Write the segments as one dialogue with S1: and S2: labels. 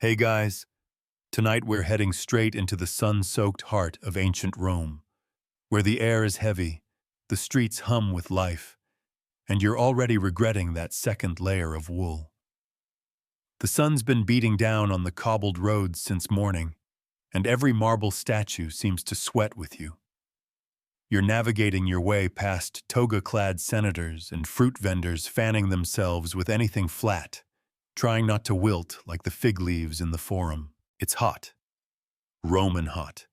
S1: Hey guys, tonight we're heading straight into the sun-soaked heart of ancient Rome, where the air is heavy, the streets hum with life, and you're already regretting that second layer of wool. The sun's been beating down on the cobbled roads since morning, and every marble statue seems to sweat with you. You're navigating your way past toga-clad senators and fruit vendors fanning themselves with anything flat, trying not to wilt like the fig leaves in the forum. It's hot. Roman hot.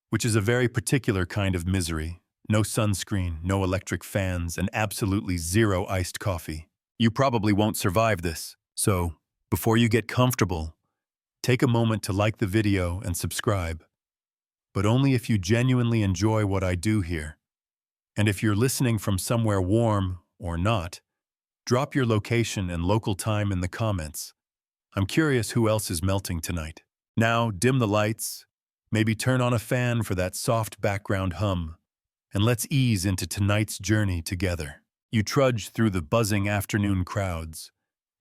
S1: Which is a very particular kind of misery. No sunscreen, no electric fans, and absolutely zero iced coffee. You probably won't survive this. So, before you get comfortable, take a moment to like the video and subscribe. But only if you genuinely enjoy what I do here. And if you're listening from somewhere warm, or not, drop your location and local time in the comments. I'm curious who else is melting tonight. Now, dim the lights, maybe turn on a fan for that soft background hum, and let's ease into tonight's journey together. You trudge through the buzzing afternoon crowds,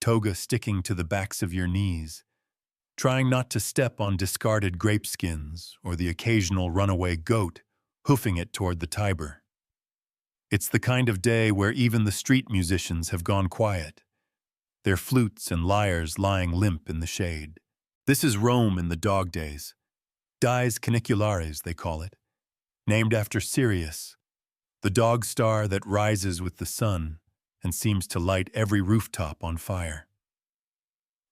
S1: toga sticking to the backs of your knees, trying not to step on discarded grape skins or the occasional runaway goat hoofing it toward the Tiber. It's the kind of day where even the street musicians have gone quiet, their flutes and lyres lying limp in the shade. This is Rome in the dog days. Dies Caniculares, they call it, named after Sirius, the dog star that rises with the sun and seems to light every rooftop on fire.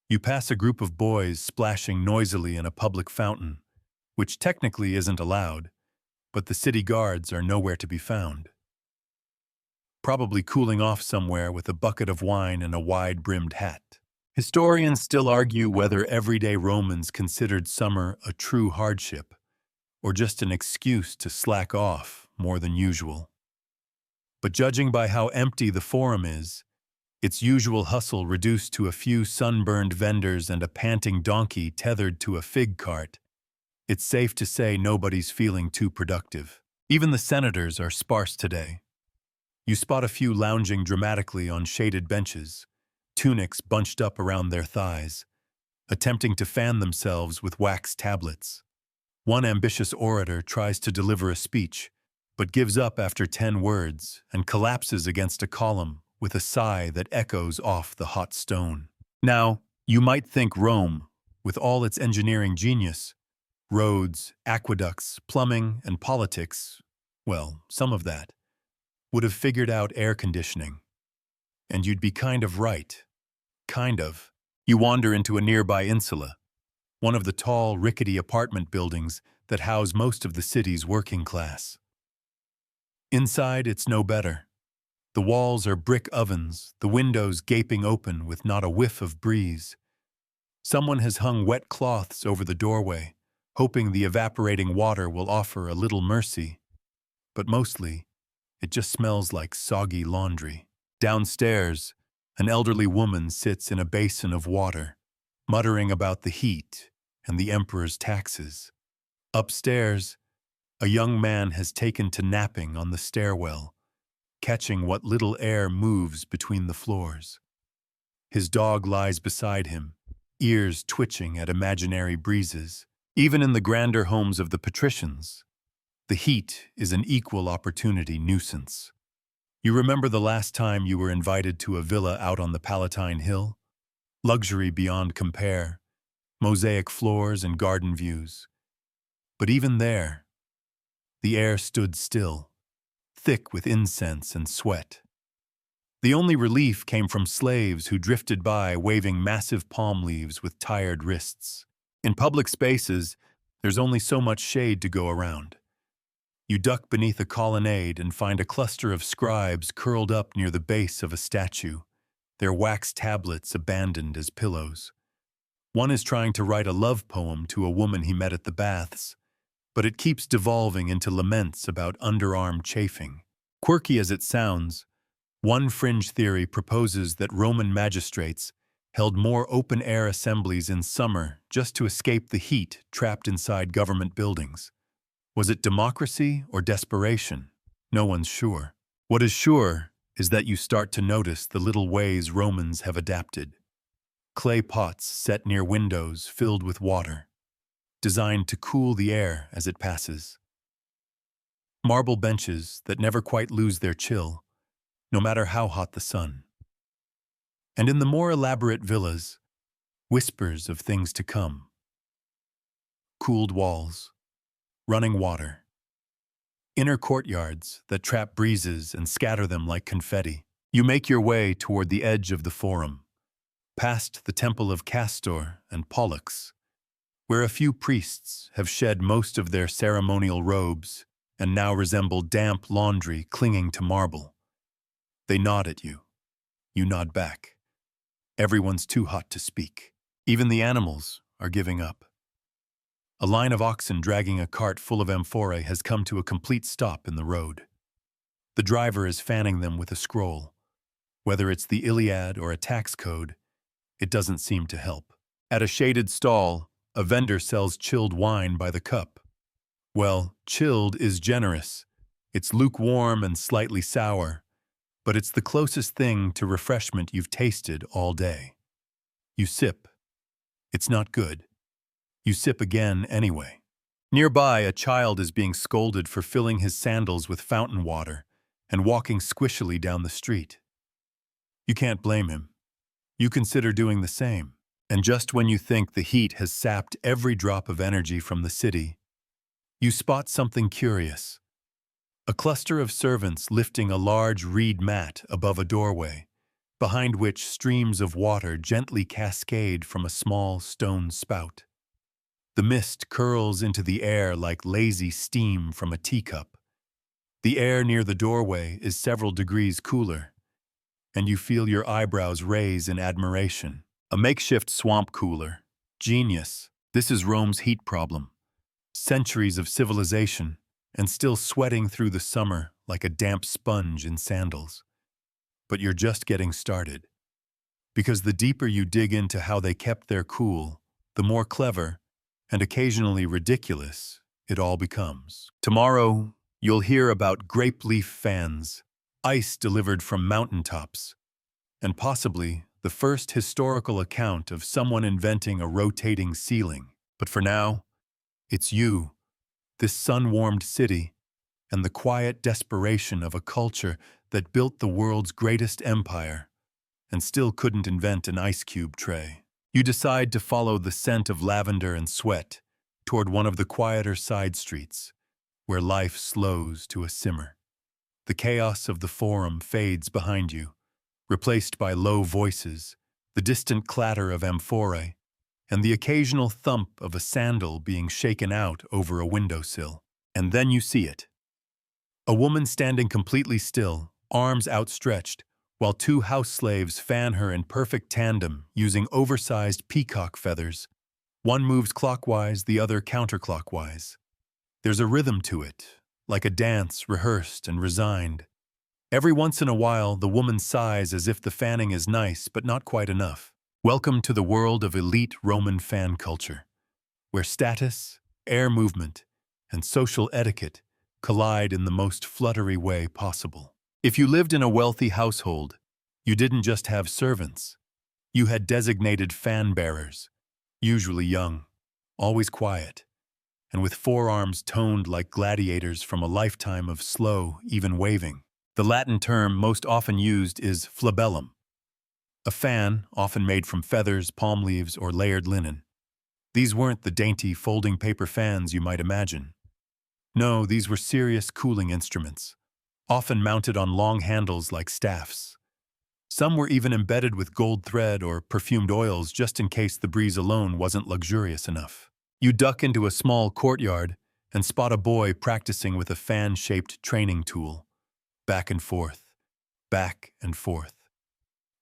S1: You pass a group of boys splashing noisily in a public fountain, which technically isn't allowed, but the city guards are nowhere to be found. Probably cooling off somewhere with a bucket of wine and a wide-brimmed hat. Historians still argue whether everyday Romans considered summer a true hardship, or just an excuse to slack off more than usual. But judging by how empty the forum is, its usual hustle reduced to a few sunburned vendors and a panting donkey tethered to a fig cart, it's safe to say nobody's feeling too productive. Even the senators are sparse today. You spot a few lounging dramatically on shaded benches, tunics bunched up around their thighs, attempting to fan themselves with wax tablets. One ambitious orator tries to deliver a speech, but gives up after 10 words and collapses against a column with a sigh that echoes off the hot stone. Now, you might think Rome, with all its engineering genius, roads, aqueducts, plumbing, and politics, well, some of that, would have figured out air conditioning. And you'd be kind of right. Kind of. You wander into a nearby insula, one of the tall, rickety apartment buildings that house most of the city's working class. Inside, it's no better. The walls are brick ovens, the windows gaping open with not a whiff of breeze. Someone has hung wet cloths over the doorway, hoping the evaporating water will offer a little mercy. But mostly, it just smells like soggy laundry. Downstairs, an elderly woman sits in a basin of water, muttering about the heat and the emperor's taxes. Upstairs, a young man has taken to napping on the stairwell, catching what little air moves between the floors. His dog lies beside him, ears twitching at imaginary breezes. Even in the grander homes of the patricians, the heat is an equal opportunity nuisance. You remember the last time you were invited to a villa out on the Palatine Hill? Luxury beyond compare, mosaic floors and garden views. But even there, the air stood still, thick with incense and sweat. The only relief came from slaves who drifted by waving massive palm leaves with tired wrists. In public spaces, there's only so much shade to go around. You duck beneath a colonnade and find a cluster of scribes curled up near the base of a statue, their wax tablets abandoned as pillows. One is trying to write a love poem to a woman he met at the baths, but it keeps devolving into laments about underarm chafing. Quirky as it sounds, one fringe theory proposes that Roman magistrates held more open-air assemblies in summer just to escape the heat trapped inside government buildings. Was it democracy or desperation? No one's sure. What is sure is that you start to notice the little ways Romans have adapted. clay pots set near windows filled with water, designed to cool the air as it passes. Marble benches that never quite lose their chill, no matter how hot the sun. And in the more elaborate villas, whispers of things to come. Cooled walls, running water, inner courtyards that trap breezes and scatter them like confetti. You make your way toward the edge of the forum, past the temple of Castor and Pollux, where a few priests have shed most of their ceremonial robes and now resemble damp laundry clinging to marble. They nod at you. You nod back. Everyone's too hot to speak. Even the animals are giving up. A line of oxen dragging a cart full of amphorae has come to a complete stop in the road. The driver is fanning them with a scroll. Whether it's the Iliad or a tax code, it doesn't seem to help. At a shaded stall, a vendor sells chilled wine by the cup. Well, chilled is generous. It's lukewarm and slightly sour, but it's the closest thing to refreshment you've tasted all day. You sip. It's not good. You sip again anyway. Nearby, a child is being scolded for filling his sandals with fountain water and walking squishily down the street. You can't blame him. You consider doing the same. And just when you think the heat has sapped every drop of energy from the city, you spot something curious. A cluster of servants lifting a large reed mat above a doorway, behind which streams of water gently cascade from a small stone spout. The mist curls into the air like lazy steam from a teacup. The air near the doorway is several degrees cooler, and you feel your eyebrows raise in admiration. A makeshift swamp cooler. Genius. This is Rome's heat problem. Centuries of civilization, and still sweating through the summer like a damp sponge in sandals. But you're just getting started. Because the deeper you dig into how they kept their cool, the more clever, and occasionally ridiculous, it all becomes. Tomorrow, you'll hear about grape leaf fans, ice delivered from mountaintops, and possibly the first historical account of someone inventing a rotating ceiling. But for now, it's you, this sun-warmed city, and the quiet desperation of a culture that built the world's greatest empire and still couldn't invent an ice cube tray. You decide to follow the scent of lavender and sweat toward one of the quieter side streets, where life slows to a simmer. The chaos of the forum fades behind you, replaced by low voices, the distant clatter of amphorae, and the occasional thump of a sandal being shaken out over a windowsill. And then you see it. A woman standing completely still, arms outstretched, while two house slaves fan her in perfect tandem using oversized peacock feathers. One moves clockwise, the other counterclockwise. There's a rhythm to it, like a dance rehearsed and resigned. Every once in a while, the woman sighs as if the fanning is nice, but not quite enough. Welcome to the world of elite Roman fan culture, where status, air movement, and social etiquette collide in the most fluttery way possible. If you lived in a wealthy household, you didn't just have servants. You had designated fan bearers, usually young, always quiet, and with forearms toned like gladiators from a lifetime of slow, even waving. The Latin term most often used is flabellum, a fan often made from feathers, palm leaves, or layered linen. These weren't the dainty folding paper fans you might imagine. No, these were serious cooling instruments, often mounted on long handles like staffs. Some were even embedded with gold thread or perfumed oils just in case the breeze alone wasn't luxurious enough. You duck into a small courtyard and spot a boy practicing with a fan-shaped training tool. Back and forth, back and forth.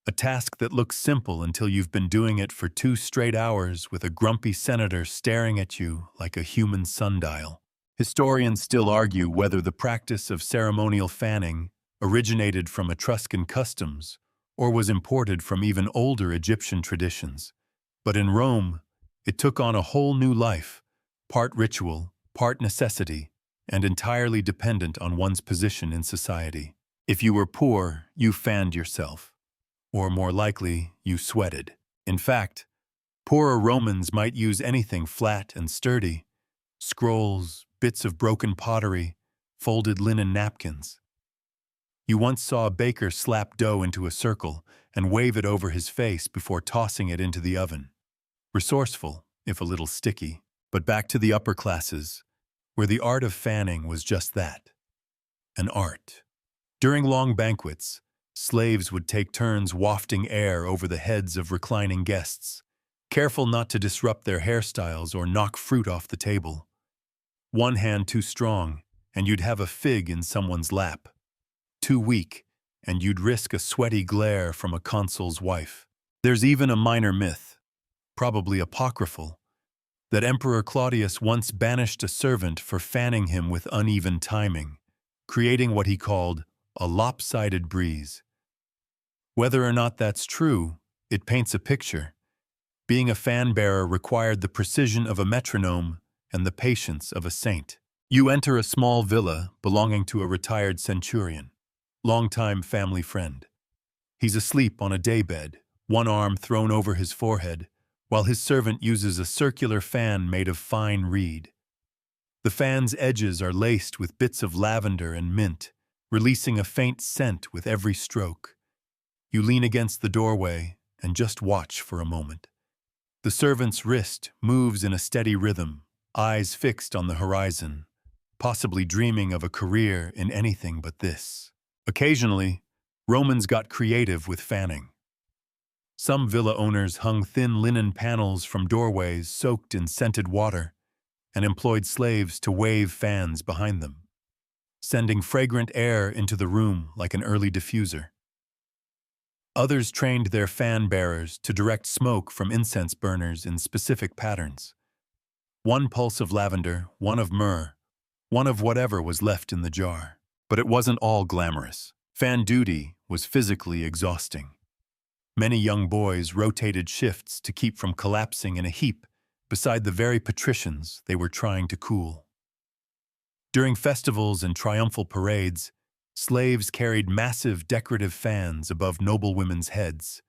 S1: A task that looks simple until you've been doing it for 2 straight hours with a grumpy senator staring at you like a human sundial. Historians still argue whether the practice of ceremonial fanning originated from Etruscan customs or was imported from even older Egyptian traditions. But in Rome, it took on a whole new life, part ritual, part necessity, and entirely dependent on one's position in society. If you were poor, you fanned yourself. Or more likely, you sweated. In fact, poorer Romans might use anything flat and sturdy: scrolls, bits of broken pottery, folded linen napkins. You once saw a baker slap dough into a circle and wave it over his face before tossing it into the oven. Resourceful, if a little sticky. But back to the upper classes, where the art of fanning was just that, an art. During long banquets, slaves would take turns wafting air over the heads of reclining guests, careful not to disrupt their hairstyles or knock fruit off the table. One hand too strong, and you'd have a fig in someone's lap. Too weak, and you'd risk a sweaty glare from a consul's wife. There's even a minor myth, probably apocryphal, that Emperor Claudius once banished a servant for fanning him with uneven timing, creating what he called a lopsided breeze. Whether or not that's true, it paints a picture. Being a fan-bearer required the precision of a metronome and the patience of a saint. You enter a small villa belonging to a retired centurion, longtime family friend. He's asleep on a daybed, one arm thrown over his forehead, while his servant uses a circular fan made of fine reed. The fan's edges are laced with bits of lavender and mint, releasing a faint scent with every stroke. You lean against the doorway and just watch for a moment. The servant's wrist moves in a steady rhythm, eyes fixed on the horizon, possibly dreaming of a career in anything but this. Occasionally, Romans got creative with fanning. Some villa owners hung thin linen panels from doorways soaked in scented water and employed slaves to wave fans behind them, sending fragrant air into the room like an early diffuser. Others trained their fan bearers to direct smoke from incense burners in specific patterns. One pulse of lavender, one of myrrh, one of whatever was left in the jar. But it wasn't all glamorous. Fan duty was physically exhausting. Many young boys rotated shifts to keep from collapsing in a heap beside the very patricians they were trying to cool. During festivals and triumphal parades, slaves carried massive decorative fans above noblewomen's heads,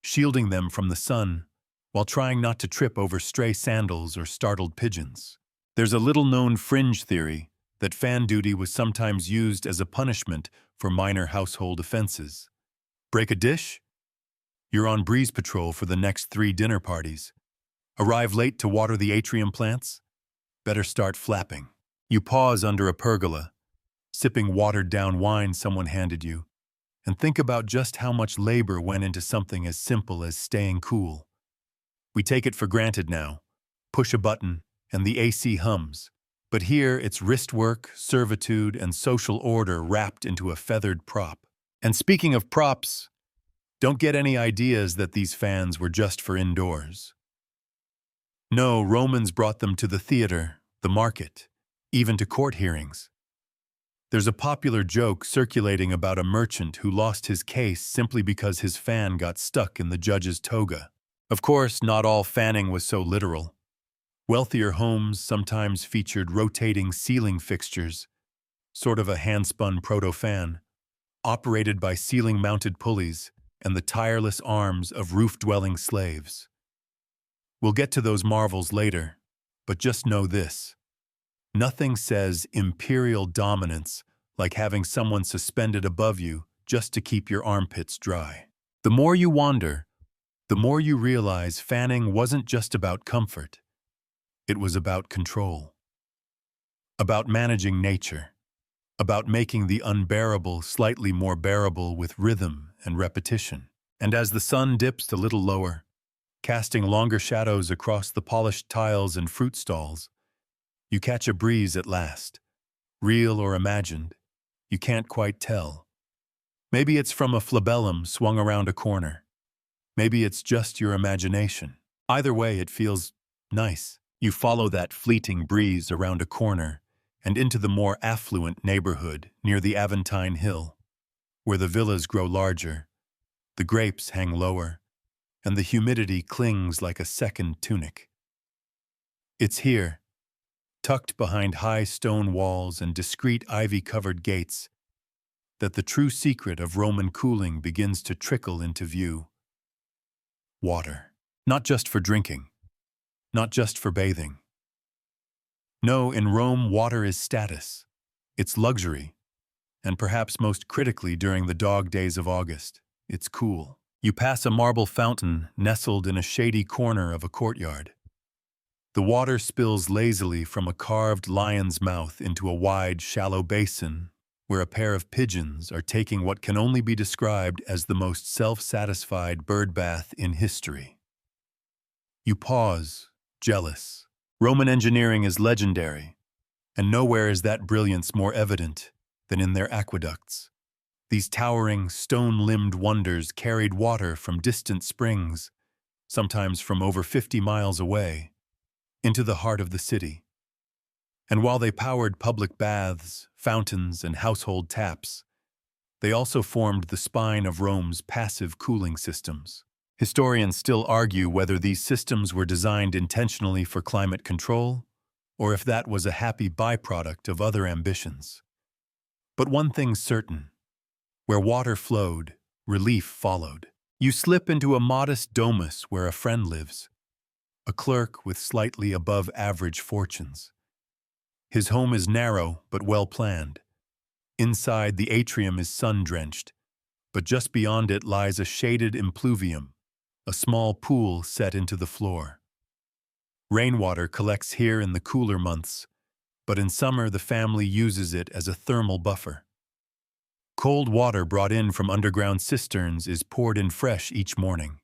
S1: shielding them from the sun while trying not to trip over stray sandals or startled pigeons. There's a little-known fringe theory that fan duty was sometimes used as a punishment for minor household offenses. Break a dish? You're on breeze patrol for the next 3 dinner parties. Arrive late to water the atrium plants? Better start flapping. You pause under a pergola, sipping watered-down wine someone handed you, and think about just how much labor went into something as simple as staying cool. We take it for granted now. Push a button, and the AC hums. But here it's wrist work, servitude, and social order wrapped into a feathered prop. And speaking of props, don't get any ideas that these fans were just for indoors. No, Romans brought them to the theater, the market, even to court hearings. There's a popular joke circulating about a merchant who lost his case simply because his fan got stuck in the judge's toga. Of course, not all fanning was so literal. Wealthier homes sometimes featured rotating ceiling fixtures, sort of a hand-spun proto-fan, operated by ceiling-mounted pulleys and the tireless arms of roof-dwelling slaves. We'll get to those marvels later, but just know this. Nothing says imperial dominance like having someone suspended above you just to keep your armpits dry. The more you wander, the more you realize fanning wasn't just about comfort. It was about control, about managing nature, about making the unbearable slightly more bearable with rhythm and repetition. And as the sun dips a little lower, casting longer shadows across the polished tiles and fruit stalls, you catch a breeze at last, real or imagined. You can't quite tell. Maybe it's from a flabellum swung around a corner. Maybe it's just your imagination. Either way, it feels nice. You follow that fleeting breeze around a corner and into the more affluent neighborhood near the Aventine Hill, where the villas grow larger, the grapes hang lower, and the humidity clings like a second tunic. It's here, tucked behind high stone walls and discreet ivy-covered gates, that the true secret of Roman cooling begins to trickle into view. Water. Not just for drinking, not just for bathing. No, in Rome, water is status. It's luxury. And perhaps most critically during the dog days of August, it's cool. You pass a marble fountain nestled in a shady corner of a courtyard. The water spills lazily from a carved lion's mouth into a wide, shallow basin where a pair of pigeons are taking what can only be described as the most self-satisfied bird bath in history. You pause, jealous. Roman engineering is legendary, and nowhere is that brilliance more evident than in their aqueducts. These towering, stone-limbed wonders carried water from distant springs, sometimes from over 50 miles away, into the heart of the city. And while they powered public baths, fountains, and household taps, they also formed the spine of Rome's passive cooling systems. Historians still argue whether these systems were designed intentionally for climate control, or if that was a happy byproduct of other ambitions. But one thing's certain: where water flowed, relief followed. You slip into a modest domus where a friend lives, a clerk with slightly above-average fortunes. His home is narrow but well-planned. Inside, the atrium is sun-drenched, but just beyond it lies a shaded impluvium, a small pool set into the floor. Rainwater collects here in the cooler months, but in summer the family uses it as a thermal buffer. Cold water brought in from underground cisterns is poured in fresh each morning.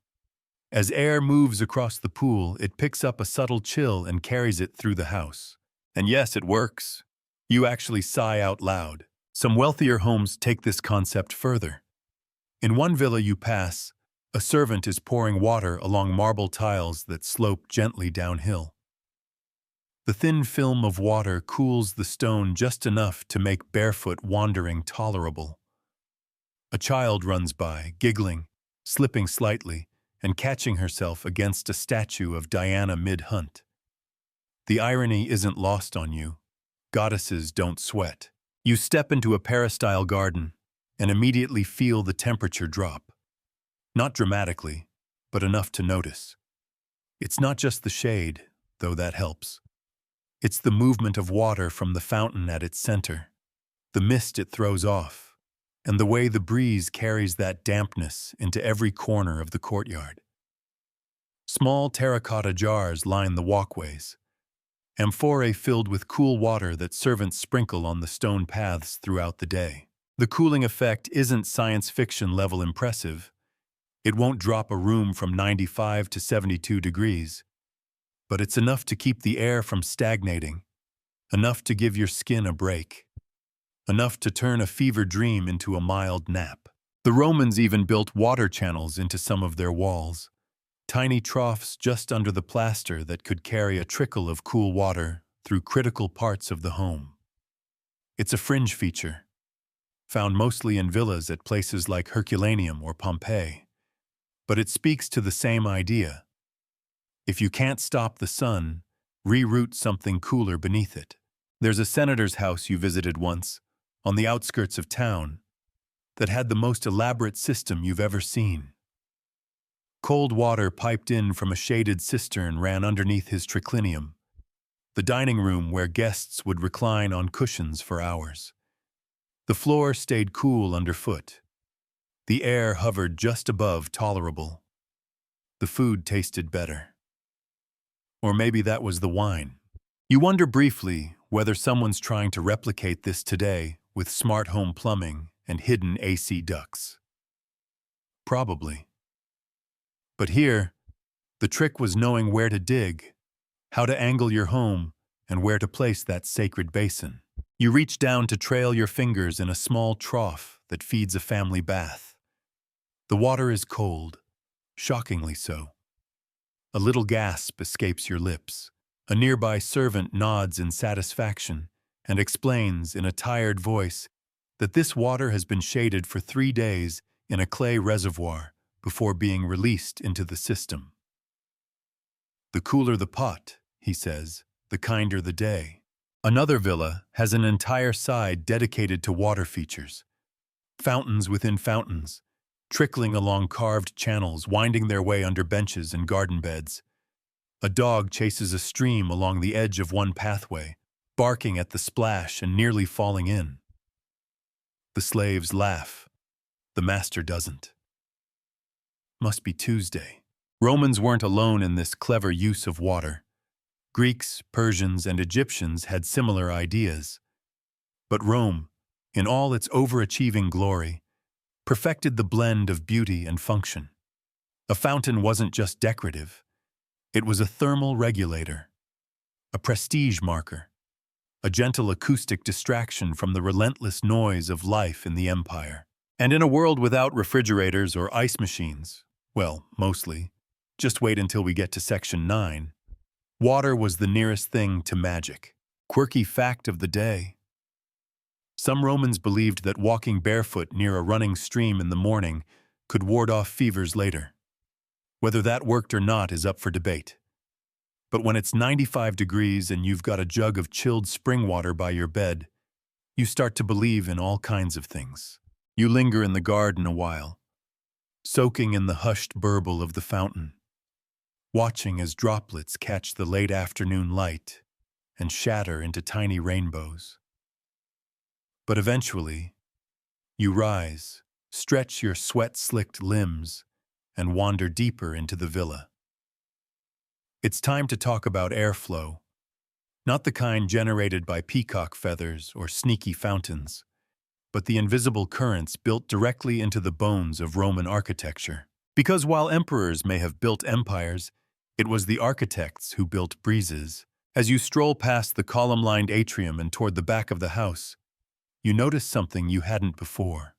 S1: As air moves across the pool, it picks up a subtle chill and carries it through the house. And yes, it works. You actually sigh out loud. Some wealthier homes take this concept further. In one villa you pass, a servant is pouring water along marble tiles that slope gently downhill. The thin film of water cools the stone just enough to make barefoot wandering tolerable. A child runs by, giggling, slipping slightly, and catching herself against a statue of Diana mid-hunt. The irony isn't lost on you. Goddesses don't sweat. You step into a peristyle garden and immediately feel the temperature drop. Not dramatically, but enough to notice. It's not just the shade, though that helps. It's the movement of water from the fountain at its center, the mist it throws off, and the way the breeze carries that dampness into every corner of the courtyard. Small terracotta jars line the walkways, amphorae filled with cool water that servants sprinkle on the stone paths throughout the day. The cooling effect isn't science fiction level impressive. It won't drop a room from 95 to 72 degrees, but it's enough to keep the air from stagnating, enough to give your skin a break, enough to turn a fever dream into a mild nap. The Romans even built water channels into some of their walls, tiny troughs just under the plaster that could carry a trickle of cool water through critical parts of the home. It's a fringe feature, found mostly in villas at places like Herculaneum or Pompeii, but it speaks to the same idea. If you can't stop the sun, reroute something cooler beneath it. There's a senator's house you visited once, on the outskirts of town, that had the most elaborate system you've ever seen. Cold water piped in from a shaded cistern ran underneath his triclinium, the dining room where guests would recline on cushions for hours. The floor stayed cool underfoot. The air hovered just above tolerable. The food tasted better. Or maybe that was the wine. You wonder briefly whether someone's trying to replicate this today with smart home plumbing and hidden AC ducts. Probably. But here, the trick was knowing where to dig, how to angle your home, and where to place that sacred basin. You reach down to trail your fingers in a small trough that feeds a family bath. The water is cold, shockingly so. A little gasp escapes your lips. A nearby servant nods in satisfaction and explains in a tired voice that this water has been shaded for 3 days in a clay reservoir before being released into the system. The cooler the pot, he says, the kinder the day. Another villa has an entire side dedicated to water features. Fountains within fountains, trickling along carved channels, winding their way under benches and garden beds. A dog chases a stream along the edge of one pathway, barking at the splash and nearly falling in. The slaves laugh. The master doesn't. Must be Tuesday. Romans weren't alone in this clever use of water. Greeks, Persians, and Egyptians had similar ideas. But Rome, in all its overachieving glory, perfected the blend of beauty and function. A fountain wasn't just decorative. It was a thermal regulator, a prestige marker, a gentle acoustic distraction from the relentless noise of life in the empire. And in a world without refrigerators or ice machines, well, mostly, just wait until we get to Section 9, water was the nearest thing to magic. Quirky fact of the day. Some Romans believed that walking barefoot near a running stream in the morning could ward off fevers later. Whether that worked or not is up for debate. But when it's 95 degrees and you've got a jug of chilled spring water by your bed, you start to believe in all kinds of things. You linger in the garden a while, soaking in the hushed burble of the fountain, watching as droplets catch the late afternoon light and shatter into tiny rainbows. But eventually, you rise, stretch your sweat-slicked limbs, and wander deeper into the villa. It's time to talk about airflow, not the kind generated by peacock feathers or sneaky fountains, but the invisible currents built directly into the bones of Roman architecture. Because while emperors may have built empires, it was the architects who built breezes. As you stroll past the column-lined atrium and toward the back of the house, you notice something you hadn't before.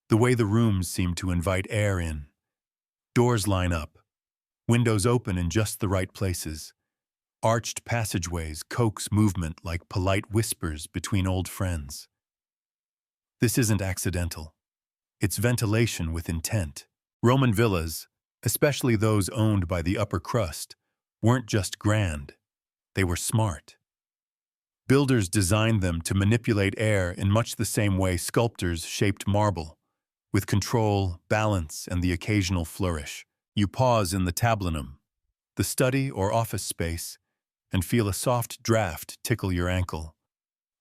S1: The way the rooms seem to invite air in. Doors line up, windows open in just the right places. Arched passageways coax movement like polite whispers between old friends. This isn't accidental. It's ventilation with intent. Roman villas, especially those owned by the upper crust, weren't just grand. They were smart. Builders designed them to manipulate air in much the same way sculptors shaped marble, with control, balance, and the occasional flourish. You pause in the tablinum, the study or office space, and feel a soft draft tickle your ankle.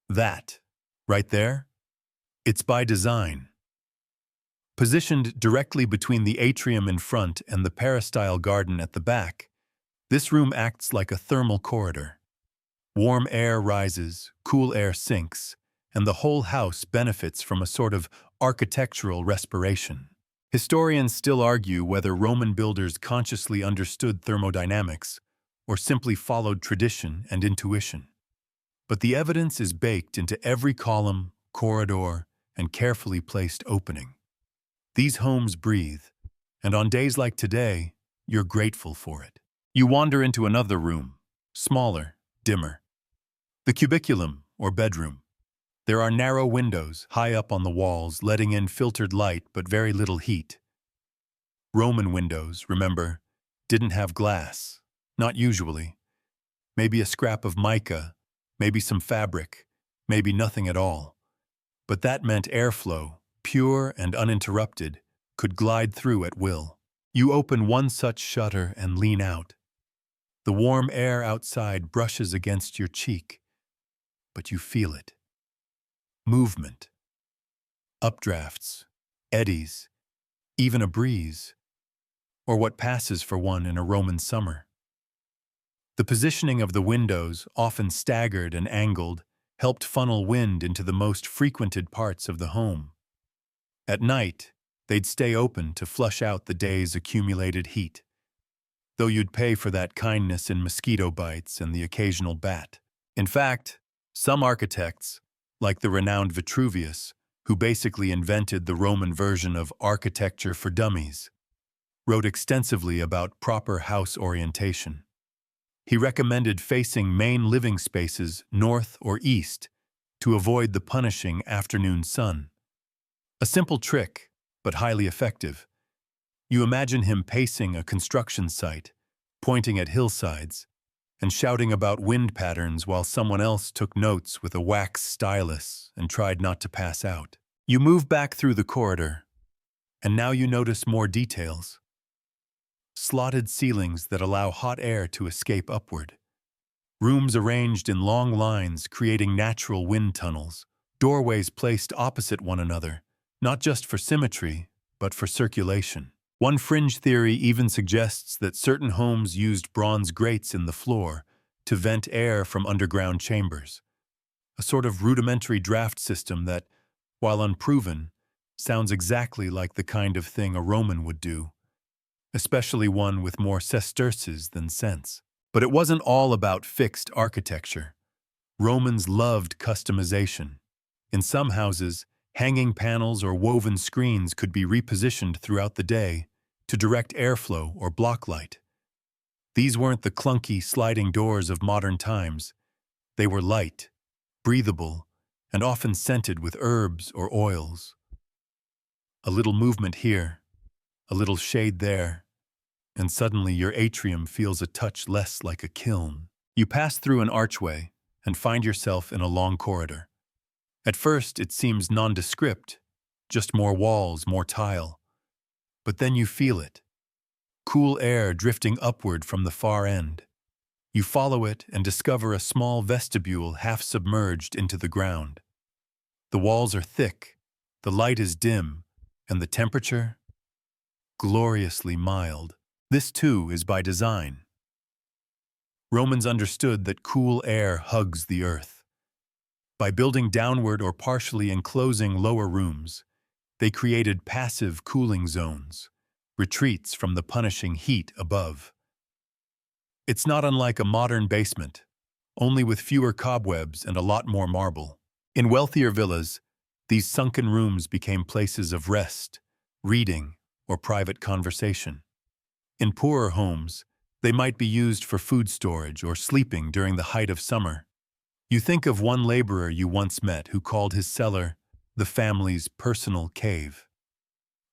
S1: That, right there, it's by design. Positioned directly between the atrium in front and the peristyle garden at the back, this room acts like a thermal corridor. Warm air rises, cool air sinks, and the whole house benefits from a sort of architectural respiration. Historians still argue whether Roman builders consciously understood thermodynamics or simply followed tradition and intuition. But the evidence is baked into every column, corridor, and carefully placed opening. These homes breathe, and on days like today, you're grateful for it. You wander into another room, smaller, dimmer. The cubiculum, or bedroom. There are narrow windows high up on the walls, letting in filtered light but very little heat. Roman windows, remember, didn't have glass, not usually. Maybe a scrap of mica, maybe some fabric, maybe nothing at all. But that meant airflow, pure and uninterrupted, could glide through at will. You open one such shutter and lean out. The warm air outside brushes against your cheek, but you feel it. Movement, updrafts, eddies, even a breeze, or what passes for one in a Roman summer. The positioning of the windows, often staggered and angled, helped funnel wind into the most frequented parts of the home. At night, they'd stay open to flush out the day's accumulated heat, though you'd pay for that kindness in mosquito bites and the occasional bat. In fact, some architects, like the renowned Vitruvius, who basically invented the Roman version of architecture for dummies, wrote extensively about proper house orientation. He recommended facing main living spaces north or east to avoid the punishing afternoon sun. A simple trick, but highly effective. You imagine him pacing a construction site, pointing at hillsides, and shouting about wind patterns while someone else took notes with a wax stylus and tried not to pass out. You move back through the corridor, And now you notice more details. Slotted ceilings that allow hot air to escape upward. Rooms arranged in long lines creating natural wind tunnels. Doorways placed opposite one another, not just for symmetry, but for circulation. One fringe theory even suggests that certain homes used bronze grates in the floor to vent air from underground chambers. A sort of rudimentary draft system that, while unproven, sounds exactly like the kind of thing a Roman would do, especially one with more sesterces than sense. But it wasn't all about fixed architecture. Romans loved customization. In some houses, hanging panels or woven screens could be repositioned throughout the day to direct airflow or block light. These weren't the clunky, sliding doors of modern times. They were light, breathable, and often scented with herbs or oils. A little movement here, a little shade there, and suddenly your atrium feels a touch less like a kiln. You pass through an archway and find yourself in a long corridor. At first, it seems nondescript, just more walls, more tile. But then you feel it. Cool air drifting upward from the far end. You follow it and discover a small vestibule half submerged into the ground. The walls are thick, the light is dim, and the temperature? Gloriously mild. This too is by design. Romans understood that cool air hugs the earth. By building downward or partially enclosing lower rooms, they created passive cooling zones, retreats from the punishing heat above. It's not unlike a modern basement, only with fewer cobwebs and a lot more marble. In wealthier villas, these sunken rooms became places of rest, reading, or private conversation. In poorer homes, they might be used for food storage or sleeping during the height of summer. You think of one laborer you once met who called his cellar the family's personal cave.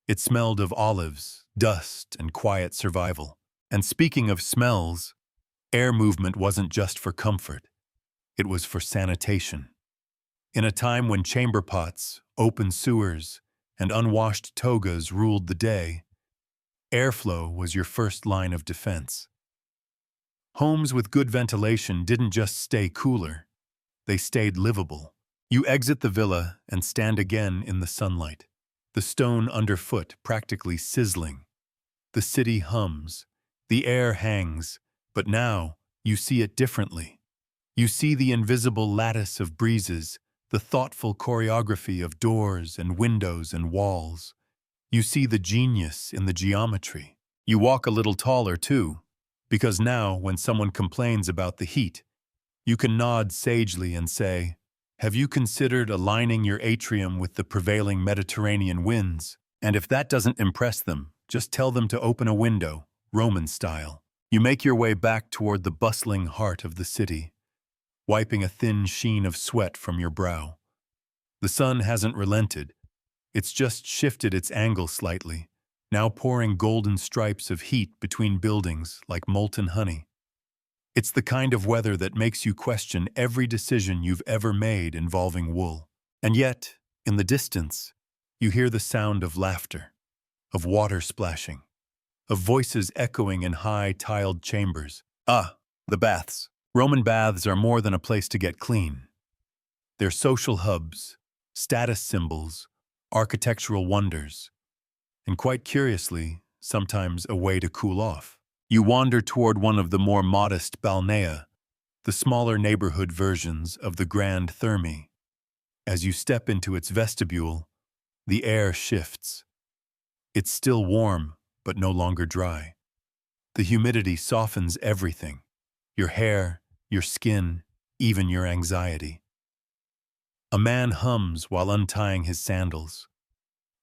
S1: It smelled of olives, dust, and quiet survival. And speaking of smells, air movement wasn't just for comfort. It was for sanitation. In a time when chamber pots, open sewers, and unwashed togas ruled the day, airflow was your first line of defense. Homes with good ventilation didn't just stay cooler, they stayed livable. You exit the villa and stand again in the sunlight, the stone underfoot practically sizzling. The city hums, the air hangs, but now you see it differently. You see the invisible lattice of breezes, the thoughtful choreography of doors and windows and walls. You see the genius in the geometry. You walk a little taller too, because now when someone complains about the heat, you can nod sagely and say, "Have you considered aligning your atrium with the prevailing Mediterranean winds?" And if that doesn't impress them, just tell them to open a window, Roman style. You make your way back toward the bustling heart of the city, wiping a thin sheen of sweat from your brow. The sun hasn't relented. It's just shifted its angle slightly, now pouring golden stripes of heat between buildings like molten honey. It's the kind of weather that makes you question every decision you've ever made involving wool. And yet, in the distance, you hear the sound of laughter, of water splashing, of voices echoing in high, tiled chambers. Ah, the baths. Roman baths are more than a place to get clean. They're social hubs, status symbols, architectural wonders, and quite curiously, sometimes a way to cool off. You wander toward one of the more modest balnea, the smaller neighborhood versions of the Grand Thermae. As you step into its vestibule, the air shifts. It's still warm, but no longer dry. The humidity softens everything, your hair, your skin, even your anxiety. A man hums while untying his sandals.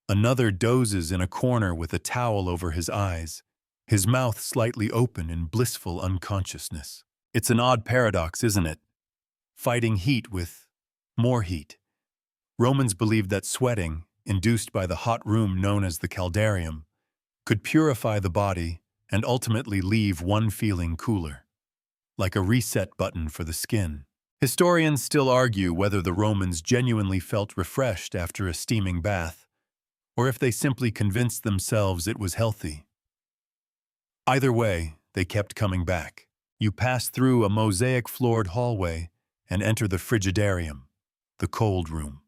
S1: Another dozes in a corner with a towel over his eyes, his mouth slightly open in blissful unconsciousness. It's an odd paradox, isn't it? Fighting heat with more heat. Romans believed that sweating, induced by the hot room known as the caldarium, could purify the body and ultimately leave one feeling cooler, like a reset button for the skin. Historians still argue whether the Romans genuinely felt refreshed after a steaming bath, or if they simply convinced themselves it was healthy. Either way, they kept coming back. You pass through a mosaic-floored hallway and enter the frigidarium, the cold room.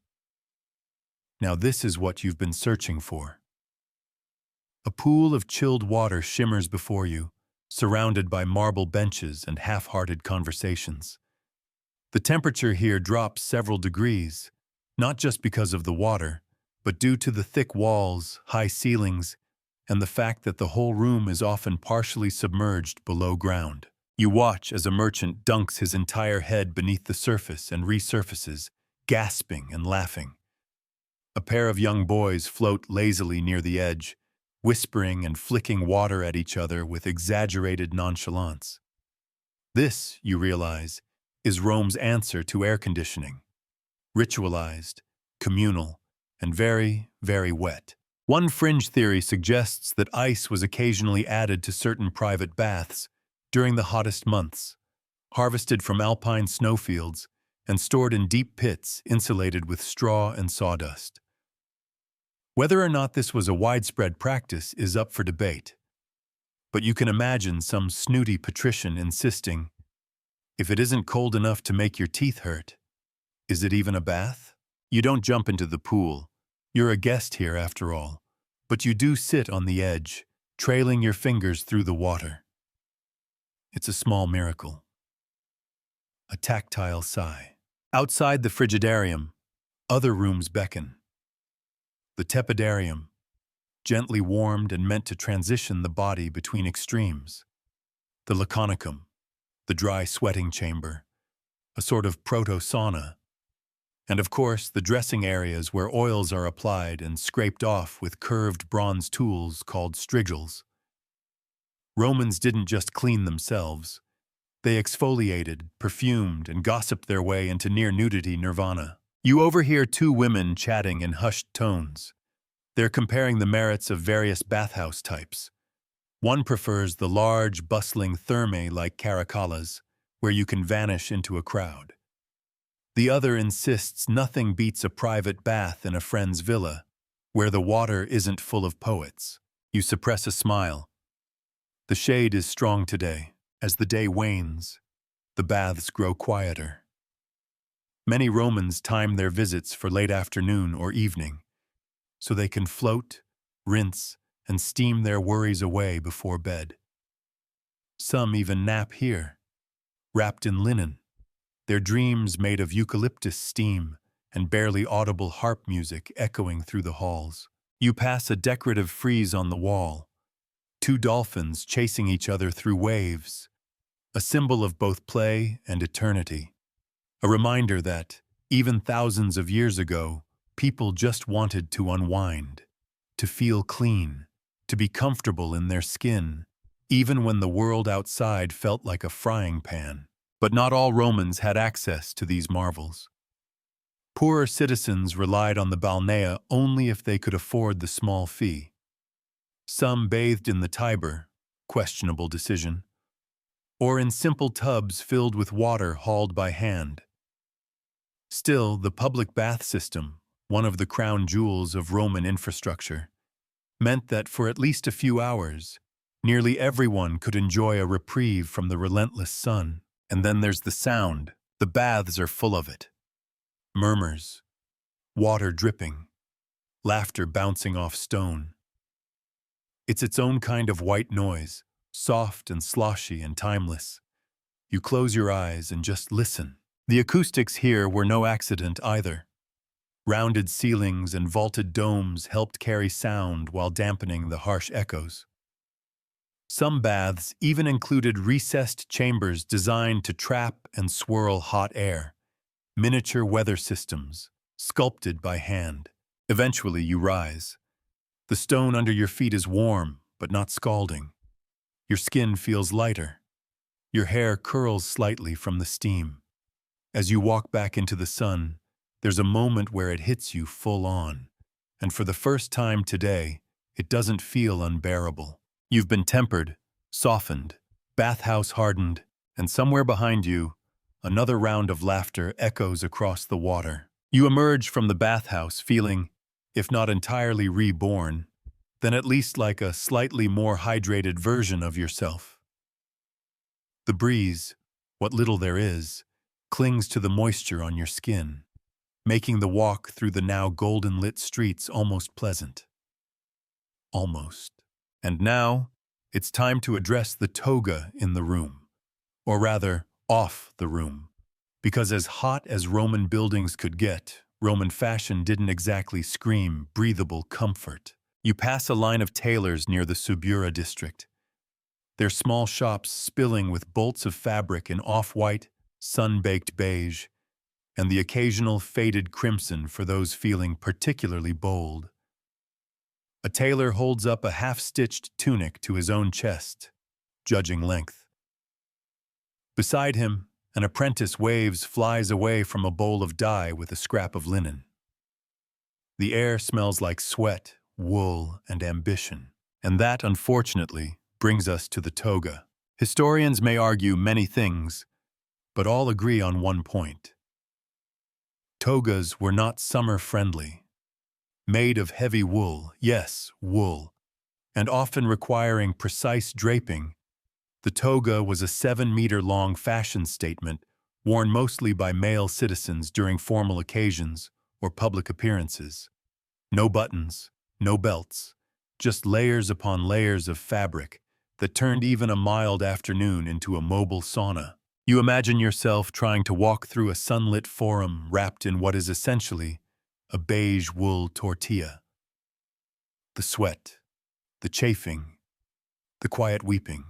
S1: Now this is what you've been searching for. A pool of chilled water shimmers before you, surrounded by marble benches and half-hearted conversations. The temperature here drops several degrees, not just because of the water, but due to the thick walls, high ceilings, and the fact that the whole room is often partially submerged below ground. You watch as a merchant dunks his entire head beneath the surface and resurfaces, gasping and laughing. A pair of young boys float lazily near the edge, whispering and flicking water at each other with exaggerated nonchalance. This, you realize, is Rome's answer to air conditioning. Ritualized, communal, and very, very wet. One fringe theory suggests that ice was occasionally added to certain private baths during the hottest months, harvested from alpine snowfields and stored in deep pits insulated with straw and sawdust. Whether or not this was a widespread practice is up for debate, but you can imagine some snooty patrician insisting, "If it isn't cold enough to make your teeth hurt, is it even a bath?" You don't jump into the pool. You're a guest here after all, but you do sit on the edge, trailing your fingers through the water. It's a small miracle. A tactile sigh. Outside the frigidarium, other rooms beckon. The tepidarium, gently warmed and meant to transition the body between extremes. The laconicum, the dry sweating chamber, a sort of proto-sauna. And of course, the dressing areas where oils are applied and scraped off with curved bronze tools called strigils. Romans didn't just clean themselves. They exfoliated, perfumed, and gossiped their way into near-nudity nirvana. You overhear two women chatting in hushed tones. They're comparing the merits of various bathhouse types. One prefers the large, bustling thermae like caracalas, where you can vanish into a crowd. The other insists nothing beats a private bath in a friend's villa, where the water isn't full of poets. You suppress a smile. The shade is strong today. As the day wanes, the baths grow quieter. Many Romans time their visits for late afternoon or evening, so they can float, rinse, and steam their worries away before bed. Some even nap here, wrapped in linen, their dreams made of eucalyptus steam and barely audible harp music echoing through the halls. You pass a decorative frieze on the wall, two dolphins chasing each other through waves, a symbol of both play and eternity. A reminder that, even thousands of years ago, people just wanted to unwind, to feel clean, to be comfortable in their skin, even when the world outside felt like a frying pan. But not all Romans had access to these marvels. Poorer citizens relied on the balnea only if they could afford the small fee. Some bathed in the Tiber, questionable decision, or in simple tubs filled with water hauled by hand. Still, the public bath system, one of the crown jewels of Roman infrastructure, meant that for at least a few hours, nearly everyone could enjoy a reprieve from the relentless sun. And then there's the sound. The baths are full of it. Murmurs, water dripping, laughter bouncing off stone. It's its own kind of white noise, soft and sloshy and timeless. You close your eyes and just listen. The acoustics here were no accident either. Rounded ceilings and vaulted domes helped carry sound while dampening the harsh echoes. Some baths even included recessed chambers designed to trap and swirl hot air, miniature weather systems, sculpted by hand. Eventually, you rise. The stone under your feet is warm, but not scalding. Your skin feels lighter. Your hair curls slightly from the steam. As you walk back into the sun, there's a moment where it hits you full on, and for the first time today, it doesn't feel unbearable. You've been tempered, softened, bathhouse hardened, and somewhere behind you, another round of laughter echoes across the water. You emerge from the bathhouse feeling if not entirely reborn, then at least like a slightly more hydrated version of yourself. The breeze, what little there is, clings to the moisture on your skin, making the walk through the now golden-lit streets almost pleasant. Almost. And now, it's time to address the toga in the room, or rather, off the room. Because as hot as Roman buildings could get, Roman fashion didn't exactly scream breathable comfort. You pass a line of tailors near the Subura district, their small shops spilling with bolts of fabric in off-white, sun-baked beige, and the occasional faded crimson for those feeling particularly bold. A tailor holds up a half-stitched tunic to his own chest, judging length. Beside him, an apprentice waves flies away from a bowl of dye with a scrap of linen. The air smells like sweat, wool, and ambition. And that, unfortunately, brings us to the toga. Historians may argue many things, but all agree on one point. Togas were not summer-friendly. Made of heavy wool, yes, wool, and often requiring precise draping, the toga was a 7-meter-long fashion statement worn mostly by male citizens during formal occasions or public appearances. No buttons, no belts, just layers upon layers of fabric that turned even a mild afternoon into a mobile sauna. You imagine yourself trying to walk through a sunlit forum wrapped in what is essentially a beige wool tortilla. The sweat, the chafing, the quiet weeping.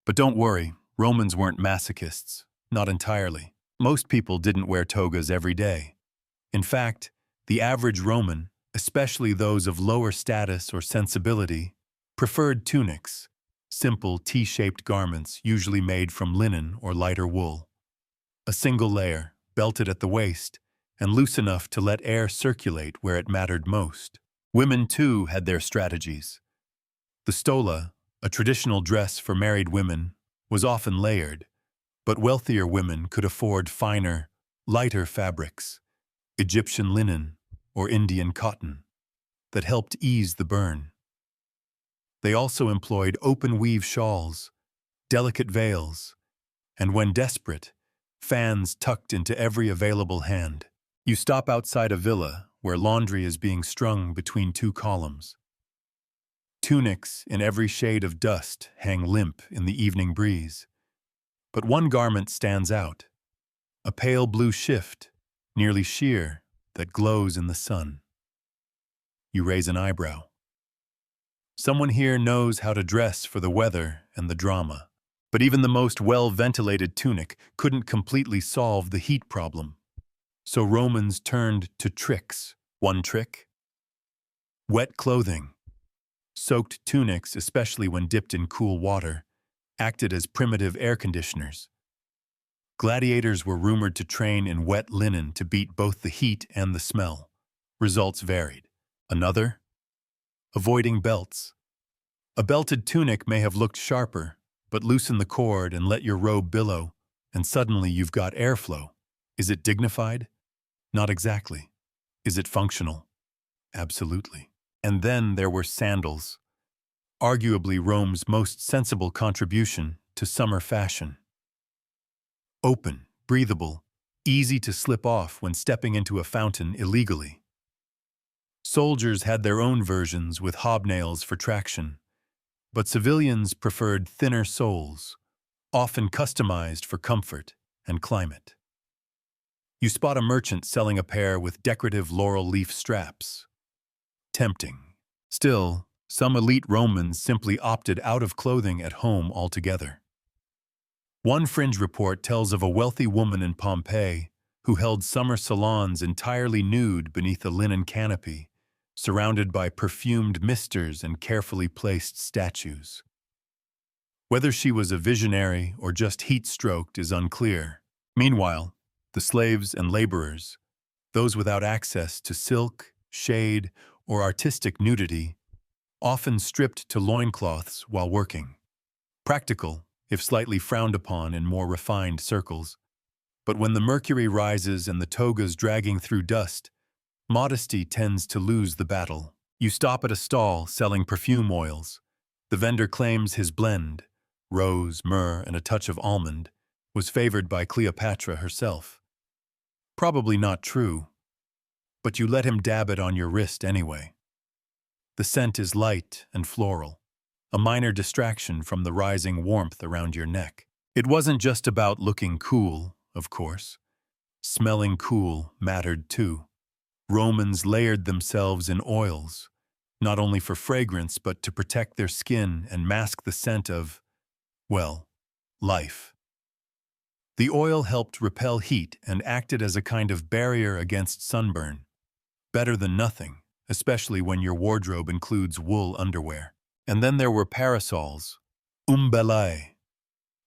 S1: But don't worry, Romans weren't masochists, not entirely. Most people didn't wear togas every day. In fact, the average Roman, especially those of lower status or sensibility, preferred tunics, simple T-shaped garments usually made from linen or lighter wool. A single layer, belted at the waist, and loose enough to let air circulate where it mattered most. Women, too, had their strategies. The stola, a traditional dress for married women, was often layered, but wealthier women could afford finer, lighter fabrics, Egyptian linen or Indian cotton, that helped ease the burn. They also employed open-weave shawls, delicate veils, and when desperate, fans tucked into every available hand. You stop outside a villa where laundry is being strung between two columns. Tunics in every shade of dust hang limp in the evening breeze. But one garment stands out, a pale blue shift, nearly sheer, that glows in the sun. You raise an eyebrow. Someone here knows how to dress for the weather and the drama. But even the most well-ventilated tunic couldn't completely solve the heat problem. So Romans turned to tricks. One trick? Wet clothing. Soaked tunics, especially when dipped in cool water, acted as primitive air conditioners. Gladiators were rumored to train in wet linen to beat both the heat and the smell. Results varied. Another? Avoiding belts. A belted tunic may have looked sharper, but loosen the cord and let your robe billow, and suddenly you've got airflow. Is it dignified? Not exactly. Is it functional? Absolutely. And then there were sandals, arguably Rome's most sensible contribution to summer fashion. Open, breathable, easy to slip off when stepping into a fountain illegally. Soldiers had their own versions with hobnails for traction, but civilians preferred thinner soles, often customized for comfort and climate. You spot a merchant selling a pair with decorative laurel leaf straps. Tempting. Still, some elite Romans simply opted out of clothing at home altogether. One fringe report tells of a wealthy woman in Pompeii who held summer salons entirely nude beneath a linen canopy, surrounded by perfumed misters and carefully placed statues. Whether she was a visionary or just heat-stroked is unclear. Meanwhile, the slaves and laborers, those without access to silk, shade, or artistic nudity, often stripped to loincloths while working. Practical, if slightly frowned upon in more refined circles. But when the mercury rises and the togas dragging through dust, Modesty tends to lose the battle. You stop at a stall selling perfume oils. The vendor claims his blend, rose, myrrh, and a touch of almond, was favored by Cleopatra herself. Probably not true, but you let him dab it on your wrist anyway. The scent is light and floral, a minor distraction from the rising warmth around your neck. It wasn't just about looking cool, of course. Smelling cool mattered too. Romans layered themselves in oils, not only for fragrance but to protect their skin and mask the scent of, well, life. The oil helped repel heat and acted as a kind of barrier against sunburn. Better than nothing, especially when your wardrobe includes wool underwear. And then there were parasols, umbellae.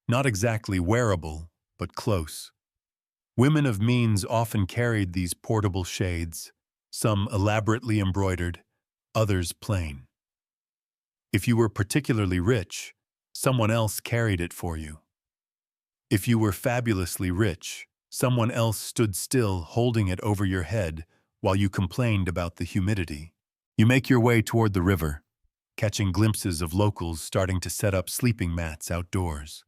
S1: Not exactly wearable, but close. Women of means often carried these portable shades, some elaborately embroidered, others plain. If you were particularly rich, someone else carried it for you. If you were fabulously rich, someone else stood still holding it over your head while you complained about the humidity. You make your way toward the river, catching glimpses of locals starting to set up sleeping mats outdoors.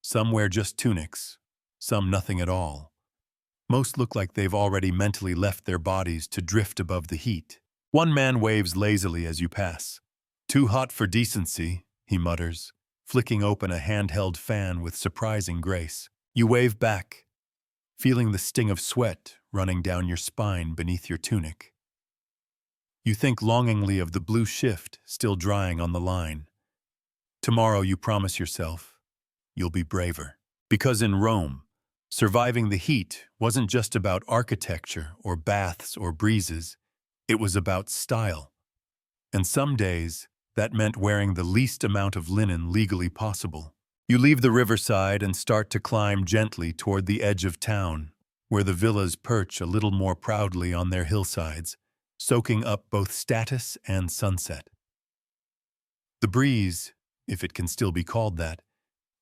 S1: Some wear just tunics, some nothing at all. Most look like they've already mentally left their bodies to drift above the heat. One man waves lazily as you pass. "Too hot for decency," he mutters, flicking open a handheld fan with surprising grace. You wave back, feeling the sting of sweat running down your spine beneath your tunic. You think longingly of the blue shift still drying on the line. Tomorrow, you promise yourself, you'll be braver. Because in Rome, surviving the heat wasn't just about architecture or baths or breezes, it was about style. And some days, that meant wearing the least amount of linen legally possible. You leave the riverside and start to climb gently toward the edge of town, where the villas perch a little more proudly on their hillsides, soaking up both status and sunset. The breeze, if it can still be called that,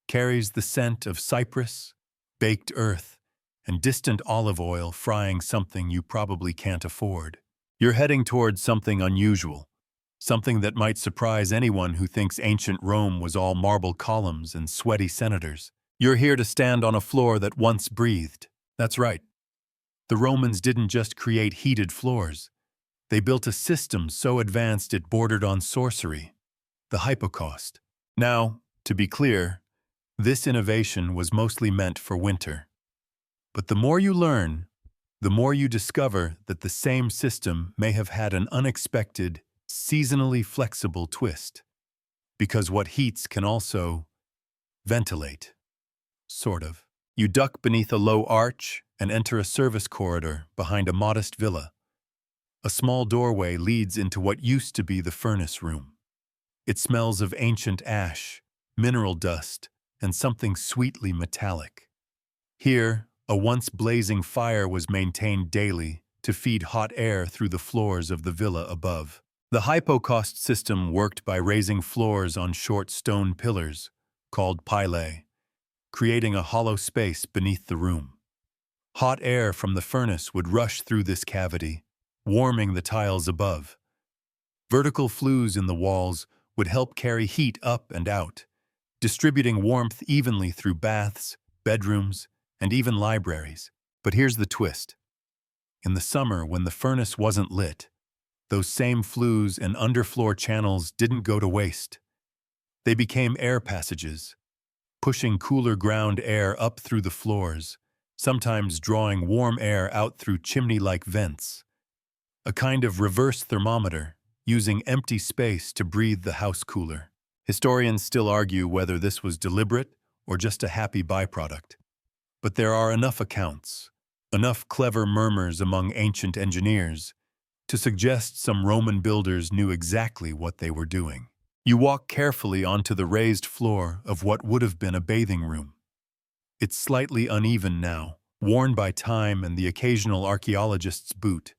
S1: carries the scent of cypress, baked earth, and distant olive oil frying something you probably can't afford. You're heading towards something unusual, something that might surprise anyone who thinks ancient Rome was all marble columns and sweaty senators. You're here to stand on a floor that once breathed. That's right. The Romans didn't just create heated floors. They built a system so advanced it bordered on sorcery, the hypocaust. Now, to be clear, this innovation was mostly meant for winter. But the more you learn, the more you discover that the same system may have had an unexpected, seasonally flexible twist. Because what heats can also ventilate. Sort of. You duck beneath a low arch and enter a service corridor behind a modest villa. A small doorway leads into what used to be the furnace room. It smells of ancient ash, mineral dust, and something sweetly metallic. Here, a once blazing fire was maintained daily to feed hot air through the floors of the villa above. The hypocaust system worked by raising floors on short stone pillars, called pilae, creating a hollow space beneath the room. Hot air from the furnace would rush through this cavity, warming the tiles above. Vertical flues in the walls would help carry heat up and out, distributing warmth evenly through baths, bedrooms, and even libraries. But here's the twist. In the summer, when the furnace wasn't lit, those same flues and underfloor channels didn't go to waste. They became air passages, pushing cooler ground air up through the floors, sometimes drawing warm air out through chimney-like vents. A kind of reverse thermometer, using empty space to breathe the house cooler. Historians still argue whether this was deliberate or just a happy byproduct. But there are enough accounts, enough clever murmurs among ancient engineers, to suggest some Roman builders knew exactly what they were doing. You walk carefully onto the raised floor of what would have been a bathing room. It's slightly uneven now, worn by time and the occasional archaeologist's boot.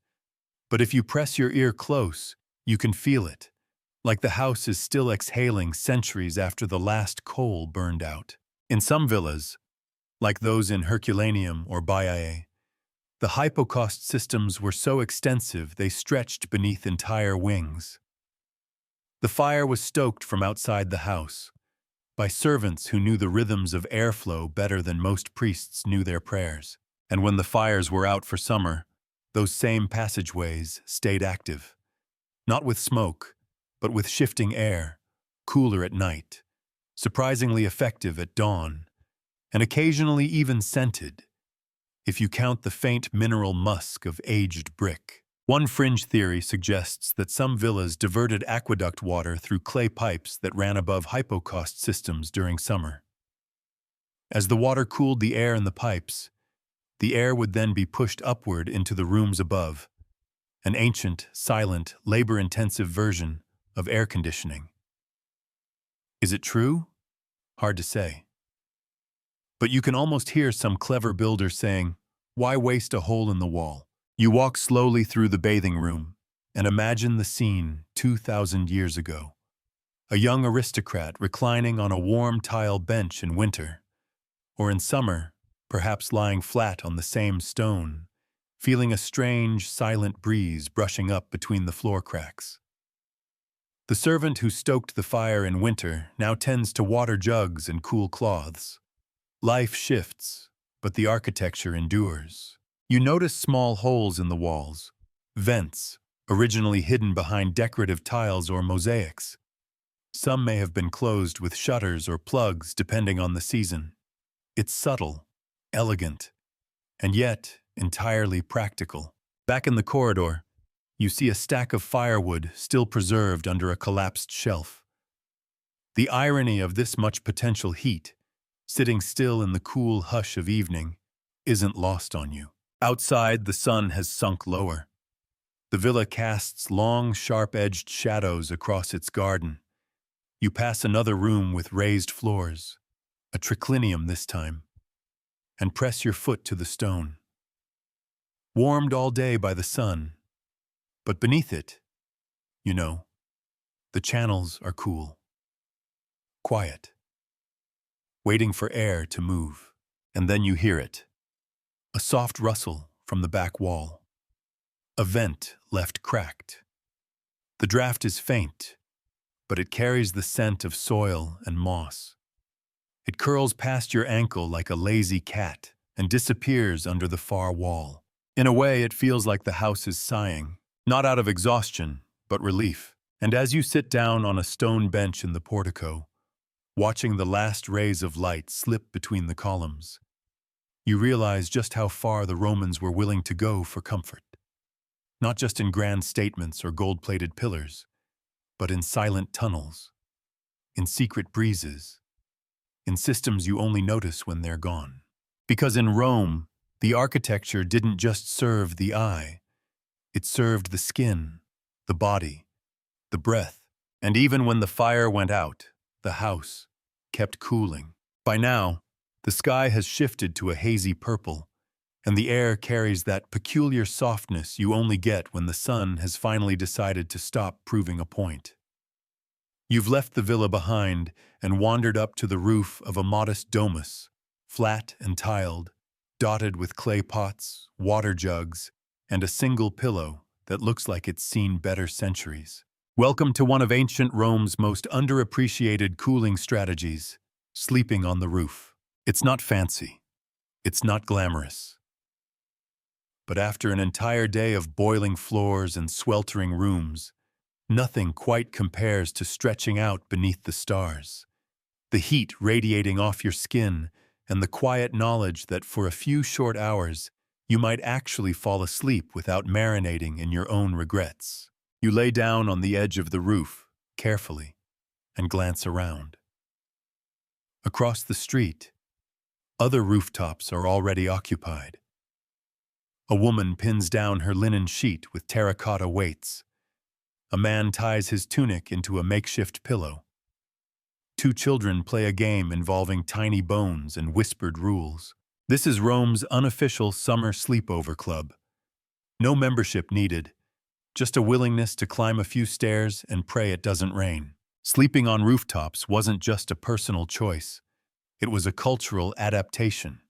S1: But if you press your ear close, you can feel it, like the house is still exhaling centuries after the last coal burned out. In some villas, like those in Herculaneum or Baiae, The hypocaust systems were so extensive they stretched beneath entire wings. The fire was stoked from outside the house, by servants who knew the rhythms of airflow better than most priests knew their prayers. And when the fires were out for summer, those same passageways stayed active. Not with smoke, but with shifting air, cooler at night, surprisingly effective at dawn, and occasionally even scented, if you count the faint mineral musk of aged brick. One fringe theory suggests that some villas diverted aqueduct water through clay pipes that ran above hypocaust systems during summer. As the water cooled the air in the pipes, the air would then be pushed upward into the rooms above, an ancient, silent, labor-intensive version of air conditioning. Is it true? Hard to say. But you can almost hear some clever builder saying, "Why waste a hole in the wall?" You walk slowly through the bathing room and imagine the scene 2,000 years ago. A young aristocrat reclining on a warm tile bench in winter, or in summer, perhaps lying flat on the same stone, feeling a strange, silent breeze brushing up between the floor cracks. The servant who stoked the fire in winter now tends to water jugs and cool cloths. Life shifts, but the architecture endures. You notice small holes in the walls, vents, originally hidden behind decorative tiles or mosaics. Some may have been closed with shutters or plugs depending on the season. It's subtle, elegant, and yet entirely practical. Back in the corridor, you see a stack of firewood still preserved under a collapsed shelf. The irony of this much potential heat, sitting still in the cool hush of evening, isn't lost on you. Outside, the sun has sunk lower. The villa casts long, sharp-edged shadows across its garden. You pass another room with raised floors, a triclinium this time, and press your foot to the stone. Warmed all day by the sun, but beneath it, the channels are cool, quiet, waiting for air to move. And then you hear it. A soft rustle from the back wall. A vent left cracked. The draft is faint, but it carries the scent of soil and moss. It curls past your ankle like a lazy cat and disappears under the far wall. In a way, it feels like the house is sighing, not out of exhaustion, but relief. And as you sit down on a stone bench in the portico, watching the last rays of light slip between the columns, you realize just how far the Romans were willing to go for comfort. Not just in grand statements or gold-plated pillars, but in silent tunnels, in secret breezes, in systems you only notice when they're gone. Because in Rome, the architecture didn't just serve the eye, it served the skin, the body, the breath, and even when the fire went out, the house kept cooling. By now, the sky has shifted to a hazy purple, and the air carries that peculiar softness you only get when the sun has finally decided to stop proving a point. You've left the villa behind and wandered up to the roof of a modest domus, flat and tiled, dotted with clay pots, water jugs, and a single pillow that looks like it's seen better centuries. Welcome to one of ancient Rome's most underappreciated cooling strategies, sleeping on the roof. It's not fancy. It's not glamorous. But after an entire day of boiling floors and sweltering rooms, nothing quite compares to stretching out beneath the stars. The heat radiating off your skin and the quiet knowledge that for a few short hours, you might actually fall asleep without marinating in your own regrets. You lay down on the edge of the roof, carefully, and glance around. Across the street, other rooftops are already occupied. A woman pins down her linen sheet with terracotta weights. A man ties his tunic into a makeshift pillow. Two children play a game involving tiny bones and whispered rules. This is Rome's unofficial summer sleepover club. No membership needed, just a willingness to climb a few stairs and pray it doesn't rain. Sleeping on rooftops wasn't just a personal choice. It was a cultural adaptation.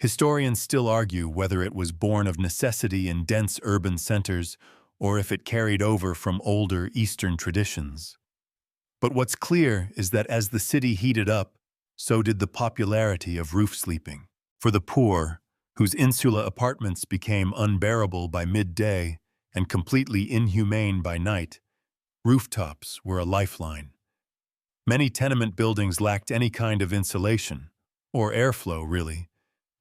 S1: Historians still argue whether it was born of necessity in dense urban centers or if it carried over from older Eastern traditions. But what's clear is that as the city heated up, so did the popularity of roof sleeping. For the poor, whose insula apartments became unbearable by midday and completely inhumane by night, rooftops were a lifeline. Many tenement buildings lacked any kind of insulation, or airflow really,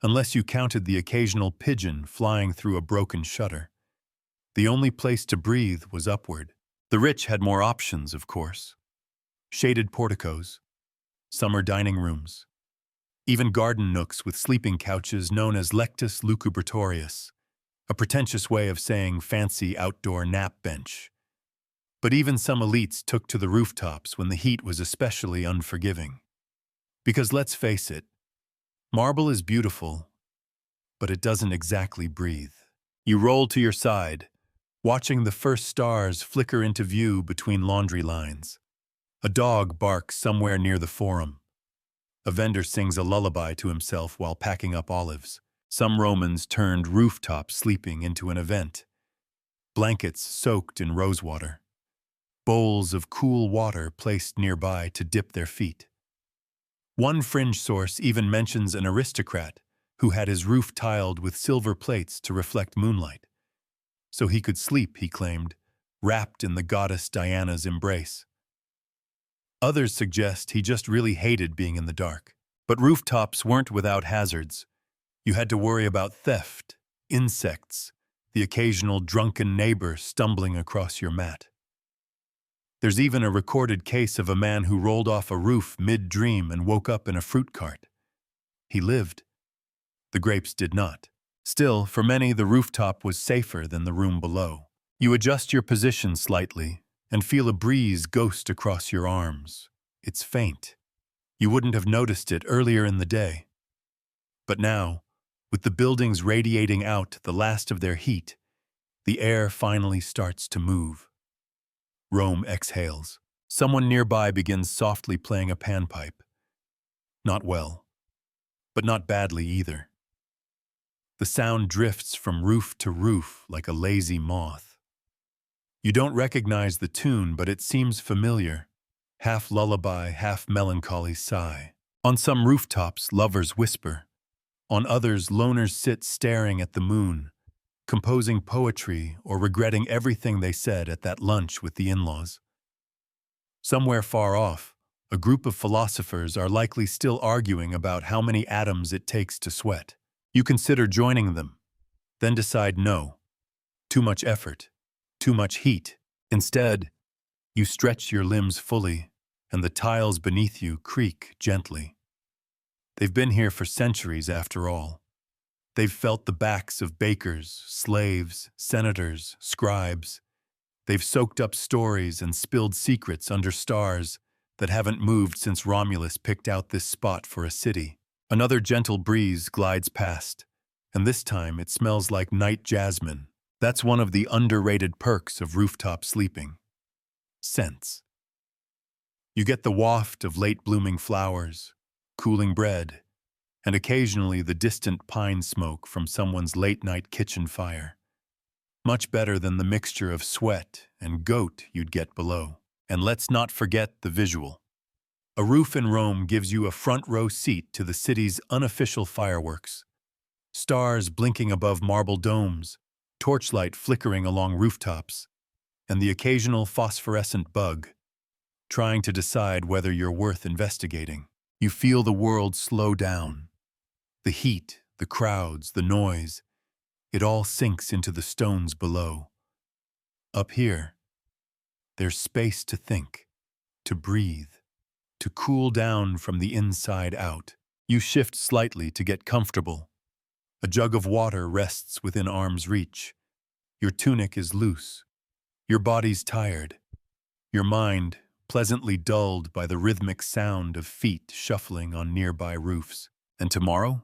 S1: unless you counted the occasional pigeon flying through a broken shutter. The only place to breathe was upward. The rich had more options, of course. Shaded porticos, summer dining rooms, even garden nooks with sleeping couches known as lectus lucubratorius, a pretentious way of saying fancy outdoor nap bench. But even some elites took to the rooftops when the heat was especially unforgiving. Because let's face it, marble is beautiful, but it doesn't exactly breathe. You roll to your side, watching the first stars flicker into view between laundry lines. A dog barks somewhere near the forum. A vendor sings a lullaby to himself while packing up olives. Some Romans turned rooftop sleeping into an event. Blankets soaked in rosewater. Bowls of cool water placed nearby to dip their feet. One fringe source even mentions an aristocrat who had his roof tiled with silver plates to reflect moonlight. So he could sleep, he claimed, wrapped in the goddess Diana's embrace. Others suggest he just really hated being in the dark. But rooftops weren't without hazards. You had to worry about theft, insects, the occasional drunken neighbor stumbling across your mat. There's even a recorded case of a man who rolled off a roof mid-dream and woke up in a fruit cart. He lived. The grapes did not. Still, for many, the rooftop was safer than the room below. You adjust your position slightly and feel a breeze ghost across your arms. It's faint. You wouldn't have noticed it earlier in the day. But now, with the buildings radiating out the last of their heat, the air finally starts to move. Rome exhales. Someone nearby begins softly playing a panpipe. Not well, but not badly either. The sound drifts from roof to roof like a lazy moth. You don't recognize the tune, but it seems familiar. Half lullaby, half melancholy sigh. On some rooftops, lovers whisper. On others, loners sit staring at the moon, composing poetry or regretting everything they said at that lunch with the in-laws. Somewhere far off, a group of philosophers are likely still arguing about how many atoms it takes to sweat. You consider joining them, then decide no. Too much effort. Too much heat. Instead, you stretch your limbs fully, and the tiles beneath you creak gently. They've been here for centuries, after all. They've felt the backs of bakers, slaves, senators, scribes. They've soaked up stories and spilled secrets under stars that haven't moved since Romulus picked out this spot for a city. Another gentle breeze glides past, and this time it smells like night jasmine. That's one of the underrated perks of rooftop sleeping. Scents. You get the waft of late-blooming flowers, cooling bread, and occasionally the distant pine smoke from someone's late-night kitchen fire. Much better than the mixture of sweat and goat you'd get below. And let's not forget the visual. A roof in Rome gives you a front-row seat to the city's unofficial fireworks. Stars blinking above marble domes, torchlight flickering along rooftops, and the occasional phosphorescent bug, trying to decide whether you're worth investigating. You feel the world slow down. The heat, the crowds, the noise, it all sinks into the stones below. Up here, there's space to think, to breathe, to cool down from the inside out. You shift slightly to get comfortable. A jug of water rests within arm's reach. Your tunic is loose. Your body's tired. Your mind pleasantly dulled by the rhythmic sound of feet shuffling on nearby roofs. And tomorrow,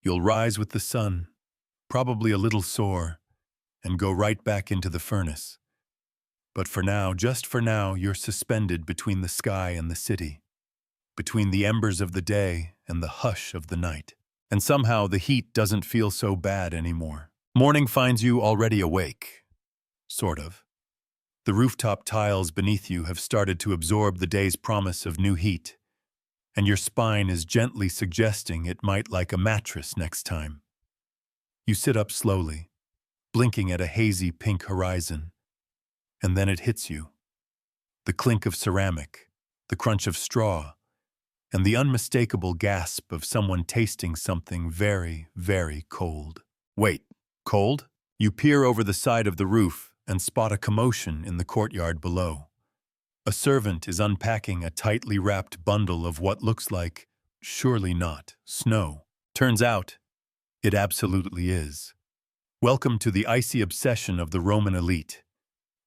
S1: you'll rise with the sun, probably a little sore, and go right back into the furnace. But for now, just for now, you're suspended between the sky and the city, between the embers of the day and the hush of the night. And somehow the heat doesn't feel so bad anymore. Morning finds you already awake. Sort of. The rooftop tiles beneath you have started to absorb the day's promise of new heat, and your spine is gently suggesting it might like a mattress next time. You sit up slowly, blinking at a hazy pink horizon, and then it hits you. The clink of ceramic, the crunch of straw, and the unmistakable gasp of someone tasting something very, very cold. Wait, cold? You peer over the side of the roof and spot a commotion in the courtyard below. A servant is unpacking a tightly wrapped bundle of what looks like, surely not, snow. Turns out, it absolutely is. Welcome to the icy obsession of the Roman elite.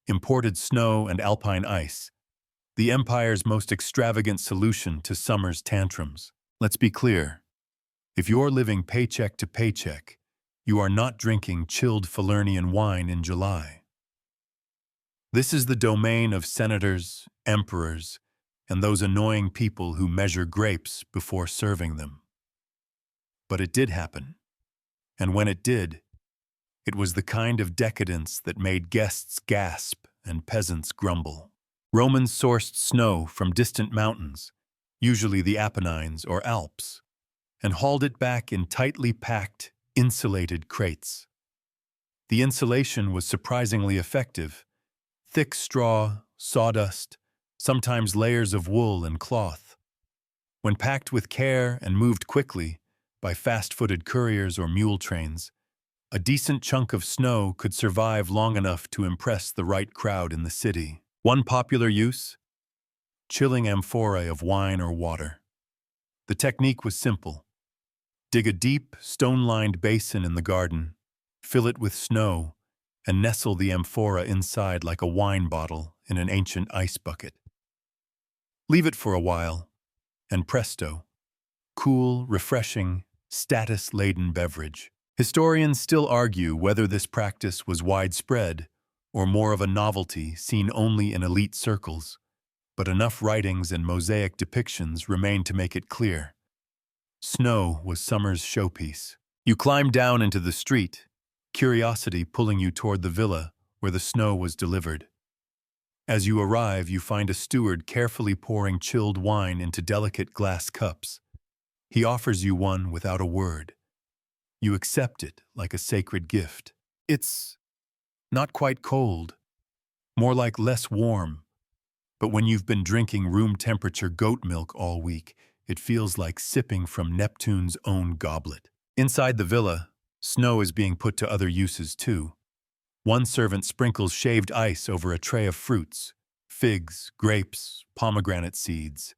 S1: Imported snow and alpine ice, the empire's most extravagant solution to summer's tantrums. Let's be clear. If you're living paycheck to paycheck, you are not drinking chilled Falernian wine in July. This is the domain of senators, emperors, and those annoying people who measure grapes before serving them. But it did happen. And when it did, it was the kind of decadence that made guests gasp and peasants grumble. Romans sourced snow from distant mountains, usually the Apennines or Alps, and hauled it back in tightly packed, insulated crates. The insulation was surprisingly effective. Thick straw, sawdust, sometimes layers of wool and cloth. When packed with care and moved quickly by fast-footed couriers or mule trains, a decent chunk of snow could survive long enough to impress the right crowd in the city. One popular use? Chilling amphorae of wine or water. The technique was simple. Dig a deep, stone-lined basin in the garden, fill it with snow, and nestle the amphora inside like a wine bottle in an ancient ice bucket. Leave it for a while, and presto, cool, refreshing, status-laden beverage. Historians still argue whether this practice was widespread or more of a novelty seen only in elite circles, but enough writings and mosaic depictions remain to make it clear. Snow was summer's showpiece. You climb down into the street, curiosity pulling you toward the villa where the snow was delivered. As you arrive, you find a steward carefully pouring chilled wine into delicate glass cups. He offers you one without a word. You accept it like a sacred gift. It's not quite cold, more like less warm, but when you've been drinking room-temperature goat milk all week, it feels like sipping from Neptune's own goblet. Inside the villa, snow is being put to other uses too. One servant sprinkles shaved ice over a tray of fruits, figs, grapes, pomegranate seeds.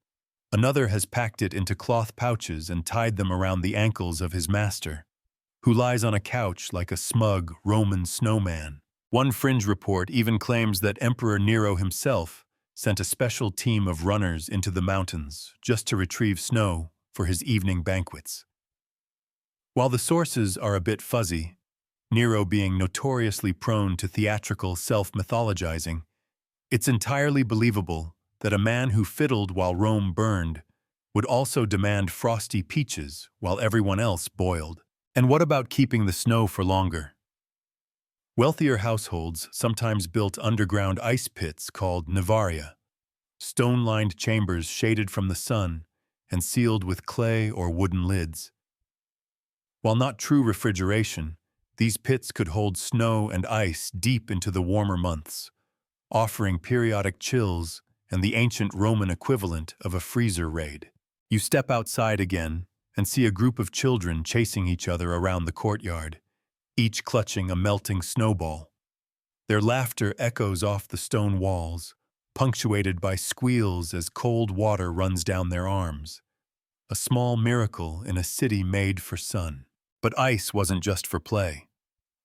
S1: Another has packed it into cloth pouches and tied them around the ankles of his master, who lies on a couch like a smug Roman snowman. One fringe report even claims that Emperor Nero himself sent a special team of runners into the mountains just to retrieve snow for his evening banquets. While the sources are a bit fuzzy, Nero being notoriously prone to theatrical self-mythologizing, it's entirely believable that a man who fiddled while Rome burned would also demand frosty peaches while everyone else boiled. And what about keeping the snow for longer? Wealthier households sometimes built underground ice pits called nevaria, stone-lined chambers shaded from the sun and sealed with clay or wooden lids. While not true refrigeration, these pits could hold snow and ice deep into the warmer months, offering periodic chills and the ancient Roman equivalent of a freezer raid. You step outside again and see a group of children chasing each other around the courtyard, each clutching a melting snowball. Their laughter echoes off the stone walls, punctuated by squeals as cold water runs down their arms. A small miracle in a city made for sun. But ice wasn't just for play.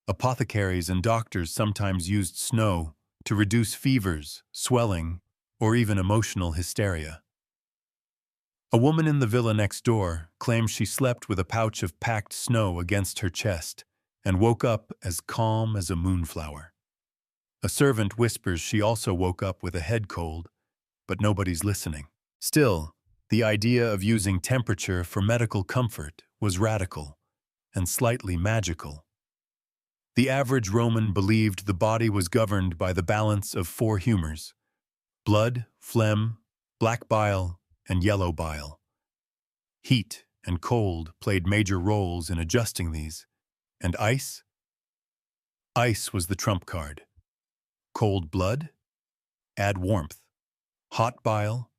S1: Apothecaries and doctors sometimes used snow to reduce fevers, swelling, or even emotional hysteria. A woman in the villa next door claims she slept with a pouch of packed snow against her chest and woke up as calm as a moonflower. A servant whispers she also woke up with a head cold, but nobody's listening. Still, the idea of using temperature for medical comfort was radical and slightly magical. The average Roman believed the body was governed by the balance of four humors: blood, phlegm, black bile, and yellow bile. Heat and cold played major roles in adjusting these, and ice? Ice was the trump card. Cold blood? Add warmth. Hot bile?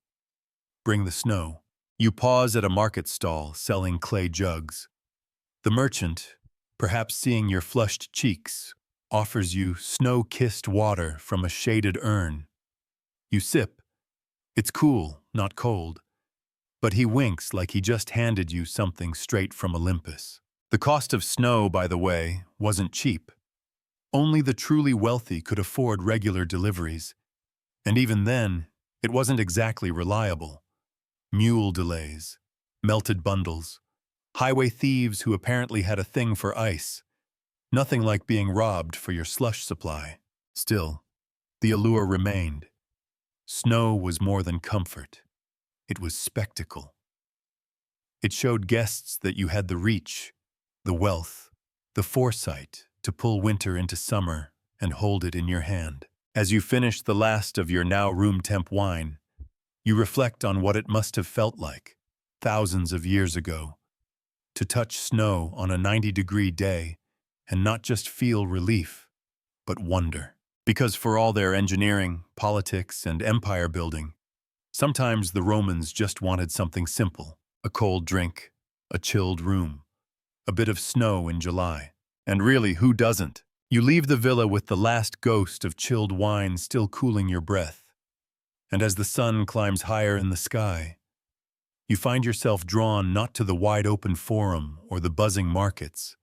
S1: Bring the snow. You pause at a market stall selling clay jugs. The merchant, perhaps seeing your flushed cheeks, offers you snow-kissed water from a shaded urn. You sip. It's cool, not cold. But he winks like he just handed you something straight from Olympus. The cost of snow, by the way, wasn't cheap. Only the truly wealthy could afford regular deliveries, and even then, it wasn't exactly reliable. Mule delays, melted bundles, highway thieves who apparently had a thing for ice. Nothing like being robbed for your slush supply. Still, the allure remained. Snow was more than comfort. It was spectacle. It showed guests that you had the reach, the wealth, the foresight to pull winter into summer and hold it in your hand. As you finish the last of your now room-temp wine, you reflect on what it must have felt like, thousands of years ago, to touch snow on a 90-degree day and not just feel relief, but wonder. Because for all their engineering, politics, and empire building, sometimes the Romans just wanted something simple: a cold drink, a chilled room, a bit of snow in July. And really, who doesn't? You leave the villa with the last ghost of chilled wine still cooling your breath. And as the sun climbs higher in the sky, you find yourself drawn not to the wide-open forum or the buzzing markets,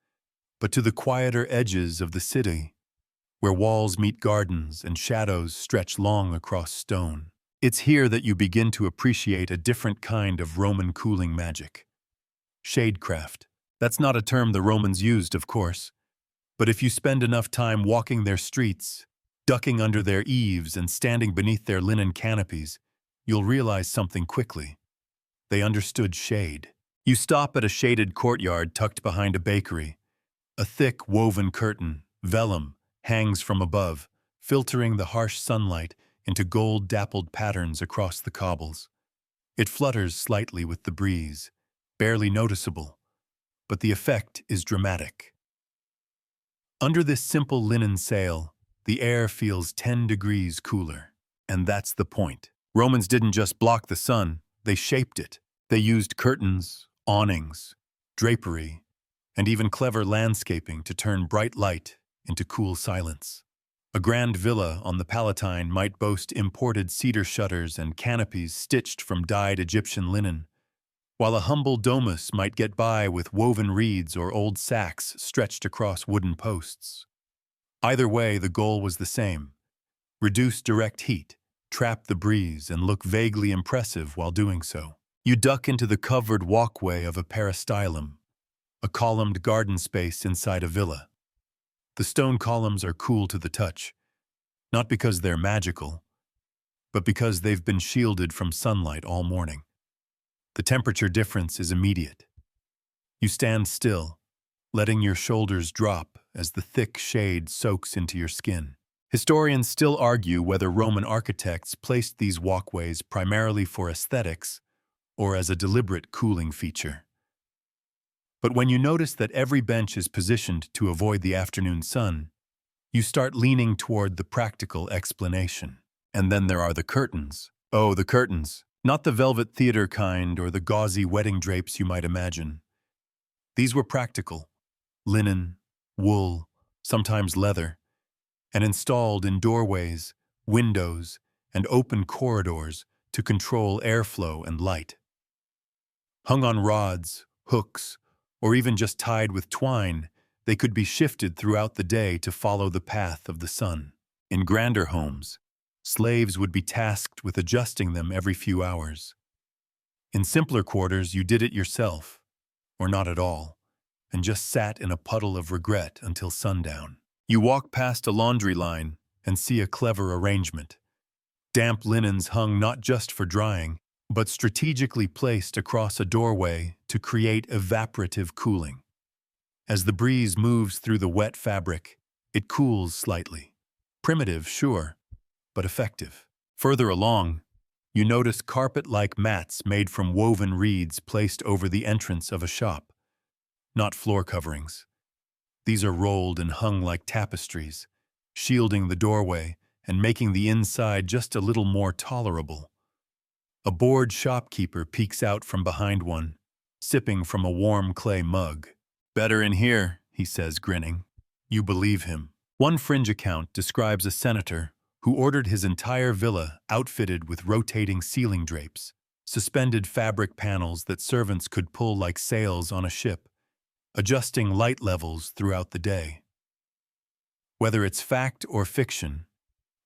S1: but to the quieter edges of the city, where walls meet gardens and shadows stretch long across stone. It's here that you begin to appreciate a different kind of Roman cooling magic. Shadecraft. That's not a term the Romans used, of course, but if you spend enough time walking their streets, ducking under their eaves and standing beneath their linen canopies, you'll realize something quickly. They understood shade. You stop at a shaded courtyard tucked behind a bakery. A thick woven curtain, vellum, hangs from above, filtering the harsh sunlight into gold-dappled patterns across the cobbles. It flutters slightly with the breeze, barely noticeable, but the effect is dramatic. Under this simple linen sail, the air feels 10 degrees cooler. And that's the point. Romans didn't just block the sun, they shaped it. They used curtains, awnings, drapery, and even clever landscaping to turn bright light into cool silence. A grand villa on the Palatine might boast imported cedar shutters and canopies stitched from dyed Egyptian linen, while a humble domus might get by with woven reeds or old sacks stretched across wooden posts. Either way, the goal was the same: reduce direct heat, trap the breeze, and look vaguely impressive while doing so. You duck into the covered walkway of a peristylum, a columned garden space inside a villa. The stone columns are cool to the touch, not because they're magical, but because they've been shielded from sunlight all morning. The temperature difference is immediate. You stand still, letting your shoulders drop as the thick shade soaks into your skin. Historians still argue whether Roman architects placed these walkways primarily for aesthetics or as a deliberate cooling feature. But when you notice that every bench is positioned to avoid the afternoon sun, you start leaning toward the practical explanation. And then there are the curtains. Oh, the curtains. Not the velvet theater kind or the gauzy wedding drapes you might imagine. These were practical: linen, wool, sometimes leather, and installed in doorways, windows, and open corridors to control airflow and light. Hung on rods, hooks, or even just tied with twine, they could be shifted throughout the day to follow the path of the sun. In grander homes, slaves would be tasked with adjusting them every few hours. In simpler quarters, you did it yourself, or not at all, and just sat in a puddle of regret until sundown. You walk past a laundry line and see a clever arrangement. Damp linens hung not just for drying, but strategically placed across a doorway to create evaporative cooling. As the breeze moves through the wet fabric, it cools slightly. Primitive, sure, but effective. Further along, you notice carpet-like mats made from woven reeds placed over the entrance of a shop. Not floor coverings. These are rolled and hung like tapestries, shielding the doorway and making the inside just a little more tolerable. A bored shopkeeper peeks out from behind one, sipping from a warm clay mug. "Better in here," he says, grinning. You believe him. One fringe account describes a senator who ordered his entire villa outfitted with rotating ceiling drapes, suspended fabric panels that servants could pull like sails on a ship, adjusting light levels throughout the day. Whether it's fact or fiction,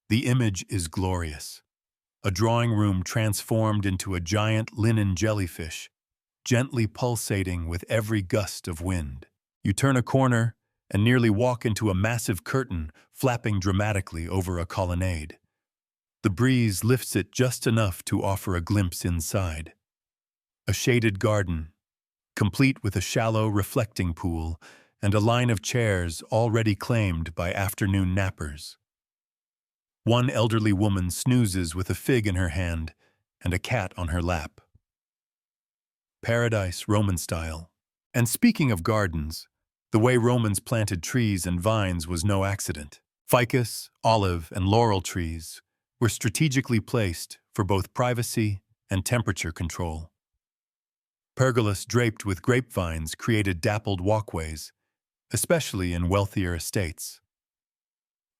S1: the image is glorious. A drawing room transformed into a giant linen jellyfish, gently pulsating with every gust of wind. You turn a corner and nearly walk into a massive curtain flapping dramatically over a colonnade. The breeze lifts it just enough to offer a glimpse inside. A shaded garden, complete with a shallow reflecting pool and a line of chairs already claimed by afternoon nappers. One elderly woman snoozes with a fig in her hand and a cat on her lap. Paradise, Roman style. And speaking of gardens, the way Romans planted trees and vines was no accident. Ficus, olive, and laurel trees were strategically placed for both privacy and temperature control. Pergolas draped with grapevines created dappled walkways, especially in wealthier estates.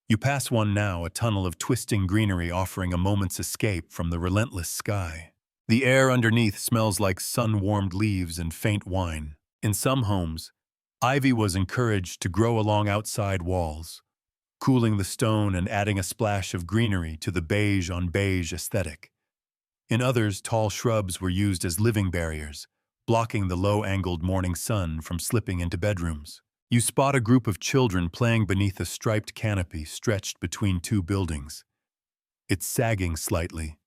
S1: You pass one now, a tunnel of twisting greenery offering a moment's escape from the relentless sky. The air underneath smells like sun-warmed leaves and faint wine. In some homes, ivy was encouraged to grow along outside walls, cooling the stone and adding a splash of greenery to the beige-on-beige aesthetic. In others, tall shrubs were used as living barriers, blocking the low-angled morning sun from slipping into bedrooms. You spot a group of children playing beneath a striped canopy stretched between two buildings. It's sagging slightly,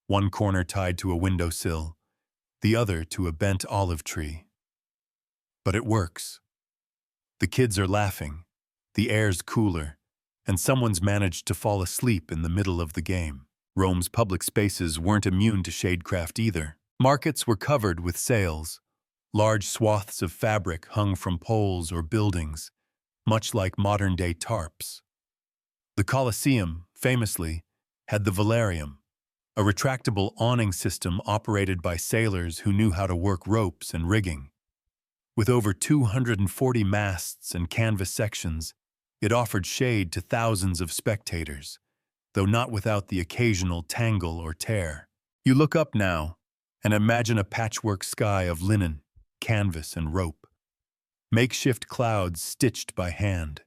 S1: one corner tied to a windowsill, the other to a bent olive tree. But it works. The kids are laughing, the air's cooler, and someone's managed to fall asleep in the middle of the game. Rome's public spaces weren't immune to shadecraft either. Markets were covered with sails. Large swaths of fabric hung from poles or buildings, much like modern-day tarps. The Colosseum, famously, had the velarium, a retractable awning system operated by sailors who knew how to work ropes and rigging. With over 240 masts and canvas sections, it offered shade to thousands of spectators, though not without the occasional tangle or tear. You look up now and imagine a patchwork sky of linen, canvas, and rope. Makeshift clouds stitched by hand.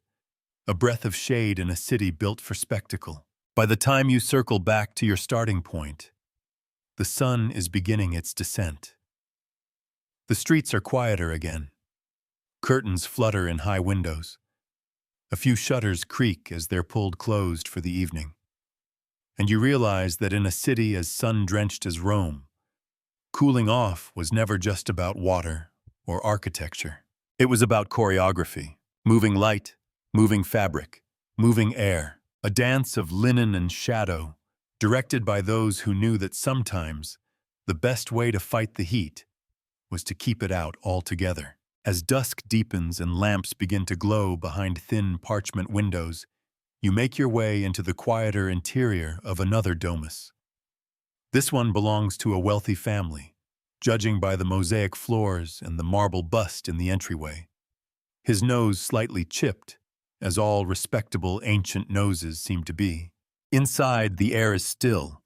S1: A breath of shade in a city built for spectacle. By the time you circle back to your starting point, the sun is beginning its descent. The streets are quieter again. Curtains flutter in high windows. A few shutters creak as they're pulled closed for the evening. And you realize that in a city as sun-drenched as Rome, cooling off was never just about water or architecture. It was about choreography, moving light, moving fabric, moving air, a dance of linen and shadow, directed by those who knew that sometimes the best way to fight the heat was to keep it out altogether. As dusk deepens and lamps begin to glow behind thin parchment windows, you make your way into the quieter interior of another domus. This one belongs to a wealthy family, judging by the mosaic floors and the marble bust in the entryway. His nose slightly chipped, as all respectable ancient noses seem to be. Inside, the air is still,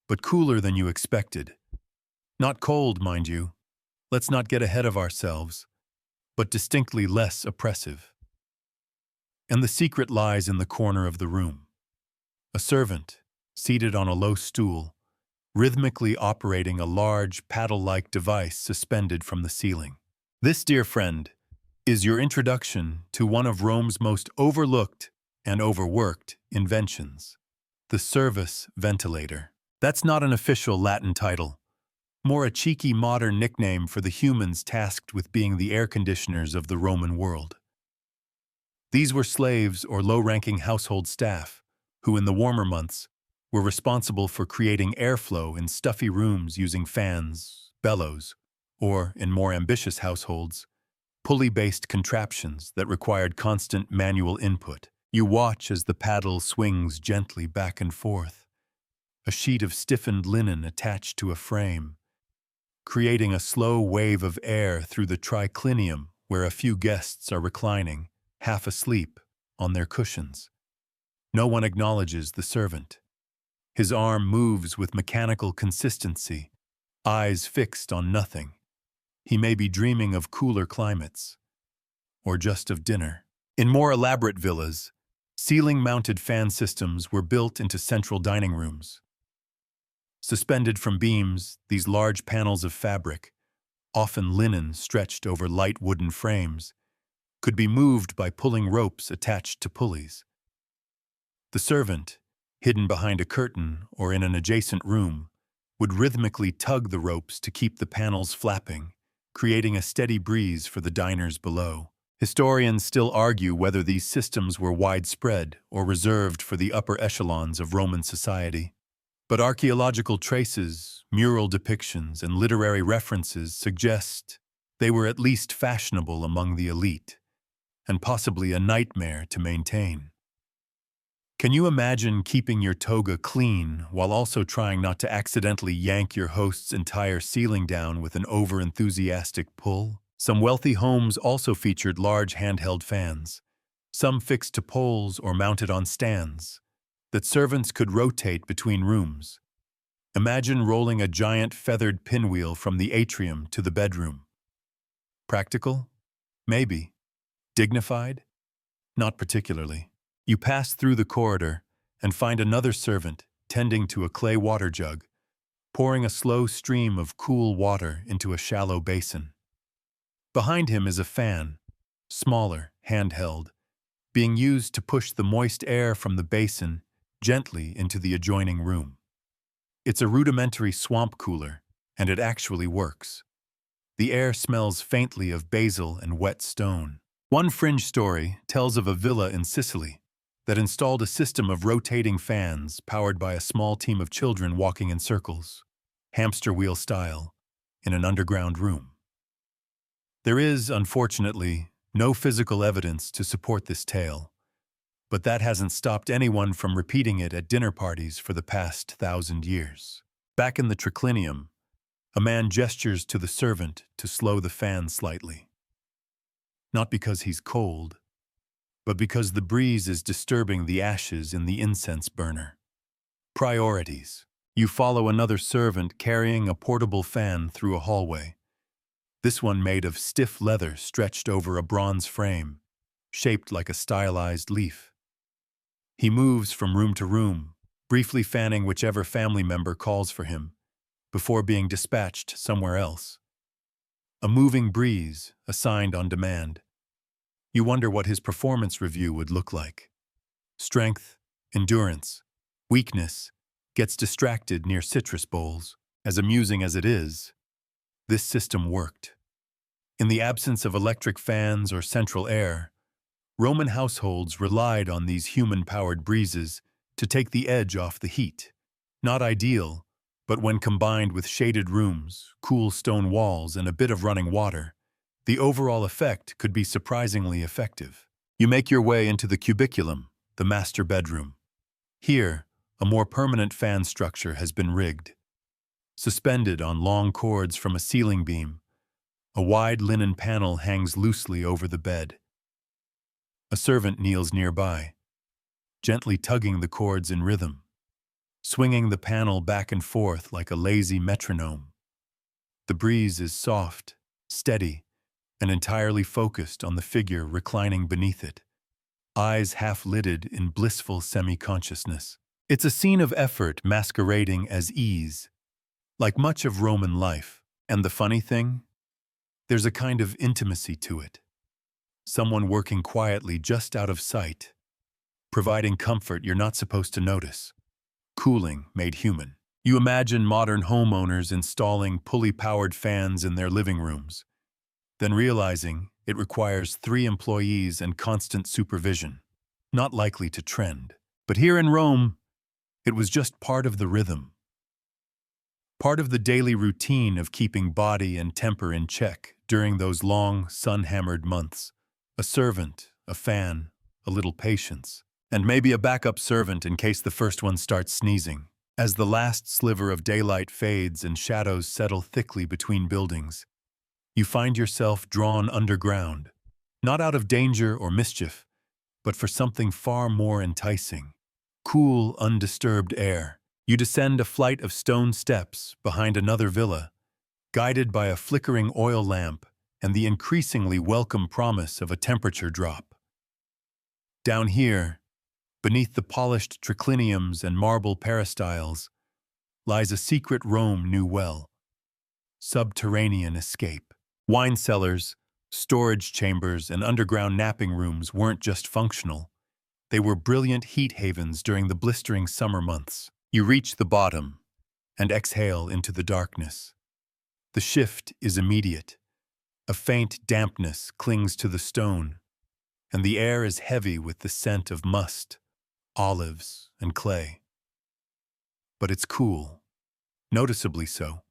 S1: but cooler than you expected. Not cold, mind you. Let's not get ahead of ourselves, but distinctly less oppressive. And the secret lies in the corner of the room. A servant, seated on a low stool, rhythmically operating a large, paddle-like device suspended from the ceiling. This, dear friend, is your introduction to one of Rome's most overlooked and overworked inventions, the service ventilator. That's not an official Latin title, more a cheeky modern nickname for the humans tasked with being the air conditioners of the Roman world. These were slaves or low-ranking household staff, who in the warmer months were responsible for creating airflow in stuffy rooms using fans, bellows, or, in more ambitious households, pulley-based contraptions that required constant manual input. You watch as the paddle swings gently back and forth, a sheet of stiffened linen attached to a frame, creating a slow wave of air through the triclinium where a few guests are reclining, half asleep, on their cushions. No one acknowledges the servant. His arm moves with mechanical consistency, eyes fixed on nothing. He may be dreaming of cooler climates, or just of dinner. In more elaborate villas, ceiling-mounted fan systems were built into central dining rooms. Suspended from beams, these large panels of fabric, often linen stretched over light wooden frames, could be moved by pulling ropes attached to pulleys. The servant, hidden behind a curtain or in an adjacent room, would rhythmically tug the ropes to keep the panels flapping, creating a steady breeze for the diners below. Historians still argue whether these systems were widespread or reserved for the upper echelons of Roman society. But archaeological traces, mural depictions, and literary references suggest they were at least fashionable among the elite, and possibly a nightmare to maintain. Can you imagine keeping your toga clean while also trying not to accidentally yank your host's entire ceiling down with an over-enthusiastic pull? Some wealthy homes also featured large handheld fans, some fixed to poles or mounted on stands, that servants could rotate between rooms. Imagine rolling a giant feathered pinwheel from the atrium to the bedroom. Practical? Maybe. Dignified? Not particularly. You pass through the corridor and find another servant tending to a clay water jug, pouring a slow stream of cool water into a shallow basin. Behind him is a fan, smaller, handheld, being used to push the moist air from the basin gently into the adjoining room. It's a rudimentary swamp cooler, and it actually works. The air smells faintly of basil and wet stone. One fringe story tells of a villa in Sicily that installed a system of rotating fans powered by a small team of children walking in circles, hamster wheel style, in an underground room. There is, unfortunately, no physical evidence to support this tale, but that hasn't stopped anyone from repeating it at dinner parties for the past 1,000 years. Back in the triclinium, a man gestures to the servant to slow the fan slightly. Not because he's cold, but because the breeze is disturbing the ashes in the incense burner. Priorities. You follow another servant carrying a portable fan through a hallway, this one made of stiff leather stretched over a bronze frame, shaped like a stylized leaf. He moves from room to room, briefly fanning whichever family member calls for him, before being dispatched somewhere else. A moving breeze, assigned on demand. You wonder what his performance review would look like. Strength, endurance, weakness, gets distracted near citrus bowls. As amusing as it is, this system worked. In the absence of electric fans or central air, Roman households relied on these human-powered breezes to take the edge off the heat. Not ideal, but when combined with shaded rooms, cool stone walls, and a bit of running water, the overall effect could be surprisingly effective. You make your way into the cubiculum, the master bedroom. Here, a more permanent fan structure has been rigged. Suspended on long cords from a ceiling beam, a wide linen panel hangs loosely over the bed. A servant kneels nearby, gently tugging the cords in rhythm, swinging the panel back and forth like a lazy metronome. The breeze is soft, steady, and entirely focused on the figure reclining beneath it, eyes half-lidded in blissful semi-consciousness. It's a scene of effort masquerading as ease, like much of Roman life. And the funny thing? There's a kind of intimacy to it. Someone working quietly just out of sight, providing comfort you're not supposed to notice. Cooling made human. You imagine modern homeowners installing pulley-powered fans in their living rooms, then realizing it requires 3 employees and constant supervision. Not likely to trend. But here in Rome, it was just part of the rhythm. Part of the daily routine of keeping body and temper in check during those long, sun-hammered months. A servant, a fan, a little patience, and maybe a backup servant in case the first one starts sneezing. As the last sliver of daylight fades and shadows settle thickly between buildings, you find yourself drawn underground, not out of danger or mischief, but for something far more enticing. Cool, undisturbed air. You descend a flight of stone steps behind another villa, guided by a flickering oil lamp and the increasingly welcome promise of a temperature drop. Down here, beneath the polished tricliniums and marble peristyles, lies a secret Rome knew well. Subterranean escape. Wine cellars, storage chambers, and underground napping rooms weren't just functional. They were brilliant heat havens during the blistering summer months. You reach the bottom and exhale into the darkness. The shift is immediate. A faint dampness clings to the stone, and the air is heavy with the scent of must, olives, and clay. But it's cool, noticeably so.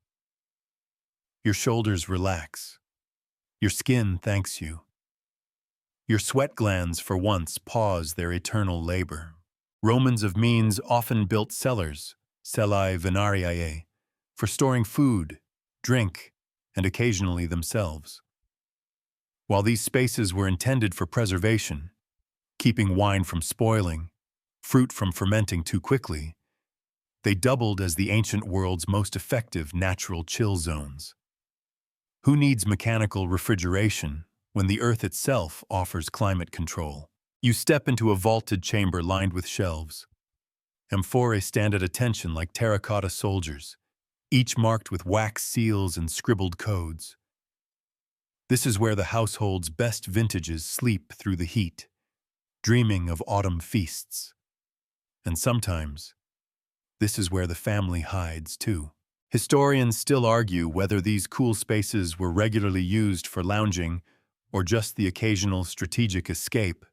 S1: Your shoulders relax. Your skin thanks you. Your sweat glands for once pause their eternal labor. Romans of means often built cellars, cellae venariae, for storing food, drink, and occasionally themselves. While these spaces were intended for preservation, keeping wine from spoiling, fruit from fermenting too quickly, they doubled as the ancient world's most effective natural chill zones. Who needs mechanical refrigeration when the earth itself offers climate control? You step into a vaulted chamber lined with shelves. Amphorae stand at attention like terracotta soldiers, each marked with wax seals and scribbled codes. This is where the household's best vintages sleep through the heat, dreaming of autumn feasts. And sometimes, this is where the family hides, too. Historians still argue whether these cool spaces were regularly used for lounging or just the occasional strategic escape,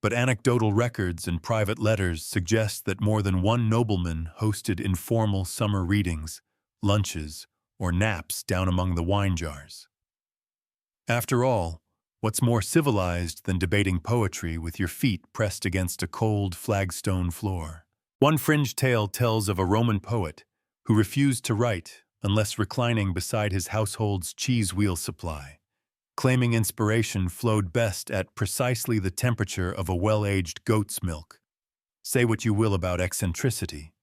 S1: but anecdotal records and private letters suggest that more than one nobleman hosted informal summer readings, lunches, or naps down among the wine jars. After all, what's more civilized than debating poetry with your feet pressed against a cold flagstone floor? One fringe tale tells of a Roman poet who refused to write unless reclining beside his household's cheese wheel supply, claiming inspiration flowed best at precisely the temperature of a well-aged goat's milk. Say what you will about eccentricity,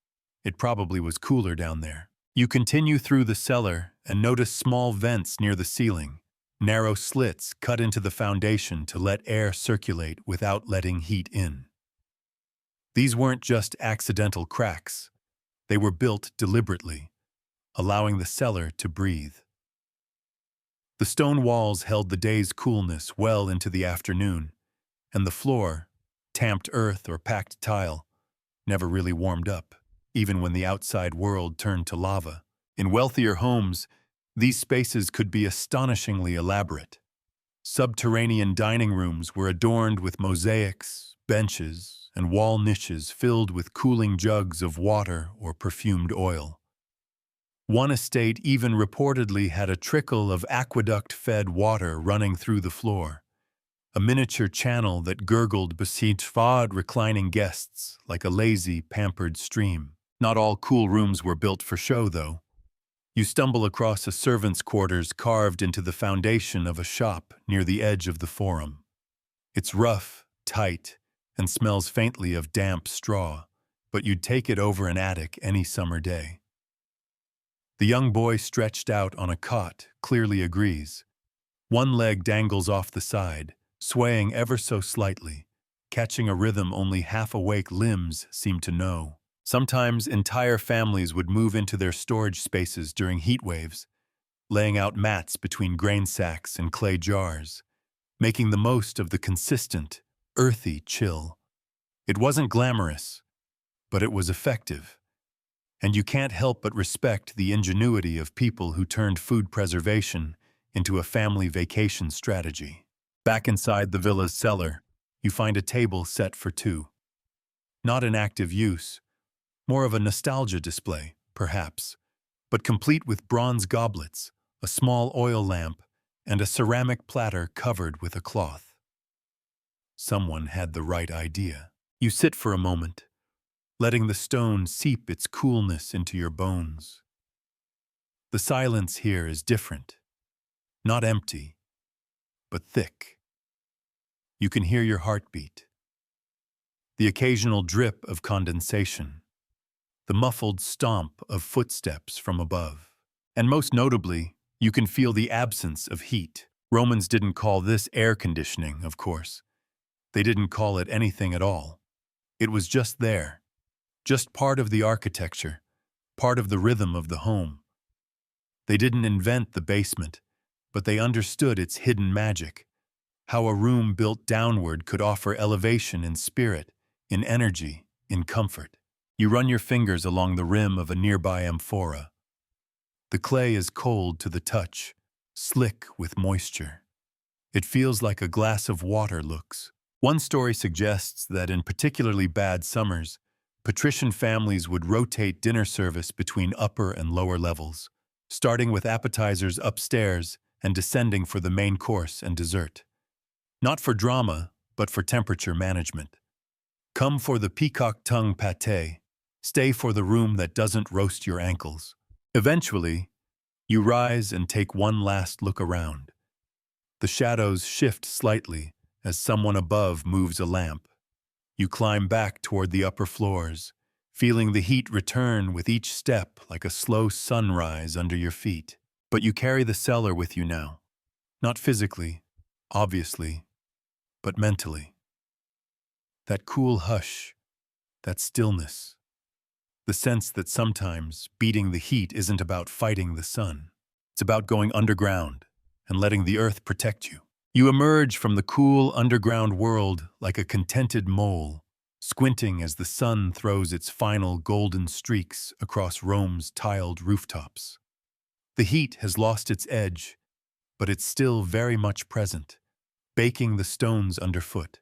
S1: it probably was cooler down there. You continue through the cellar and notice small vents near the ceiling, narrow slits cut into the foundation to let air circulate without letting heat in. These weren't just accidental cracks. They were built deliberately, allowing the cellar to breathe. The stone walls held the day's coolness well into the afternoon, and the floor, tamped earth or packed tile, never really warmed up, even when the outside world turned to lava. In wealthier homes, these spaces could be astonishingly elaborate. Subterranean dining rooms were adorned with mosaics, benches, and wall niches filled with cooling jugs of water or perfumed oil. One estate even reportedly had a trickle of aqueduct-fed water running through the floor, a miniature channel that gurgled beside reclining guests like a lazy, pampered stream. Not all cool rooms were built for show, though. You stumble across a servant's quarters carved into the foundation of a shop near the edge of the forum. It's rough, tight, and smells faintly of damp straw, but you'd take it over an attic any summer day. The young boy stretched out on a cot clearly agrees. One leg dangles off the side, swaying ever so slightly, catching a rhythm only half-awake limbs seem to know. Sometimes entire families would move into their storage spaces during heat waves, laying out mats between grain sacks and clay jars, making the most of the consistent, earthy chill. It wasn't glamorous, but it was effective. and you can't help but respect the ingenuity of people who turned food preservation into a family vacation strategy. Back inside the villa's cellar, you find a table set for two. Not in active use, more of a nostalgia display, perhaps, but complete with bronze goblets, a small oil lamp, and a ceramic platter covered with a cloth. Someone had the right idea. You sit for a moment, letting the stone seep its coolness into your bones. The silence here is different, not empty, but thick. You can hear your heartbeat, the occasional drip of condensation, the muffled stomp of footsteps from above. And most notably, you can feel the absence of heat. Romans didn't call this air conditioning, of course. They didn't call it anything at all. It was just there, just part of the architecture, part of the rhythm of the home. They didn't invent the basement, but they understood its hidden magic, how a room built downward could offer elevation in spirit, in energy, in comfort. You run your fingers along the rim of a nearby amphora. The clay is cold to the touch, slick with moisture. It feels like a glass of water looks. One story suggests that in particularly bad summers, patrician families would rotate dinner service between upper and lower levels, starting with appetizers upstairs and descending for the main course and dessert. Not for drama, but for temperature management. Come for the peacock tongue pâté, stay for the room that doesn't roast your ankles. Eventually, you rise and take one last look around. The shadows shift slightly as someone above moves a lamp. You climb back toward the upper floors, feeling the heat return with each step like a slow sunrise under your feet. But you carry the cellar with you now. Not physically, obviously, but mentally. That cool hush, that stillness. The sense that sometimes beating the heat isn't about fighting the sun. It's about going underground and letting the earth protect you. You emerge from the cool underground world like a contented mole, squinting as the sun throws its final golden streaks across Rome's tiled rooftops. The heat has lost its edge, but it's still very much present, baking the stones underfoot,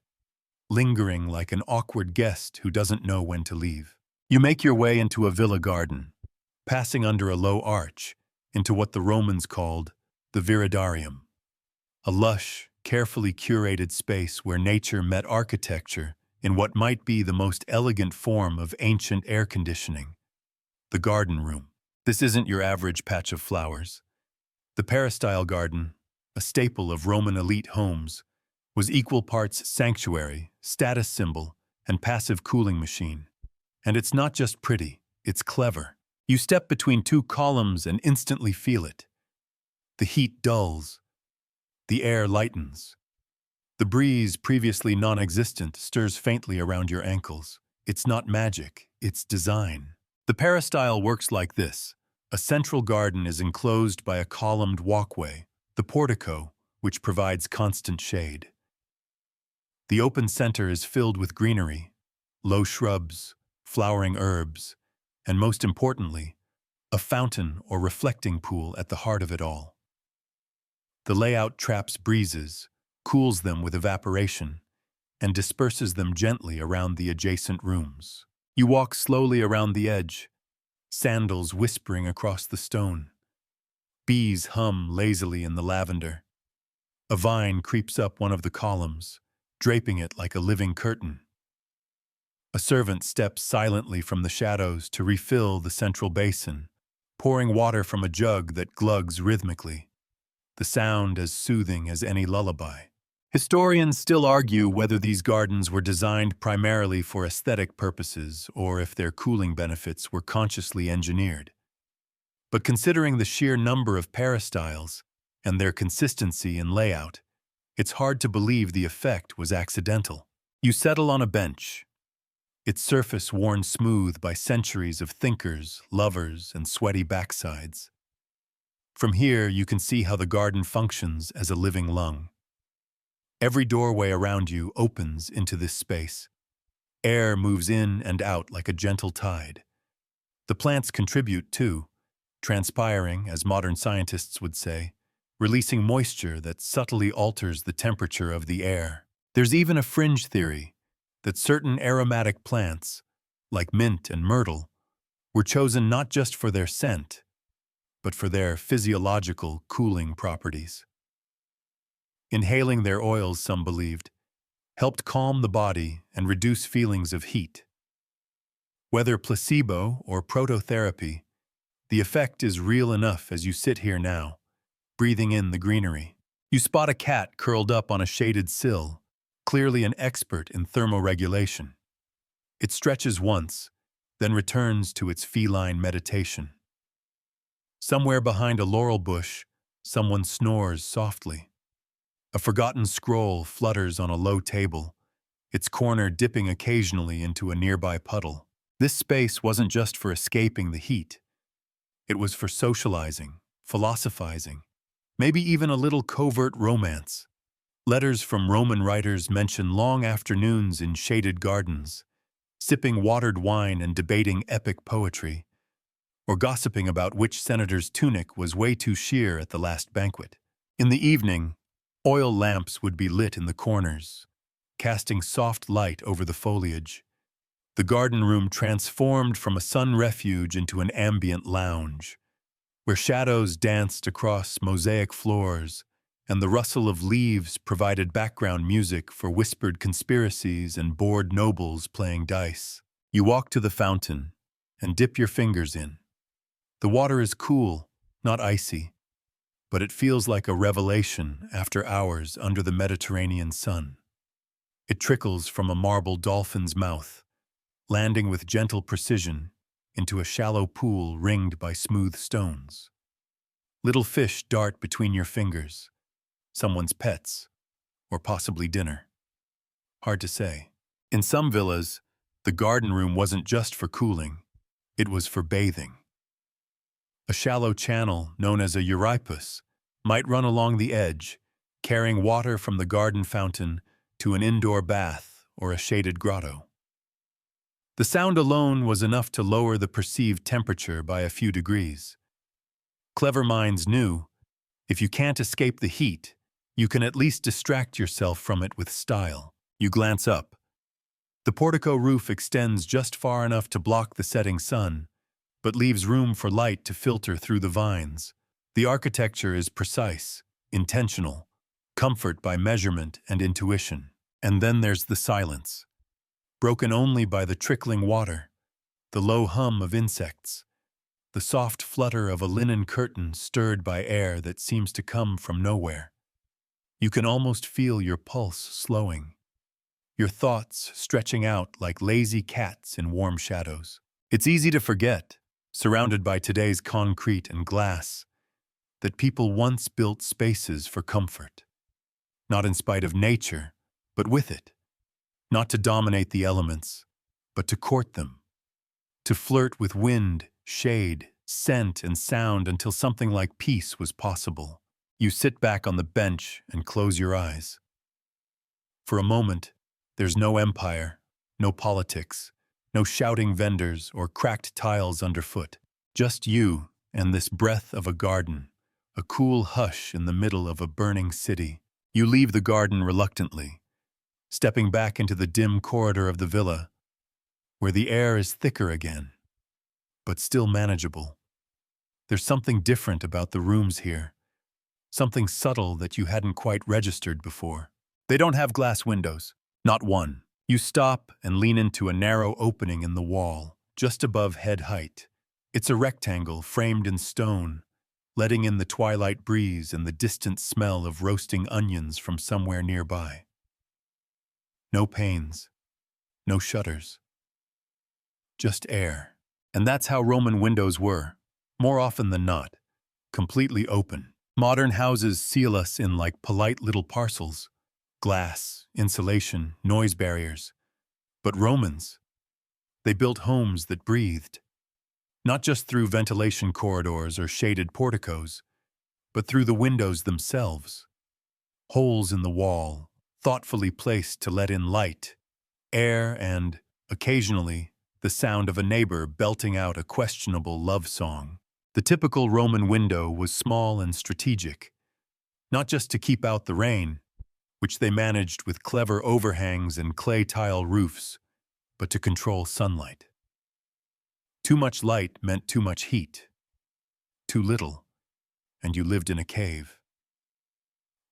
S1: lingering like an awkward guest who doesn't know when to leave. You make your way into a villa garden, passing under a low arch into what the Romans called the viridarium, a lush, carefully curated space where nature met architecture in what might be the most elegant form of ancient air conditioning, the garden room. This isn't your average patch of flowers. The peristyle garden, a staple of Roman elite homes, was equal parts sanctuary, status symbol, and passive cooling machine. And it's not just pretty, it's clever. You step between two columns and instantly feel it. The heat dulls. The air lightens. The breeze, previously non-existent, stirs faintly around your ankles. It's not magic, it's design. The peristyle works like this. A central garden is enclosed by a columned walkway, the portico, which provides constant shade. The open center is filled with greenery, low shrubs, flowering herbs, and most importantly, a fountain or reflecting pool at the heart of it all. The layout traps breezes, cools them with evaporation, and disperses them gently around the adjacent rooms. You walk slowly around the edge, sandals whispering across the stone. Bees hum lazily in the lavender. A vine creeps up one of the columns, draping it like a living curtain. A servant steps silently from the shadows to refill the central basin, pouring water from a jug that glugs rhythmically, the sound as soothing as any lullaby. Historians still argue whether these gardens were designed primarily for aesthetic purposes or if their cooling benefits were consciously engineered. But considering the sheer number of peristyles and their consistency in layout, it's hard to believe the effect was accidental. You settle on a bench, its surface worn smooth by centuries of thinkers, lovers, and sweaty backsides. From here, you can see how the garden functions as a living lung. Every doorway around you opens into this space. Air moves in and out like a gentle tide. The plants contribute too, transpiring, as modern scientists would say, releasing moisture that subtly alters the temperature of the air. There's even a fringe theory that certain aromatic plants, like mint and myrtle, were chosen not just for their scent, but for their physiological cooling properties. Inhaling their oils, some believed, helped calm the body and reduce feelings of heat. Whether placebo or prototherapy, the effect is real enough as you sit here now, breathing in the greenery. You spot a cat curled up on a shaded sill, clearly an expert in thermoregulation. It stretches once, then returns to its feline meditation. Somewhere behind a laurel bush, someone snores softly. A forgotten scroll flutters on a low table, its corner dipping occasionally into a nearby puddle. This space wasn't just for escaping the heat. It was for socializing, philosophizing, maybe even a little covert romance. Letters from Roman writers mention long afternoons in shaded gardens, sipping watered wine and debating epic poetry, or gossiping about which senator's tunic was way too sheer at the last banquet. In the evening, oil lamps would be lit in the corners, casting soft light over the foliage. The garden room transformed from a sun refuge into an ambient lounge, where shadows danced across mosaic floors and the rustle of leaves provided background music for whispered conspiracies and bored nobles playing dice. You walk to the fountain and dip your fingers in. The water is cool, not icy, but it feels like a revelation after hours under the Mediterranean sun. It trickles from a marble dolphin's mouth, landing with gentle precision into a shallow pool ringed by smooth stones. Little fish dart between your fingers, someone's pets, or possibly dinner. Hard to say. In some villas, the garden room wasn't just for cooling, it was for bathing. A shallow channel known as a euripus might run along the edge, carrying water from the garden fountain to an indoor bath or a shaded grotto. The sound alone was enough to lower the perceived temperature by a few degrees. Clever minds knew, if you can't escape the heat, you can at least distract yourself from it with style. You glance up. The portico roof extends just far enough to block the setting sun, but leaves room for light to filter through the vines. The architecture is precise, intentional, comfort by measurement and intuition. And then there's the silence, broken only by the trickling water, the low hum of insects, the soft flutter of a linen curtain stirred by air that seems to come from nowhere. You can almost feel your pulse slowing, your thoughts stretching out like lazy cats in warm shadows. It's easy to forget, surrounded by today's concrete and glass, that people once built spaces for comfort, not in spite of nature, but with it. Not to dominate the elements, but to court them, to flirt with wind, shade, scent, and sound until something like peace was possible. You sit back on the bench and close your eyes. For a moment, there's no empire, no politics, no shouting vendors or cracked tiles underfoot. Just you and this breath of a garden, a cool hush in the middle of a burning city. You leave the garden reluctantly, stepping back into the dim corridor of the villa, where the air is thicker again, but still manageable. There's something different about the rooms here, something subtle that you hadn't quite registered before. They don't have glass windows, not one. You stop and lean into a narrow opening in the wall, just above head height. It's a rectangle framed in stone, letting in the twilight breeze and the distant smell of roasting onions from somewhere nearby. No panes, no shutters, just air. And that's how Roman windows were, more often than not, completely open. Modern houses seal us in like polite little parcels, glass, insulation, noise barriers. But Romans, they built homes that breathed, not just through ventilation corridors or shaded porticos, but through the windows themselves. Holes in the wall, thoughtfully placed to let in light, air, and, occasionally, the sound of a neighbor belting out a questionable love song. The typical Roman window was small and strategic, not just to keep out the rain, which they managed with clever overhangs and clay tile roofs, but to control sunlight. Too much light meant too much heat. Too little, and you lived in a cave.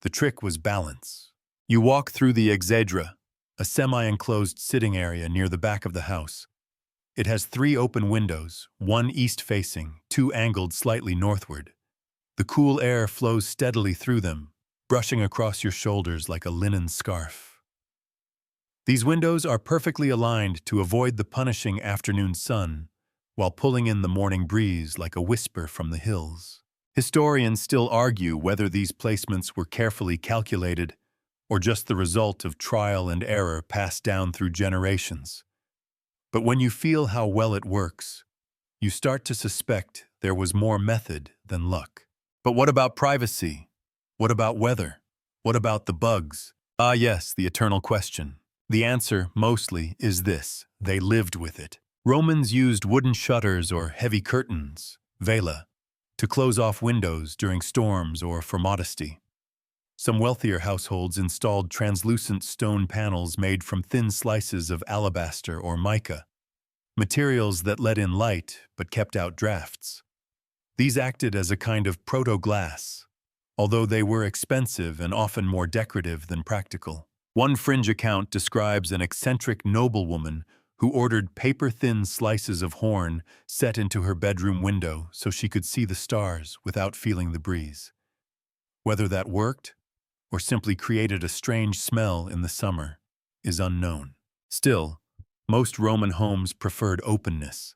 S1: The trick was balance. You walk through the exedra, a semi-enclosed sitting area near the back of the house. It has 3 open windows, one east-facing, 2 angled slightly northward. The cool air flows steadily through them, brushing across your shoulders like a linen scarf. These windows are perfectly aligned to avoid the punishing afternoon sun, while pulling in the morning breeze like a whisper from the hills. Historians still argue whether these placements were carefully calculated or just the result of trial and error passed down through generations. But when you feel how well it works, you start to suspect there was more method than luck. But what about privacy? What about weather? What about the bugs? Ah yes, the eternal question. The answer, mostly, is this: they lived with it. Romans used wooden shutters or heavy curtains, vela, to close off windows during storms or for modesty. Some wealthier households installed translucent stone panels made from thin slices of alabaster or mica, materials that let in light but kept out drafts. These acted as a kind of proto-glass, although they were expensive and often more decorative than practical. One fringe account describes an eccentric noblewoman who ordered paper-thin slices of horn set into her bedroom window so she could see the stars without feeling the breeze. Whether that worked, or simply created a strange smell in the summer, is unknown. Still, most Roman homes preferred openness.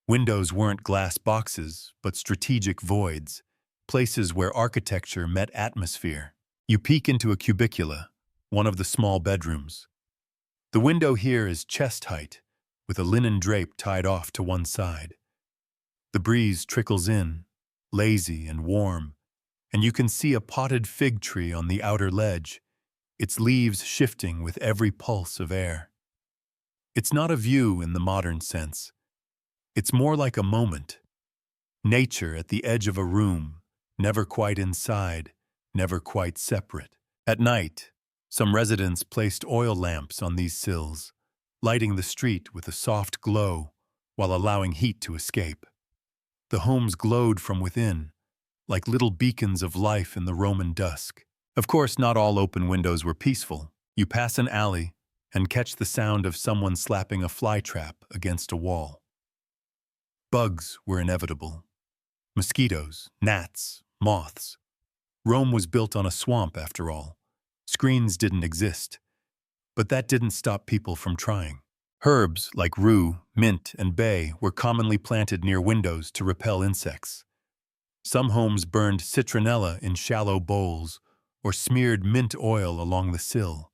S1: Windows weren't glass boxes, but strategic voids, places where architecture met atmosphere. You peek into a cubicula, one of the small bedrooms. The window here is chest height, with a linen drape tied off to one side. The breeze trickles in, lazy and warm, and you can see a potted fig tree on the outer ledge, its leaves shifting with every pulse of air. It's not a view in the modern sense. It's more like a moment. Nature at the edge of a room, never quite inside, never quite separate. At night, some residents placed oil lamps on these sills, lighting the street with a soft glow while allowing heat to escape. The homes glowed from within, like little beacons of life in the Roman dusk. Of course, not all open windows were peaceful. You pass an alley and catch the sound of someone slapping a fly trap against a wall. Bugs were inevitable. Mosquitoes, gnats, moths. Rome was built on a swamp, after all. Screens didn't exist. But that didn't stop people from trying. Herbs like rue, mint, and bay were commonly planted near windows to repel insects. Some homes burned citronella in shallow bowls or smeared mint oil along the sill.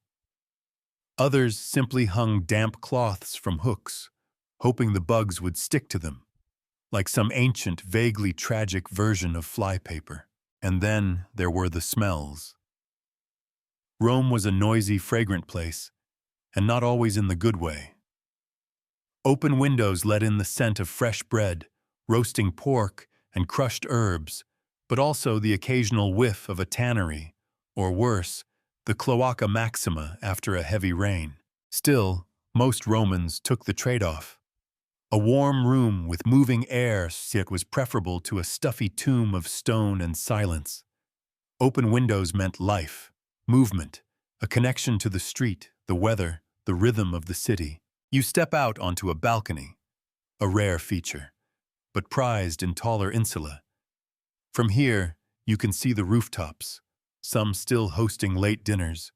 S1: Others simply hung damp cloths from hooks, hoping the bugs would stick to them, like some ancient, vaguely tragic version of flypaper. And then there were the smells. Rome was a noisy, fragrant place, and not always in the good way. Open windows let in the scent of fresh bread, roasting pork, and crushed herbs, but also the occasional whiff of a tannery, or worse, the cloaca maxima after a heavy rain. Still, most Romans took the trade-off. A warm room with moving air yet was preferable to a stuffy tomb of stone and silence. Open windows meant life, movement, a connection to the street, the weather, the rhythm of the city. You step out onto a balcony, a rare feature, but prized in taller insula. From here, you can see the rooftops, some still hosting late dinners,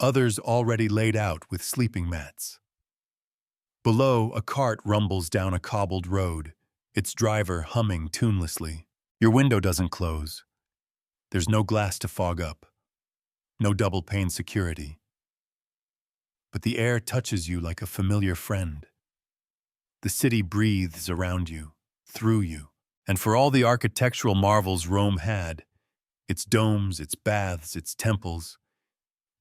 S1: others already laid out with sleeping mats. Below, a cart rumbles down a cobbled road, its driver humming tunelessly. Your window doesn't close. There's no glass to fog up, no double-pane security. But the air touches you like a familiar friend. The city breathes around you, through you, and for all the architectural marvels Rome had, its domes, its baths, its temples,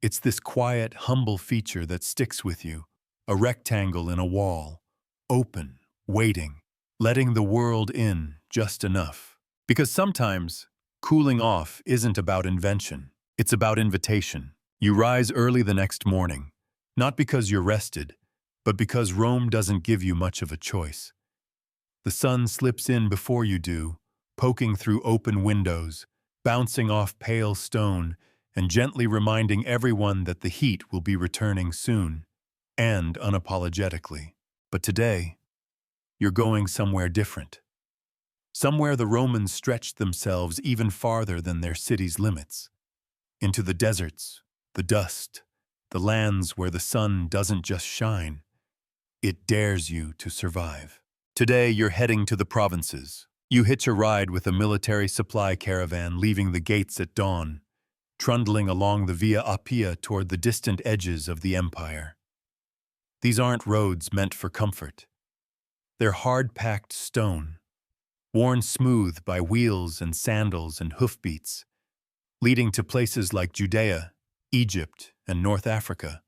S1: it's this quiet, humble feature that sticks with you, a rectangle in a wall, open, waiting, letting the world in just enough. Because sometimes, cooling off isn't about invention, it's about invitation. You rise early the next morning, not because you're rested, but because Rome doesn't give you much of a choice. The sun slips in before you do, poking through open windows, bouncing off pale stone, and gently reminding everyone that the heat will be returning soon, and unapologetically. But today, you're going somewhere different. Somewhere the Romans stretched themselves even farther than their city's limits. Into the deserts, the dust, the lands where the sun doesn't just shine, it dares you to survive. Today, you're heading to the provinces. You hitch a ride with a military supply caravan leaving the gates at dawn, trundling along the Via Appia toward the distant edges of the empire. These aren't roads meant for comfort. They're hard-packed stone, worn smooth by wheels and sandals and hoofbeats, leading to places like Judea, Egypt, and North Africa,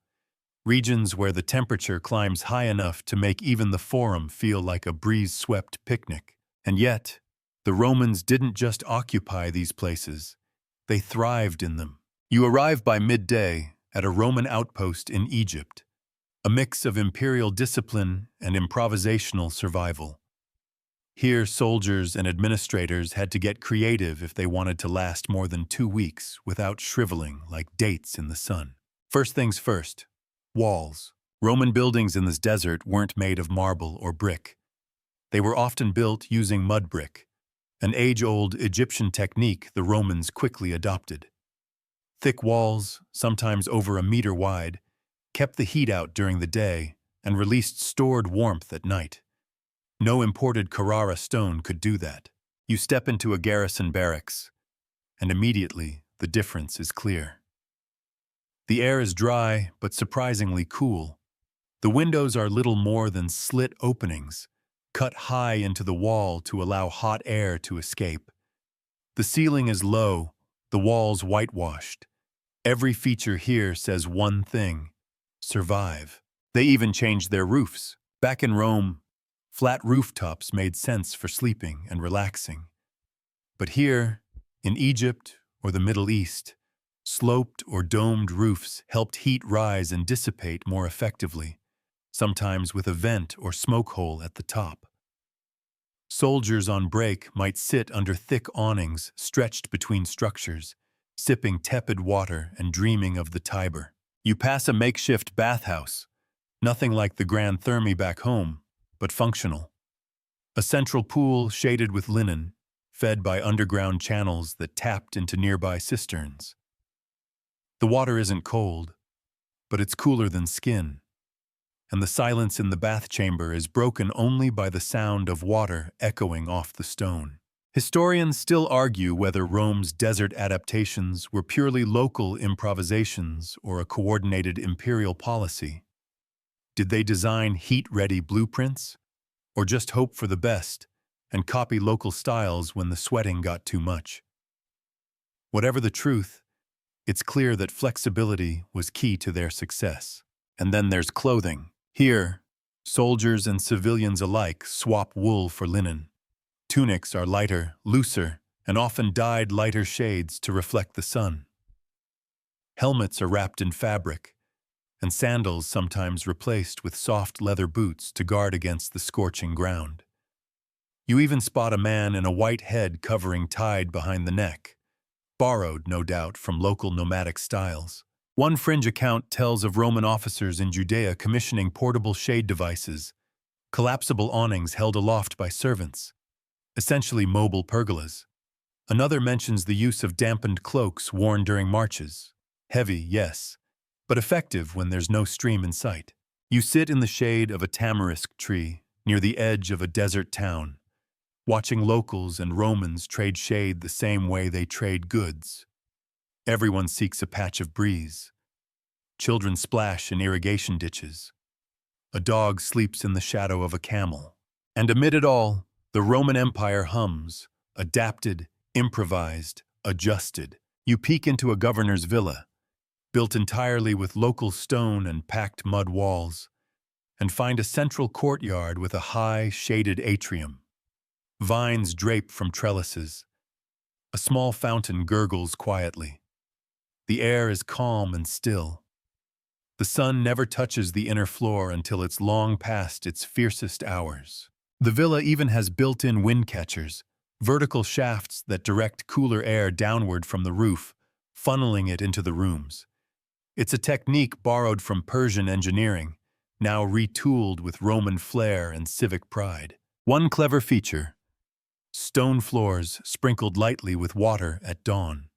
S1: regions where the temperature climbs high enough to make even the Forum feel like a breeze-swept picnic. And yet, the Romans didn't just occupy these places, they thrived in them. You arrive by midday at a Roman outpost in Egypt, a mix of imperial discipline and improvisational survival. Here, soldiers and administrators had to get creative if they wanted to last more than 2 weeks without shriveling like dates in the sun. First things first, walls. Roman buildings in this desert weren't made of marble or brick. They were often built using mud brick, an age-old Egyptian technique the Romans quickly adopted. Thick walls, sometimes over a meter wide, kept the heat out during the day and released stored warmth at night. No imported Carrara stone could do that. You step into a garrison barracks, and immediately the difference is clear. The air is dry but surprisingly cool. The windows are little more than slit openings, cut high into the wall to allow hot air to escape. The ceiling is low, the walls whitewashed. Every feature here says one thing: survive. They even changed their roofs. Back in Rome, flat rooftops made sense for sleeping and relaxing. But here, in Egypt or the Middle East, sloped or domed roofs helped heat rise and dissipate more effectively, sometimes with a vent or smoke hole at the top. Soldiers on break might sit under thick awnings stretched between structures, sipping tepid water and dreaming of the Tiber. You pass a makeshift bathhouse, nothing like the Grand Thermi back home, but functional. A central pool shaded with linen, fed by underground channels that tapped into nearby cisterns. The water isn't cold, but it's cooler than skin, and the silence in the bath chamber is broken only by the sound of water echoing off the stone. Historians still argue whether Rome's desert adaptations were purely local improvisations or a coordinated imperial policy. Did they design heat-ready blueprints, or just hope for the best and copy local styles when the sweating got too much? Whatever the truth, it's clear that flexibility was key to their success. And then there's clothing. Here, soldiers and civilians alike swap wool for linen. Tunics are lighter, looser, and often dyed lighter shades to reflect the sun. Helmets are wrapped in fabric, and sandals sometimes replaced with soft leather boots to guard against the scorching ground. You even spot a man in a white head covering tied behind the neck, borrowed, no doubt, from local nomadic styles. One fringe account tells of Roman officers in Judea commissioning portable shade devices, collapsible awnings held aloft by servants, essentially mobile pergolas. Another mentions the use of dampened cloaks worn during marches. Heavy, yes, but effective when there's no stream in sight. You sit in the shade of a tamarisk tree near the edge of a desert town, watching locals and Romans trade shade the same way they trade goods. Everyone seeks a patch of breeze. Children splash in irrigation ditches. A dog sleeps in the shadow of a camel. And amid it all, the Roman Empire hums, adapted, improvised, adjusted. You peek into a governor's villa, built entirely with local stone and packed mud walls, and find a central courtyard with a high, shaded atrium. Vines drape from trellises. A small fountain gurgles quietly. The air is calm and still. The sun never touches the inner floor until it's long past its fiercest hours. The villa even has built-in wind catchers, vertical shafts that direct cooler air downward from the roof, funneling it into the rooms. It's a technique borrowed from Persian engineering, now retooled with Roman flair and civic pride. One clever feature: stone floors sprinkled lightly with water at dawn.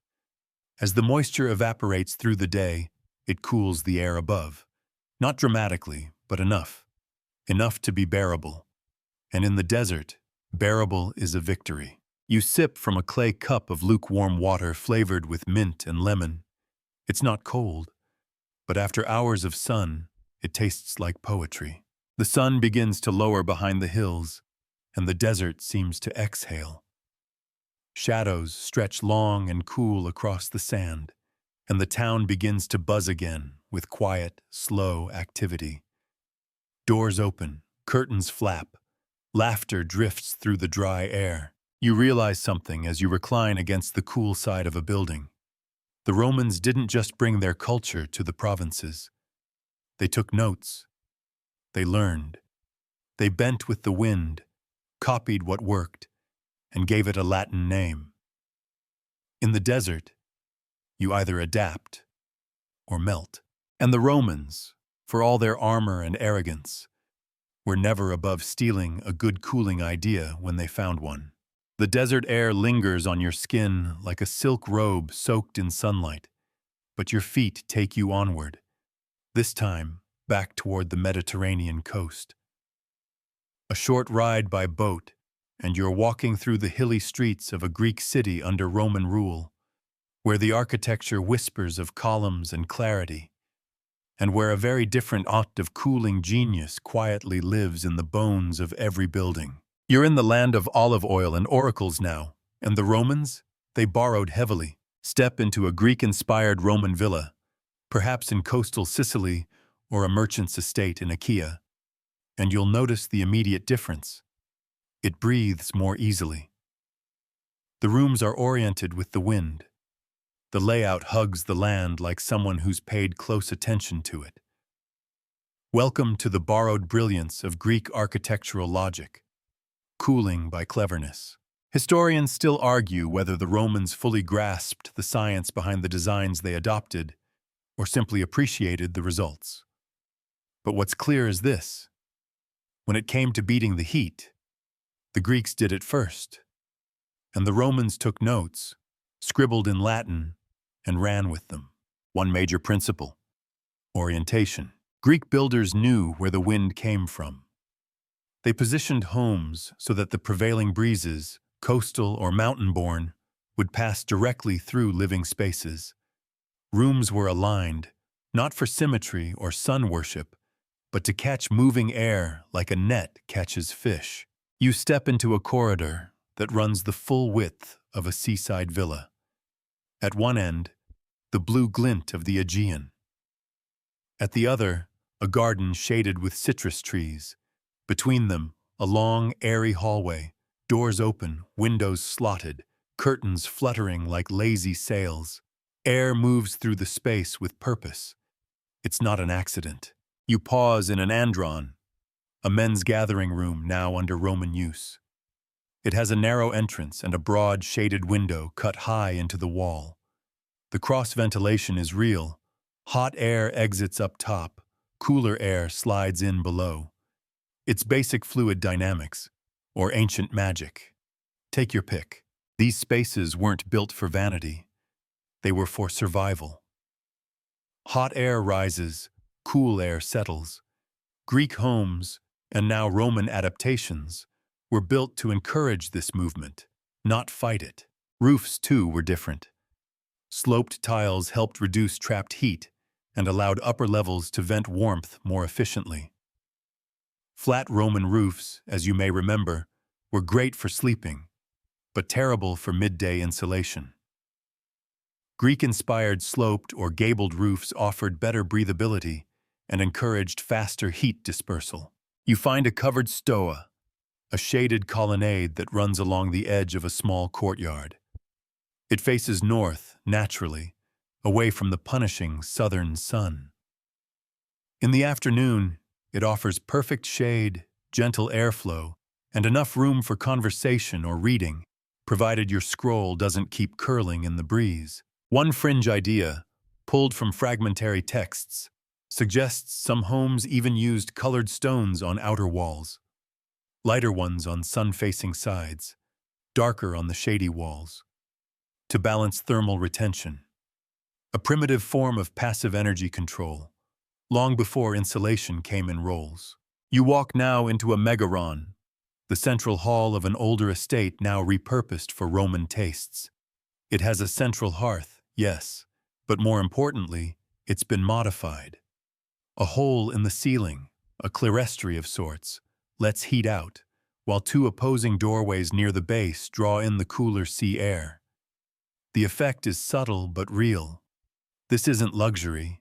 S1: As the moisture evaporates through the day, it cools the air above. Not dramatically, but enough. Enough to be bearable. And in the desert, bearable is a victory. You sip from a clay cup of lukewarm water flavored with mint and lemon. It's not cold, but after hours of sun, it tastes like poetry. The sun begins to lower behind the hills, and the desert seems to exhale. Shadows stretch long and cool across the sand, and the town begins to buzz again with quiet, slow activity. Doors open, curtains flap, laughter drifts through the dry air. You realize something as you recline against the cool side of a building. The Romans didn't just bring their culture to the provinces. They took notes. They learned. They bent with the wind, copied what worked, and gave it a Latin name. In the desert, you either adapt or melt. And the Romans, for all their armor and arrogance, were never above stealing a good cooling idea when they found one. The desert air lingers on your skin like a silk robe soaked in sunlight, but your feet take you onward, this time back toward the Mediterranean coast. A short ride by boat, and you're walking through the hilly streets of a Greek city under Roman rule, where the architecture whispers of columns and clarity, and where a very different art of cooling genius quietly lives in the bones of every building. You're in the land of olive oil and oracles now, and the Romans, they borrowed heavily. Step into a Greek-inspired Roman villa, perhaps in coastal Sicily or a merchant's estate in Achaia, and you'll notice the immediate difference. It breathes more easily. The rooms are oriented with the wind. The layout hugs the land like someone who's paid close attention to it. Welcome to the borrowed brilliance of Greek architectural logic, cooling by cleverness. Historians still argue whether the Romans fully grasped the science behind the designs they adopted or simply appreciated the results. But what's clear is this: when it came to beating the heat, the Greeks did it first, and the Romans took notes, scribbled in Latin, and ran with them. One major principle: orientation. Greek builders knew where the wind came from. They positioned homes so that the prevailing breezes, coastal or mountain-borne, would pass directly through living spaces. Rooms were aligned, not for symmetry or sun worship, but to catch moving air like a net catches fish. You step into a corridor that runs the full width of a seaside villa. At one end, the blue glint of the Aegean. At the other, a garden shaded with citrus trees. Between them, a long, airy hallway, doors open, windows slotted, curtains fluttering like lazy sails. Air moves through the space with purpose. It's not an accident. You pause in an andron, a men's gathering room now under Roman use. It has a narrow entrance and a broad, shaded window cut high into the wall. The cross-ventilation is real. Hot air exits up top, cooler air slides in below. It's basic fluid dynamics, or ancient magic. Take your pick. These spaces weren't built for vanity. They were for survival. Hot air rises, cool air settles. Greek homes, and now Roman adaptations, were built to encourage this movement, not fight it. Roofs, too, were different. Sloped tiles helped reduce trapped heat and allowed upper levels to vent warmth more efficiently. Flat Roman roofs, as you may remember, were great for sleeping, but terrible for midday insulation. Greek-inspired sloped or gabled roofs offered better breathability and encouraged faster heat dispersal. You find a covered stoa, a shaded colonnade that runs along the edge of a small courtyard. It faces north, naturally, away from the punishing southern sun. In the afternoon, it offers perfect shade, gentle airflow, and enough room for conversation or reading, provided your scroll doesn't keep curling in the breeze. One fringe idea, pulled from fragmentary texts, suggests some homes even used colored stones on outer walls, lighter ones on sun-facing sides, darker on the shady walls, to balance thermal retention. A primitive form of passive energy control, long before insulation came in roles. You walk now into a megaron, the central hall of an older estate now repurposed for Roman tastes. It has a central hearth, yes, but more importantly, it's been modified. A hole in the ceiling, a clerestory of sorts, lets heat out, while two opposing doorways near the base draw in the cooler sea air. The effect is subtle but real. This isn't luxury,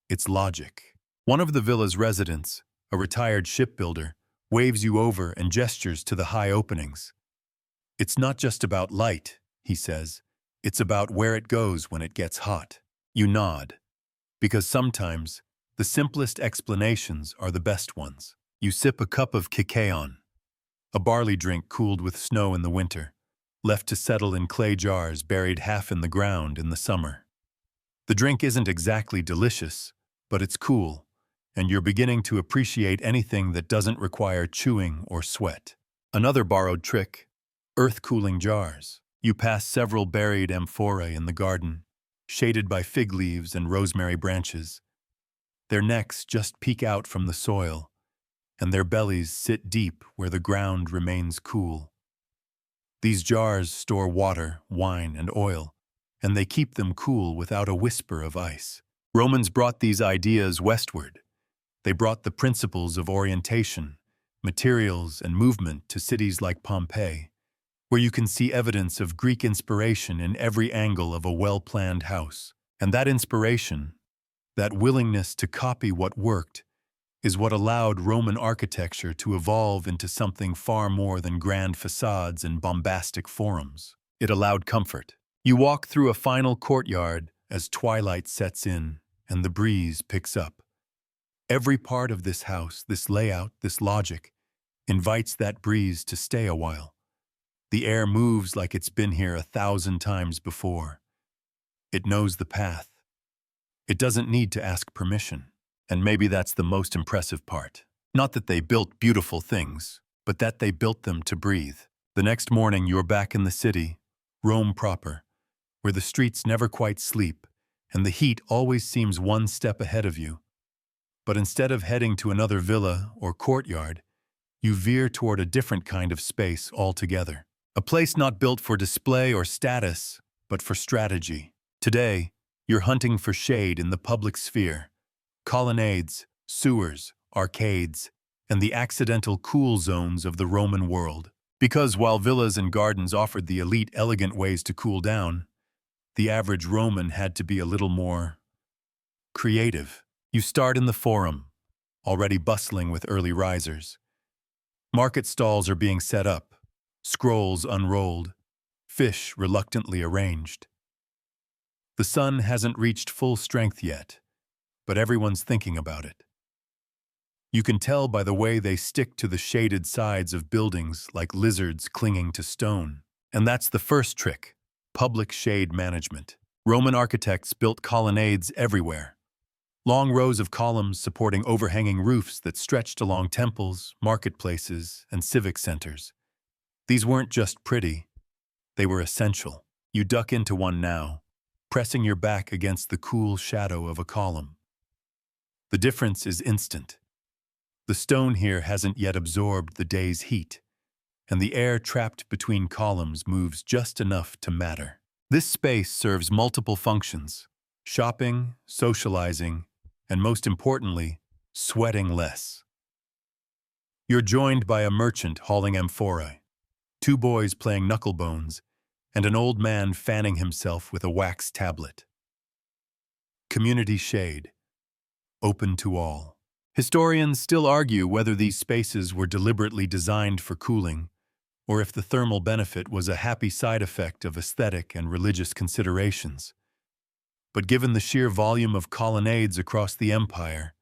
S1: it's logic. One of the villa's residents, a retired shipbuilder, waves you over and gestures to the high openings. It's not just about light, he says. It's about where it goes when it gets hot. You nod, because sometimes the simplest explanations are the best ones. You sip a cup of kikeon, a barley drink cooled with snow in the winter, left to settle in clay jars buried half in the ground in the summer. The drink isn't exactly delicious, but it's cool, and you're beginning to appreciate anything that doesn't require chewing or sweat. Another borrowed trick, earth-cooling jars. You pass several buried amphorae in the garden, shaded by fig leaves and rosemary branches. Their necks just peek out from the soil, and their bellies sit deep where the ground remains cool. These jars store water, wine, and oil, and they keep them cool without a whisper of ice. Romans brought these ideas westward. They brought the principles of orientation, materials, and movement to cities like Pompeii, where you can see evidence of Greek inspiration in every angle of a well-planned house. And that inspiration, that willingness to copy what worked, is what allowed Roman architecture to evolve into something far more than grand facades and bombastic forums. It allowed comfort. You walk through a final courtyard as twilight sets in and the breeze picks up. Every part of this house, this layout, this logic, invites that breeze to stay a while. The air moves like it's been here 1,000 times before. It knows the path. It doesn't need to ask permission. And maybe that's the most impressive part. Not that they built beautiful things, but that they built them to breathe. The next morning you're back in the city, Rome proper, where the streets never quite sleep, and the heat always seems one step ahead of you. But instead of heading to another villa or courtyard, you veer toward a different kind of space altogether. A place not built for display or status, but for strategy. Today, you're hunting for shade in the public sphere. Colonnades, sewers, arcades, and the accidental cool zones of the Roman world. Because while villas and gardens offered the elite elegant ways to cool down, the average Roman had to be a little more creative. You start in the forum, already bustling with early risers. Market stalls are being set up, scrolls unrolled, fish reluctantly arranged. The sun hasn't reached full strength yet, but everyone's thinking about it. You can tell by the way they stick to the shaded sides of buildings like lizards clinging to stone. And that's the first trick, public shade management. Roman architects built colonnades everywhere. Long rows of columns supporting overhanging roofs that stretched along temples, marketplaces, and civic centers. These weren't just pretty, they were essential. You duck into one now, pressing your back against the cool shadow of a column. The difference is instant. The stone here hasn't yet absorbed the day's heat, and the air trapped between columns moves just enough to matter. This space serves multiple functions: shopping, socializing, and most importantly, sweating less. You're joined by a merchant hauling amphorae, two boys playing knucklebones, and an old man fanning himself with a wax tablet. Community shade. open to all. Historians still argue whether these spaces were deliberately designed for cooling, or if the thermal benefit was a happy side effect of aesthetic and religious considerations. But given the sheer volume of colonnades across the empire,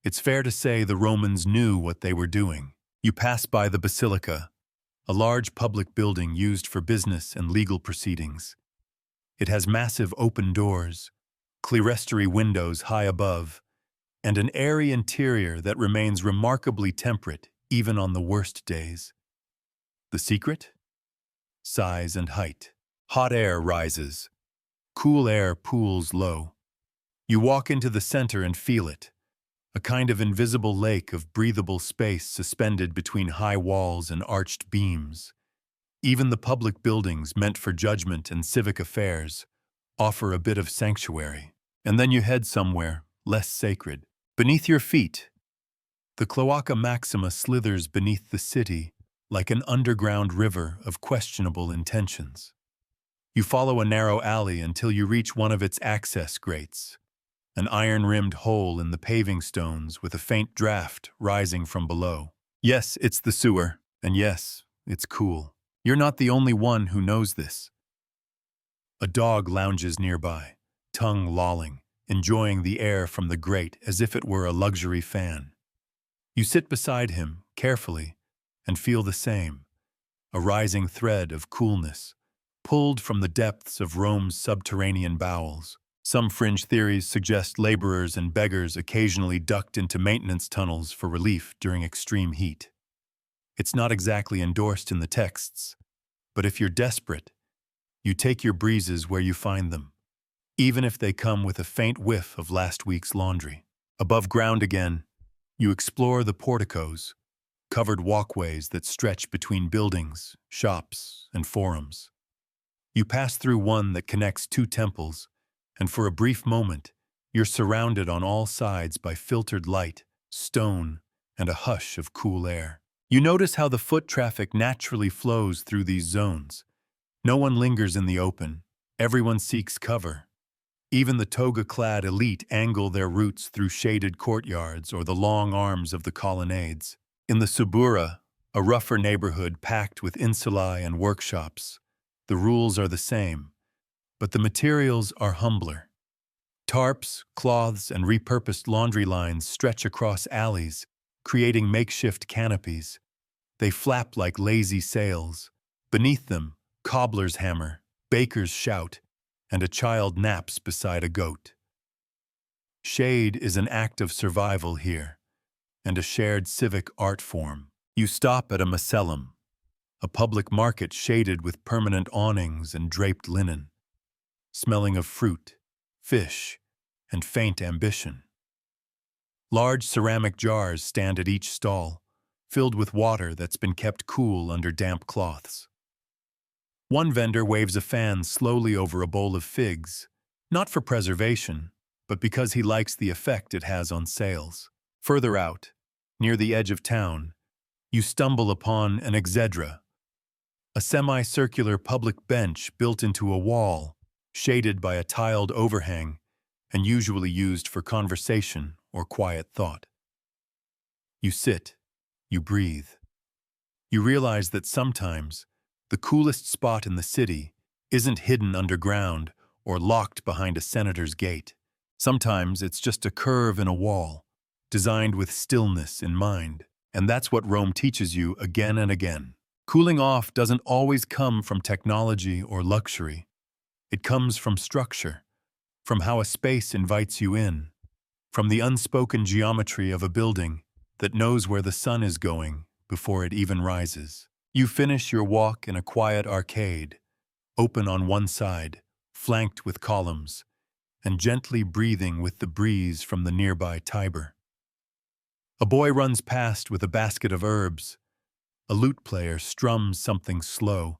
S1: it's fair to say the Romans knew what they were doing. You pass by the Basilica, a large public building used for business and legal proceedings. It has massive open doors, clerestory windows high above, and an airy interior that remains remarkably temperate even on the worst days. The secret? Size and height. Hot air rises. Cool air pools low. You walk into the center and feel it, a kind of invisible lake of breathable space suspended between high walls and arched beams. Even the public buildings meant for judgment and civic affairs offer a bit of sanctuary. And then you head somewhere less sacred. Beneath your feet, the Cloaca Maxima slithers beneath the city like an underground river of questionable intentions. You follow a narrow alley until you reach one of its access grates, an iron-rimmed hole in the paving stones with a faint draft rising from below. Yes, it's the sewer, and yes, it's cool. You're not the only one who knows this. A dog lounges nearby, tongue lolling, enjoying the air from the grate as if it were a luxury fan. You sit beside him, carefully, and feel the same, a rising thread of coolness, pulled from the depths of Rome's subterranean bowels. Some fringe theories suggest laborers and beggars occasionally ducked into maintenance tunnels for relief during extreme heat. It's not exactly endorsed in the texts, but if you're desperate, you take your breezes where you find them, even if they come with a faint whiff of last week's laundry. Above ground again, you explore the porticos, covered walkways that stretch between buildings, shops, and forums. You pass through one that connects two temples, and for a brief moment, you're surrounded on all sides by filtered light, stone, and a hush of cool air. You notice how the foot traffic naturally flows through these zones. No one lingers in the open. Everyone seeks cover. Even the toga-clad elite angle their routes through shaded courtyards or the long arms of the colonnades. In the Subura, a rougher neighborhood packed with insulae and workshops, the rules are the same, but the materials are humbler. Tarps, cloths, and repurposed laundry lines stretch across alleys, creating makeshift canopies. They flap like lazy sails. Beneath them, cobblers hammer, bakers shout, and a child naps beside a goat. Shade is an act of survival here, and a shared civic art form. You stop at a macellum, a public market shaded with permanent awnings and draped linen, smelling of fruit, fish, and faint ambition. Large ceramic jars stand at each stall, filled with water that's been kept cool under damp cloths. One vendor waves a fan slowly over a bowl of figs, not for preservation, but because he likes the effect it has on sales. Further out, near the edge of town, you stumble upon an exedra, a semicircular public bench built into a wall, shaded by a tiled overhang, and usually used for conversation or quiet thought. You sit, you breathe. You realize that sometimes the coolest spot in the city isn't hidden underground or locked behind a senator's gate. Sometimes it's just a curve in a wall, designed with stillness in mind. And that's what Rome teaches you again and again. Cooling off doesn't always come from technology or luxury. It comes from structure, from how a space invites you in, from the unspoken geometry of a building that knows where the sun is going before it even rises. You finish your walk in a quiet arcade, open on one side, flanked with columns, and gently breathing with the breeze from the nearby Tiber. A boy runs past with a basket of herbs. A lute player strums something slow,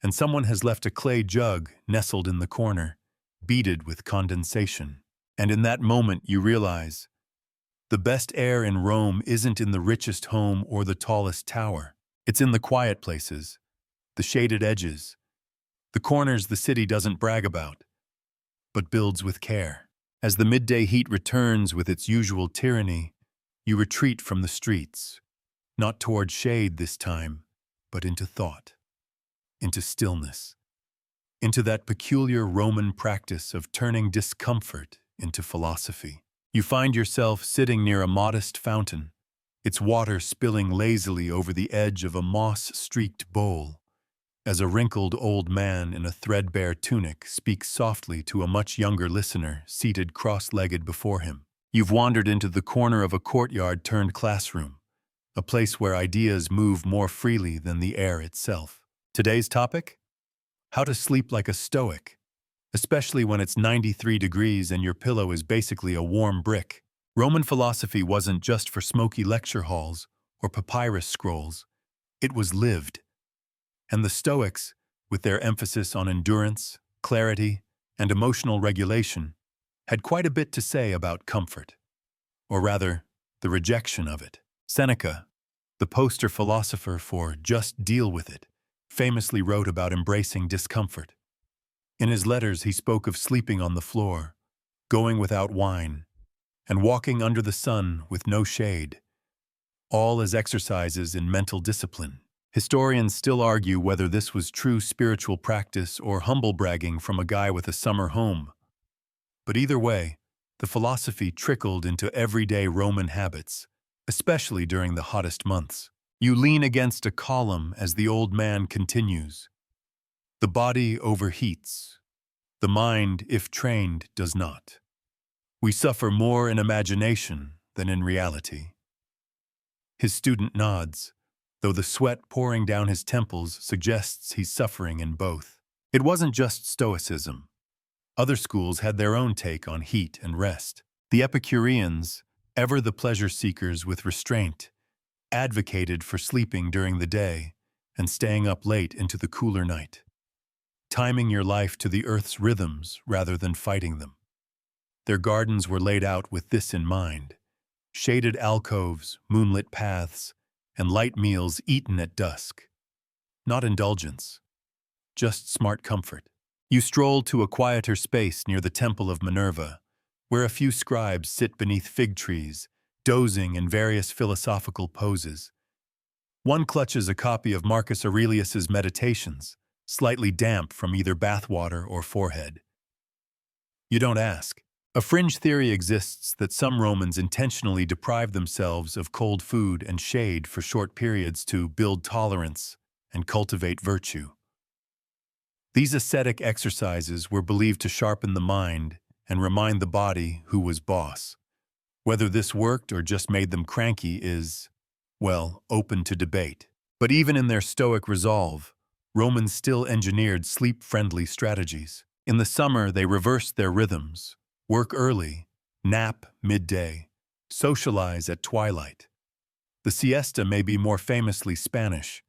S1: and someone has left a clay jug nestled in the corner, beaded with condensation. And in that moment you realize, the best air in Rome isn't in the richest home or the tallest tower. It's in the quiet places, the shaded edges, the corners the city doesn't brag about, but builds with care. As the midday heat returns with its usual tyranny, you retreat from the streets, not toward shade this time, but into thought, into stillness, into that peculiar Roman practice of turning discomfort into philosophy. You find yourself sitting near a modest fountain, its water spilling lazily over the edge of a moss-streaked bowl, as a wrinkled old man in a threadbare tunic speaks softly to a much younger listener seated cross-legged before him. You've wandered into the corner of a courtyard turned classroom, a place where ideas move more freely than the air itself. Today's topic? How to sleep like a stoic, especially when it's 93 degrees and your pillow is basically a warm brick. Roman philosophy wasn't just for smoky lecture halls or papyrus scrolls. It was lived. And the Stoics, with their emphasis on endurance, clarity, and emotional regulation, had quite a bit to say about comfort, or rather, the rejection of it. Seneca, the poster philosopher for "just deal with it," famously wrote about embracing discomfort. In his letters, he spoke of sleeping on the floor, going without wine, and walking under the sun with no shade, all as exercises in mental discipline. Historians still argue whether this was true spiritual practice or humble bragging from a guy with a summer home. But either way, the philosophy trickled into everyday Roman habits, especially during the hottest months. You lean against a column as the old man continues. The body overheats. The mind, if trained, does not. We suffer more in imagination than in reality. His student nods, though the sweat pouring down his temples suggests he's suffering in both. It wasn't just Stoicism. Other schools had their own take on heat and rest. The Epicureans, ever the pleasure seekers with restraint, advocated for sleeping during the day and staying up late into the cooler night, timing your life to the earth's rhythms rather than fighting them. Their gardens were laid out with this in mind: shaded alcoves, moonlit paths, and light meals eaten at dusk. Not indulgence, just smart comfort. You stroll to a quieter space near the Temple of Minerva, where a few scribes sit beneath fig trees, dozing in various philosophical poses. One clutches a copy of Marcus Aurelius's Meditations, slightly damp from either bathwater or forehead. You don't ask. A fringe theory exists that some Romans intentionally deprived themselves of cold food and shade for short periods to build tolerance and cultivate virtue. These ascetic exercises were believed to sharpen the mind and remind the body who was boss. Whether this worked or just made them cranky is, well, open to debate. But even in their stoic resolve, Romans still engineered sleep-friendly strategies. In the summer, they reversed their rhythms. Work early, nap midday, socialize at twilight. The siesta may be more famously Spanish,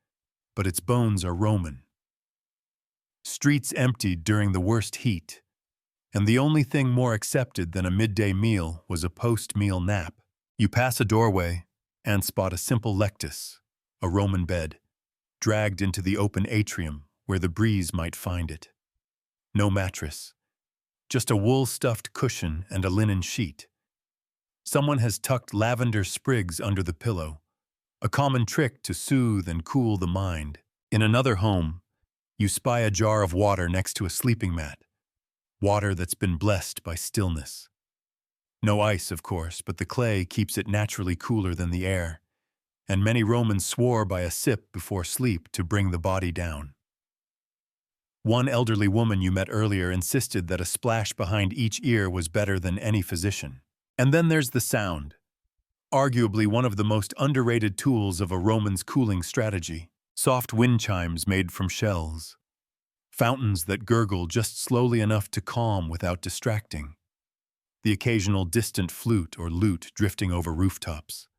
S1: but its bones are Roman. Streets emptied during the worst heat, and the only thing more accepted than a midday meal was a post-meal nap. You pass a doorway and spot a simple lectus, a Roman bed, dragged into the open atrium where the breeze might find it. No mattress. Just a wool-stuffed cushion and a linen sheet. Someone has tucked lavender sprigs under the pillow, a common trick to soothe and cool the mind. In another home, you spy a jar of water next to a sleeping mat, water that's been blessed by stillness. No ice, of course, but the clay keeps it naturally cooler than the air, and many Romans swore by a sip before sleep to bring the body down. One elderly woman you met earlier insisted that a splash behind each ear was better than any physician. And then there's the sound, arguably one of the most underrated tools of a Roman's cooling strategy. Soft wind chimes made from shells, fountains that gurgle just slowly enough to calm without distracting, the occasional distant flute or lute drifting over rooftops.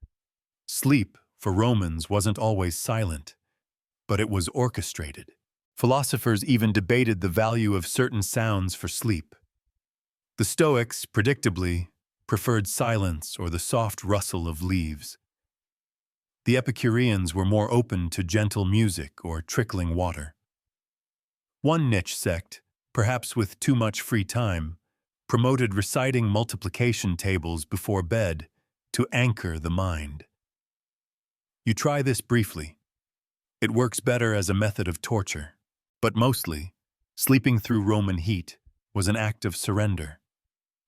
S1: Sleep, for Romans, wasn't always silent, but it was orchestrated. Philosophers even debated the value of certain sounds for sleep. The Stoics, predictably, preferred silence or the soft rustle of leaves. The Epicureans were more open to gentle music or trickling water. One niche sect, perhaps with too much free time, promoted reciting multiplication tables before bed to anchor the mind. You try this briefly. It works better as a method of torture, but mostly, sleeping through Roman heat was an act of surrender,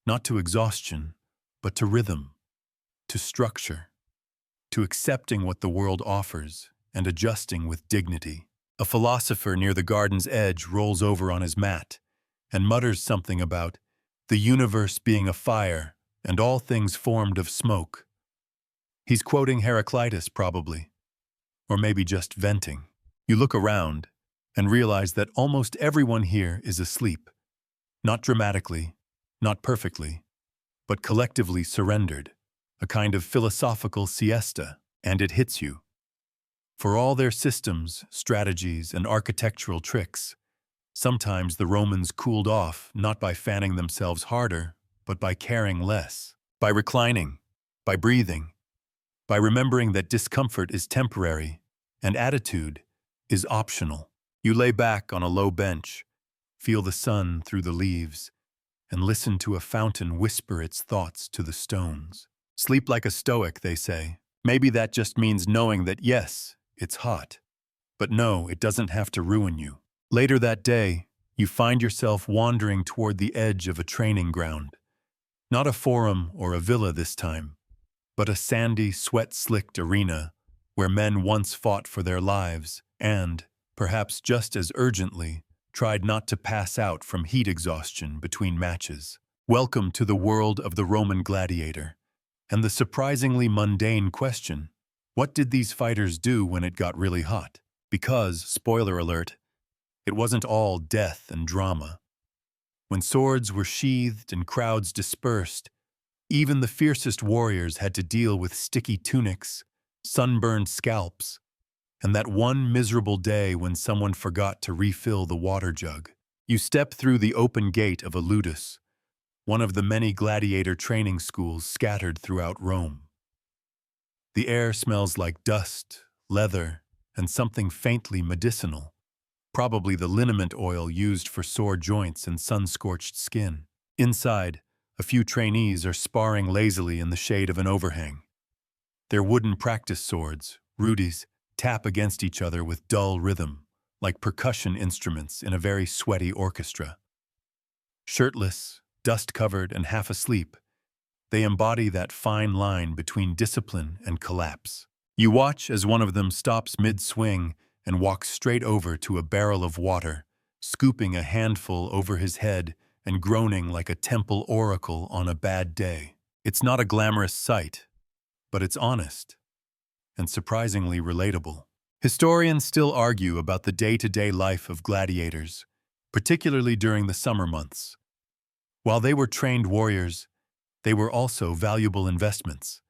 S1: not to exhaustion, but to rhythm, to structure, to accepting what the world offers and adjusting with dignity. A philosopher near the garden's edge rolls over on his mat and mutters something about the universe being a fire and all things formed of smoke. He's quoting Heraclitus, probably, or maybe just venting. You look around and realize that almost everyone here is asleep, not dramatically, not perfectly, but collectively surrendered, a kind of philosophical siesta, and it hits you. For all their systems, strategies, and architectural tricks, sometimes the Romans cooled off not by fanning themselves harder, but by caring less, by reclining, by breathing, by remembering that discomfort is temporary and attitude is optional. You lay back on a low bench, feel the sun through the leaves, and listen to a fountain whisper its thoughts to the stones. Sleep like a stoic, they say. Maybe that just means knowing that yes, it's hot, but no, it doesn't have to ruin you. Later that day, you find yourself wandering toward the edge of a training ground. Not a forum or a villa this time, but a sandy, sweat-slicked arena where men once fought for their lives and, perhaps just as urgently, tried not to pass out from heat exhaustion between matches. Welcome to the world of the Roman gladiator, and the surprisingly mundane question, what did these fighters do when it got really hot? Because, spoiler alert, it wasn't all death and drama. When swords were sheathed and crowds dispersed, even the fiercest warriors had to deal with sticky tunics, sunburned scalps, and that one miserable day when someone forgot to refill the water jug. You step through the open gate of a ludus, one of the many gladiator training schools scattered throughout Rome. The air smells like dust, leather, and something faintly medicinal, probably the liniment oil used for sore joints and sun-scorched skin. Inside, a few trainees are sparring lazily in the shade of an overhang. Their wooden practice swords, rudis, tap against each other with dull rhythm, like percussion instruments in a very sweaty orchestra. Shirtless, dust-covered, and half asleep, they embody that fine line between discipline and collapse. You watch as one of them stops mid-swing and walks straight over to a barrel of water, scooping a handful over his head and groaning like a temple oracle on a bad day. It's not a glamorous sight, but it's honest and surprisingly relatable. Historians still argue about the day-to-day life of gladiators, particularly during the summer months. While they were trained warriors, they were also valuable investments.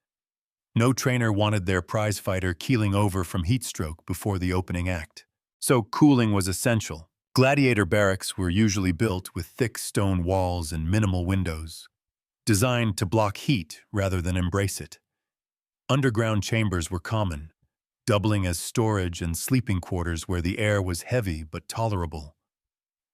S1: No trainer wanted their prizefighter keeling over from heat stroke before the opening act. So cooling was essential. Gladiator barracks were usually built with thick stone walls and minimal windows, designed to block heat rather than embrace it. Underground chambers were common, doubling as storage and sleeping quarters where the air was heavy but tolerable.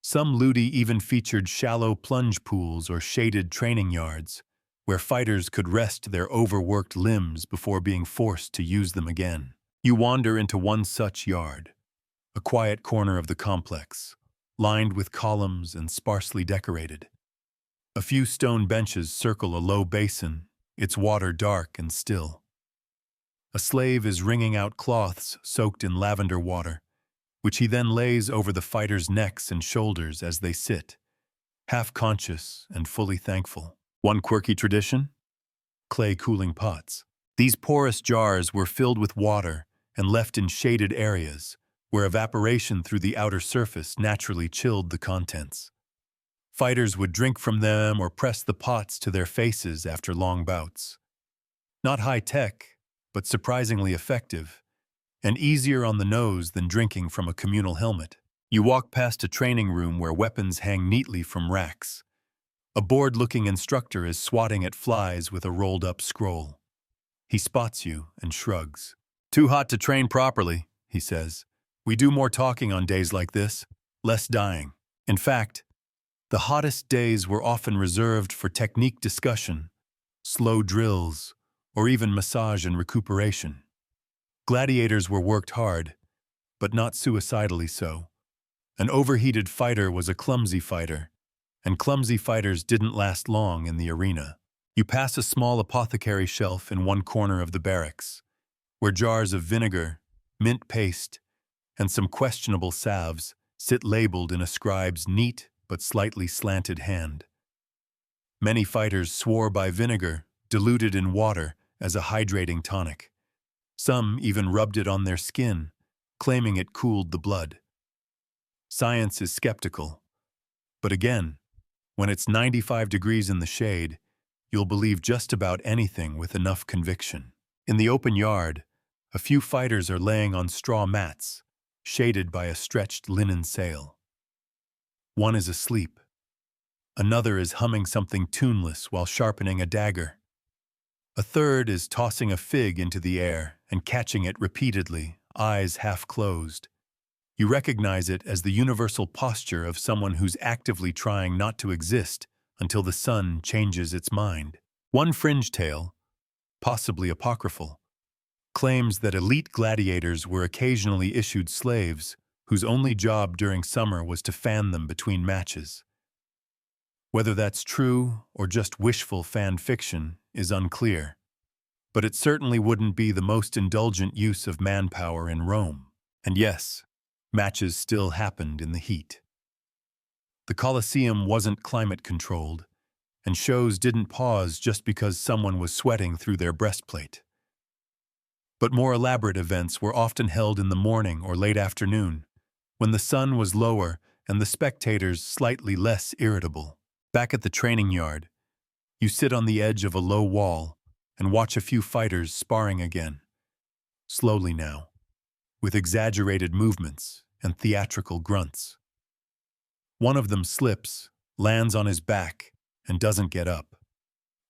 S1: Some ludi even featured shallow plunge pools or shaded training yards, where fighters could rest their overworked limbs before being forced to use them again. You wander into one such yard, a quiet corner of the complex, lined with columns and sparsely decorated. A few stone benches circle a low basin, its water dark and still. A slave is wringing out cloths soaked in lavender water, which he then lays over the fighters' necks and shoulders as they sit, half-conscious and fully thankful. One quirky tradition? Clay cooling pots. These porous jars were filled with water and left in shaded areas, where evaporation through the outer surface naturally chilled the contents. Fighters would drink from them or press the pots to their faces after long bouts. Not high-tech, but surprisingly effective, and easier on the nose than drinking from a communal helmet. You walk past a training room where weapons hang neatly from racks. A bored-looking instructor is swatting at flies with a rolled-up scroll. He spots you and shrugs. "Too hot to train properly," he says. "We do more talking on days like this, less dying. In fact, The hottest days were often reserved for technique discussion, slow drills, or even massage and recuperation. Gladiators were worked hard, but not suicidally so. An overheated fighter was a clumsy fighter, and clumsy fighters didn't last long in the arena. You pass a small apothecary shelf in one corner of the barracks, where jars of vinegar, mint paste, and some questionable salves sit labeled in a scribe's neat but slightly slanted hand. Many fighters swore by vinegar, diluted in water as a hydrating tonic. Some even rubbed it on their skin, claiming it cooled the blood. Science is skeptical, but again, when it's 95 degrees in the shade, you'll believe just about anything with enough conviction. In the open yard, a few fighters are laying on straw mats, shaded by a stretched linen sail. One is asleep. Another is humming something tuneless while sharpening a dagger. A third is tossing a fig into the air and catching it repeatedly, eyes half closed. You recognize it as the universal posture of someone who's actively trying not to exist until the sun changes its mind. One fringe tale, possibly apocryphal, claims that elite gladiators were occasionally issued slaves whose only job during summer was to fan them between matches. Whether that's true or just wishful fan fiction is unclear, but it certainly wouldn't be the most indulgent use of manpower in Rome. And yes, matches still happened in the heat. The Colosseum wasn't climate-controlled, and shows didn't pause just because someone was sweating through their breastplate. But more elaborate events were often held in the morning or late afternoon, when the sun was lower and the spectators slightly less irritable. Back at the training yard, you sit on the edge of a low wall and watch a few fighters sparring again. Slowly now, with exaggerated movements and theatrical grunts. One of them slips, lands on his back, and doesn't get up.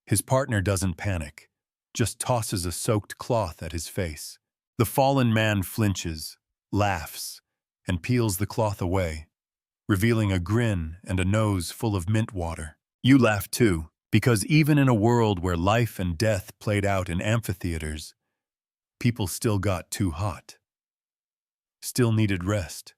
S1: His partner doesn't panic, just tosses a soaked cloth at his face. The fallen man flinches, laughs, and peels the cloth away, revealing a grin and a nose full of mint water. You laugh too, because even in a world where life and death played out in amphitheaters, people still got too hot. Still needed rest.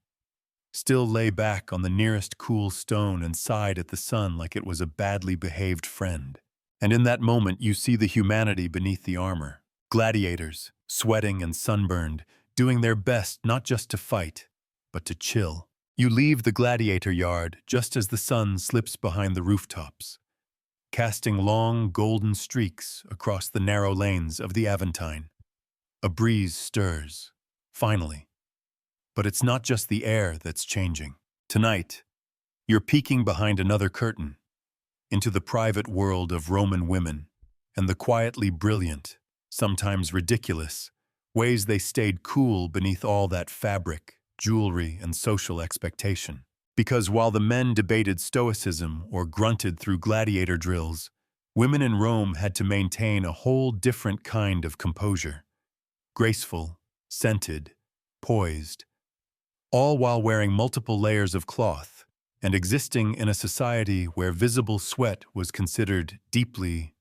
S1: Still lay back on the nearest cool stone and sighed at the sun like it was a badly behaved friend. And in that moment you see the humanity beneath the armor. Gladiators, sweating and sunburned, doing their best not just to fight, but to chill. You leave the gladiator yard just as the sun slips behind the rooftops, casting long golden streaks across the narrow lanes of the Aventine. A breeze stirs, finally. But it's not just the air that's changing. Tonight, you're peeking behind another curtain, into the private world of Roman women and the quietly brilliant, sometimes ridiculous, ways they stayed cool beneath all that fabric, jewelry, and social expectation. Because while the men debated stoicism or grunted through gladiator drills, women in Rome had to maintain a whole different kind of composure. Graceful, scented, poised, all while wearing multiple layers of cloth and existing in a society where visible sweat was considered deeply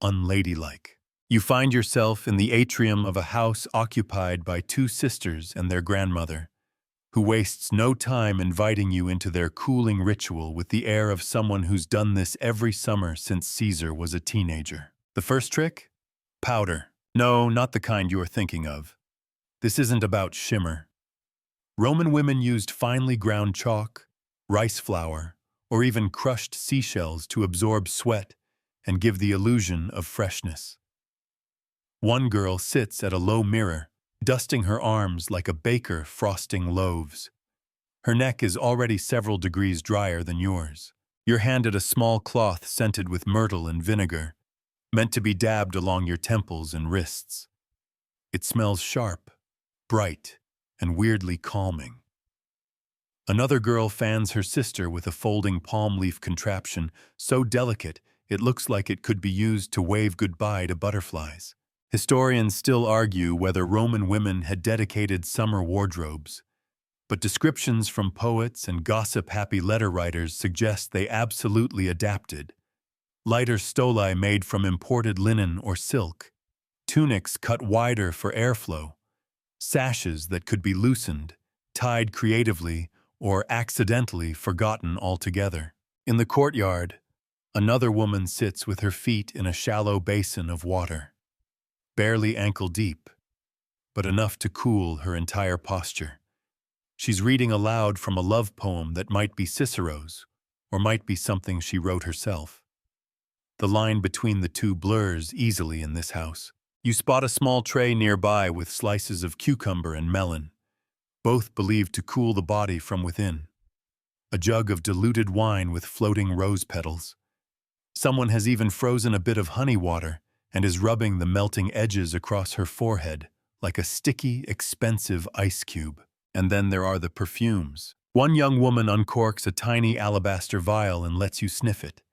S1: unladylike. You find yourself in the atrium of a house occupied by two sisters and their grandmother, who wastes no time inviting you into their cooling ritual with the air of someone who's done this every summer since Caesar was a teenager. The first trick? Powder. No, not the kind you're thinking of. This isn't about shimmer. Roman women used finely ground chalk, rice flour, or even crushed seashells to absorb sweat and give the illusion of freshness. One girl sits at a low mirror, dusting her arms like a baker frosting loaves. Her neck is already several degrees drier than yours. You're handed a small cloth scented with myrtle and vinegar, meant to be dabbed along your temples and wrists. It smells sharp, bright, and weirdly calming. Another girl fans her sister with a folding palm leaf contraption so delicate it looks like it could be used to wave goodbye to butterflies. Historians still argue whether Roman women had dedicated summer wardrobes, but descriptions from poets and gossip-happy letter writers suggest they absolutely adapted. Lighter stolae made from imported linen or silk, tunics cut wider for airflow, sashes that could be loosened, tied creatively, or accidentally forgotten altogether. In the courtyard, another woman sits with her feet in a shallow basin of water, barely ankle-deep, but enough to cool her entire posture. She's reading aloud from a love poem that might be Cicero's, or might be something she wrote herself. The line between the two blurs easily in this house. You spot a small tray nearby with slices of cucumber and melon, both believed to cool the body from within. A jug of diluted wine with floating rose petals. Someone has even frozen a bit of honey water and is rubbing the melting edges across her forehead like a sticky, expensive ice cube. And then there are the perfumes. One young woman uncorks a tiny alabaster vial and lets you sniff it.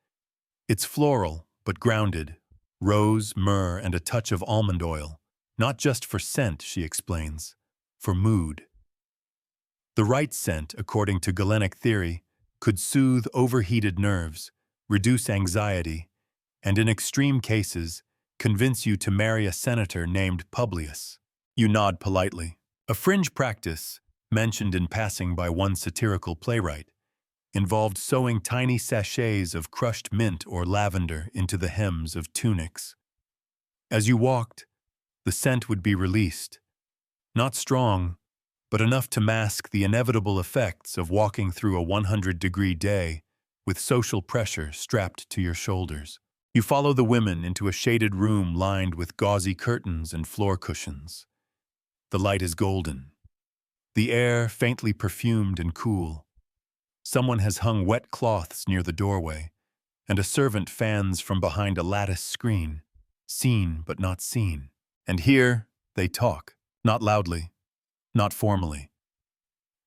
S1: It's floral, but grounded. Rose, myrrh, and a touch of almond oil. Not just for scent, she explains. For mood. The right scent, according to Galenic theory, could soothe overheated nerves, reduce anxiety, and in extreme cases, convince you to marry a senator named Publius. You nod politely. A fringe practice, mentioned in passing by one satirical playwright, involved sewing tiny sachets of crushed mint or lavender into the hems of tunics. As you walked, the scent would be released. Not strong, but enough to mask the inevitable effects of walking through a 100-degree day with social pressure strapped to your shoulders. You follow the women into a shaded room lined with gauzy curtains and floor cushions. The light is golden. The air faintly perfumed and cool. Someone has hung wet cloths near the doorway, and a servant fans from behind a lattice screen, seen but not seen. And here they talk, not loudly, not formally,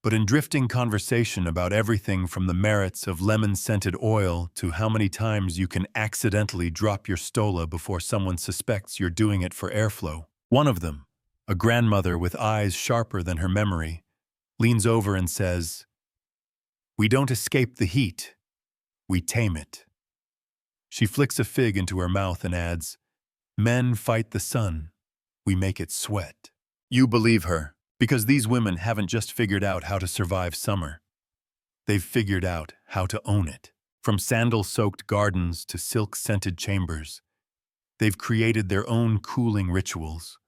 S1: but in drifting conversation about everything from the merits of lemon-scented oil to how many times you can accidentally drop your stola before someone suspects you're doing it for airflow. One of them, a grandmother with eyes sharper than her memory, leans over and says, "We don't escape the heat, we tame it." She flicks a fig into her mouth and adds, "Men fight the sun, we make it sweat." You believe her, because these women haven't just figured out how to survive summer. They've figured out how to own it. From sandal-soaked gardens to silk-scented chambers, they've created their own cooling rituals.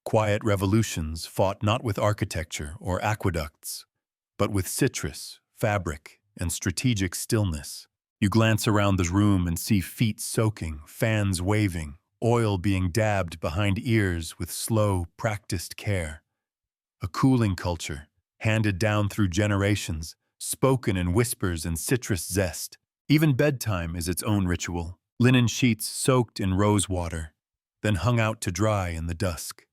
S1: Quiet revolutions fought not with architecture or aqueducts, but with citrus, fabric, and strategic stillness. You glance around the room and see feet soaking, fans waving, oil being dabbed behind ears with slow, practiced care. A cooling culture, handed down through generations, spoken in whispers and citrus zest. Even bedtime is its own ritual. Linen sheets soaked in rose water, then hung out to dry in the dusk.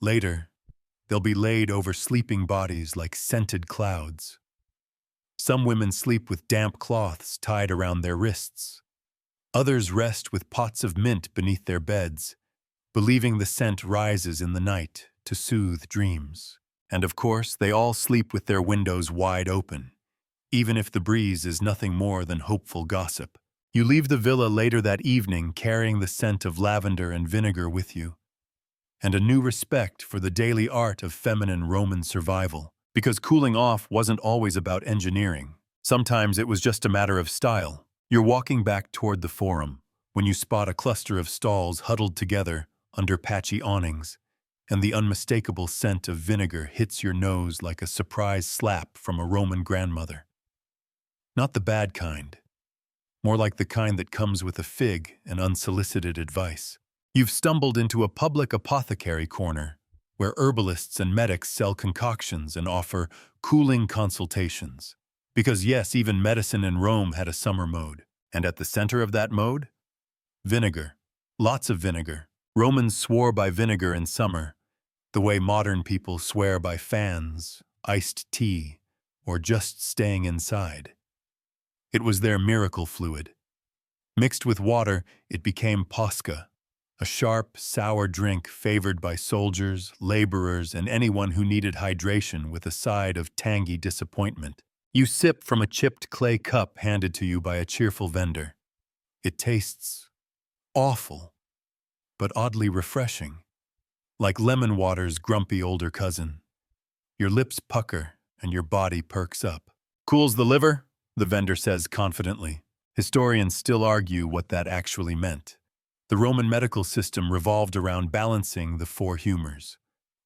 S1: Later, they'll be laid over sleeping bodies like scented clouds. Some women sleep with damp cloths tied around their wrists. Others rest with pots of mint beneath their beds, believing the scent rises in the night to soothe dreams. And of course, they all sleep with their windows wide open, even if the breeze is nothing more than hopeful gossip. You leave the villa later that evening carrying the scent of lavender and vinegar with you, and a new respect for the daily art of feminine Roman survival. Because cooling off wasn't always about engineering. Sometimes it was just a matter of style. You're walking back toward the forum when you spot a cluster of stalls huddled together under patchy awnings, and the unmistakable scent of vinegar hits your nose like a surprise slap from a Roman grandmother. Not the bad kind. More like the kind that comes with a fig and unsolicited advice. You've stumbled into a public apothecary corner, where herbalists and medics sell concoctions and offer cooling consultations. Because yes, even medicine in Rome had a summer mode. And at the center of that mode? Vinegar. Lots of vinegar. Romans swore by vinegar in summer, the way modern people swear by fans, iced tea, or just staying inside. It was their miracle fluid. Mixed with water, it became posca, a sharp, sour drink favored by soldiers, laborers, and anyone who needed hydration with a side of tangy disappointment. You sip from a chipped clay cup handed to you by a cheerful vendor. It tastes awful, but oddly refreshing, like lemon water's grumpy older cousin. Your lips pucker and your body perks up. Cools the liver? The vendor says confidently. Historians still argue what that actually meant. The Roman medical system revolved around balancing the four humors: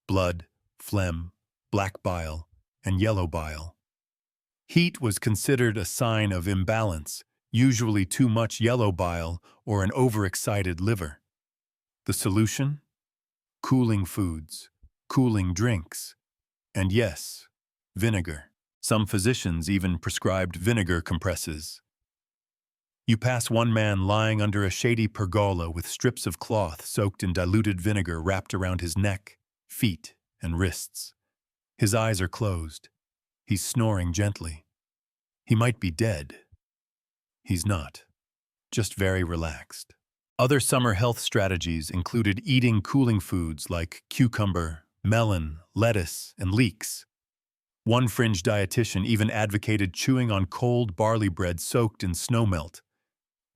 S1: blood, phlegm, black bile, and yellow bile. Heat was considered a sign of imbalance, usually too much yellow bile or an overexcited liver. The solution? Cooling foods, cooling drinks, and yes, vinegar. Some physicians even prescribed vinegar compresses. You pass one man lying under a shady pergola with strips of cloth soaked in diluted vinegar wrapped around his neck, feet, and wrists. His eyes are closed. He's snoring gently. He might be dead. He's not, just very relaxed. Other summer health strategies included eating cooling foods like cucumber, melon, lettuce, and leeks. One fringe dietitian even advocated chewing on cold barley bread soaked in snowmelt,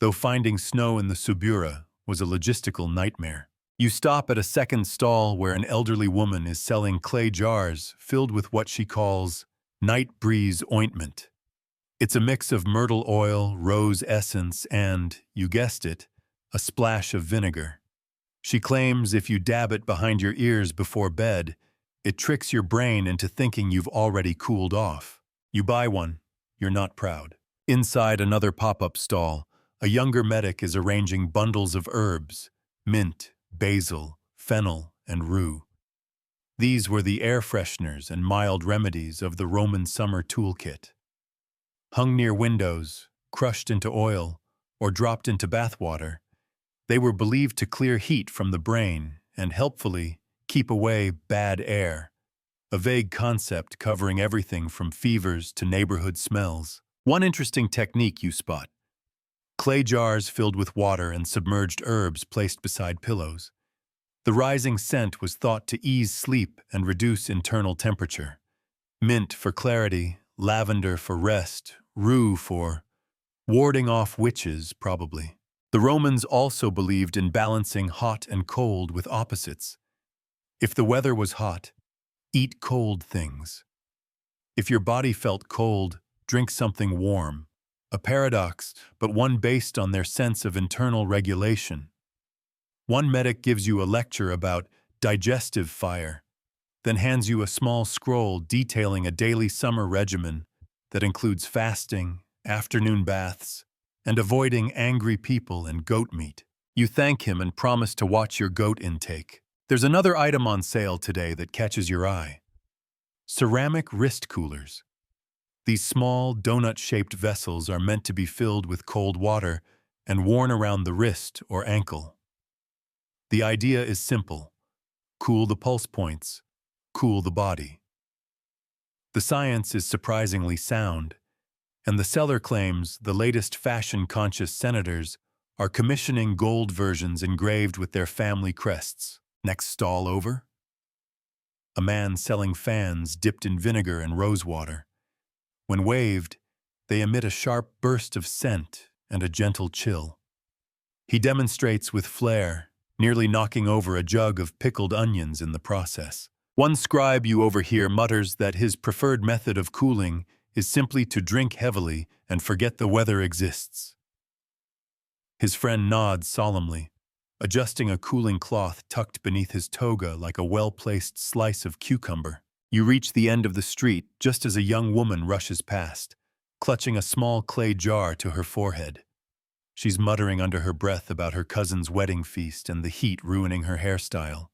S1: though finding snow in the Subura was a logistical nightmare. You stop at a second stall where an elderly woman is selling clay jars filled with what she calls night breeze ointment. It's a mix of myrtle oil, rose essence, and, you guessed it, a splash of vinegar. She claims if you dab it behind your ears before bed, it tricks your brain into thinking you've already cooled off. You buy one, you're not proud. Inside another pop-up stall, a younger medic is arranging bundles of herbs: mint, basil, fennel, and rue. These were the air fresheners and mild remedies of the Roman summer toolkit. Hung near windows, crushed into oil, or dropped into bathwater, they were believed to clear heat from the brain and, helpfully, keep away bad air, a vague concept covering everything from fevers to neighborhood smells. One interesting technique you spot: clay jars filled with water and submerged herbs placed beside pillows. The rising scent was thought to ease sleep and reduce internal temperature. Mint for clarity, lavender for rest, rue for warding off witches, probably. The Romans also believed in balancing hot and cold with opposites. If the weather was hot, eat cold things. If your body felt cold, drink something warm. A paradox, but one based on their sense of internal regulation. One medic gives you a lecture about digestive fire, then hands you a small scroll detailing a daily summer regimen that includes fasting, afternoon baths, and avoiding angry people and goat meat. You thank him and promise to watch your goat intake. There's another item on sale today that catches your eye: ceramic wrist coolers. These small, donut-shaped vessels are meant to be filled with cold water and worn around the wrist or ankle. The idea is simple: cool the pulse points, cool the body. The science is surprisingly sound, and the seller claims the latest fashion-conscious senators are commissioning gold versions engraved with their family crests. Next stall over? A man selling fans dipped in vinegar and rosewater. When waved, they emit a sharp burst of scent and a gentle chill. He demonstrates with flair, nearly knocking over a jug of pickled onions in the process. One scribe you overhear mutters that his preferred method of cooling is simply to drink heavily and forget the weather exists. His friend nods solemnly, adjusting a cooling cloth tucked beneath his toga like a well-placed slice of cucumber. You reach the end of the street just as a young woman rushes past, clutching a small clay jar to her forehead. She's muttering under her breath about her cousin's wedding feast and the heat ruining her hairstyle.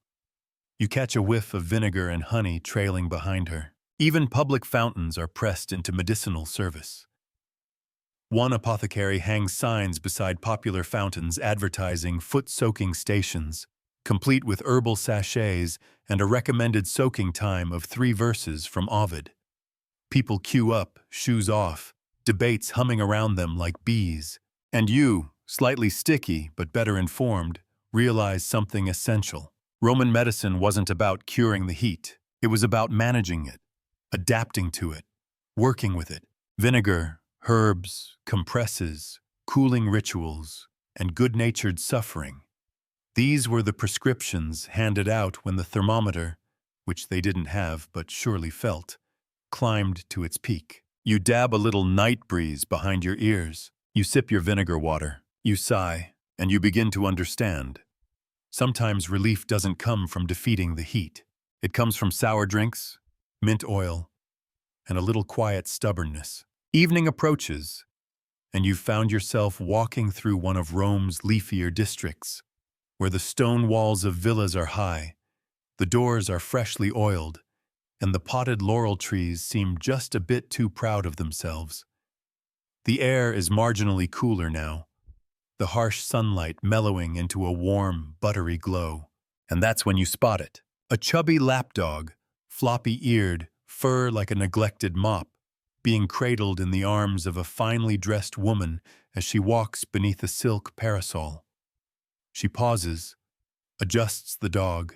S1: You catch a whiff of vinegar and honey trailing behind her. Even public fountains are pressed into medicinal service. One apothecary hangs signs beside popular fountains advertising foot-soaking stations, complete with herbal sachets and a recommended soaking time of 3 verses from Ovid. People queue up, shoes off, debates humming around them like bees. And you, slightly sticky but better informed, realize something essential. Roman medicine wasn't about curing the heat. It was about managing it, adapting to it, working with it. Vinegar, herbs, compresses, cooling rituals, and good-natured suffering. These were the prescriptions handed out when the thermometer, which they didn't have but surely felt, climbed to its peak. You dab a little night breeze behind your ears. You sip your vinegar water. You sigh, and you begin to understand. Sometimes relief doesn't come from defeating the heat. It comes from sour drinks, mint oil, and a little quiet stubbornness. Evening approaches, and you've found yourself walking through one of Rome's leafier districts, where the stone walls of villas are high, the doors are freshly oiled, and the potted laurel trees seem just a bit too proud of themselves. The air is marginally cooler now, the harsh sunlight mellowing into a warm, buttery glow. And that's when you spot it. A chubby lapdog, floppy-eared, fur like a neglected mop, being cradled in the arms of a finely dressed woman as she walks beneath a silk parasol. She pauses, adjusts the dog,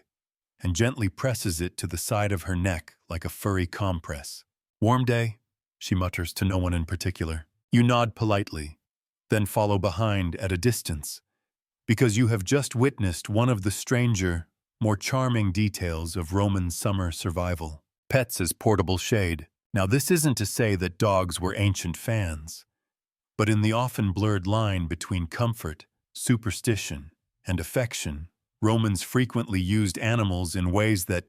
S1: and gently presses it to the side of her neck like a furry compress. "Warm day?" she mutters to no one in particular. You nod politely, then follow behind at a distance, because you have just witnessed one of the stranger, more charming details of Roman summer survival. Pets as portable shade. Now, this isn't to say that dogs were ancient fans, but in the often blurred line between comfort, superstition, and affection, Romans frequently used animals in ways that,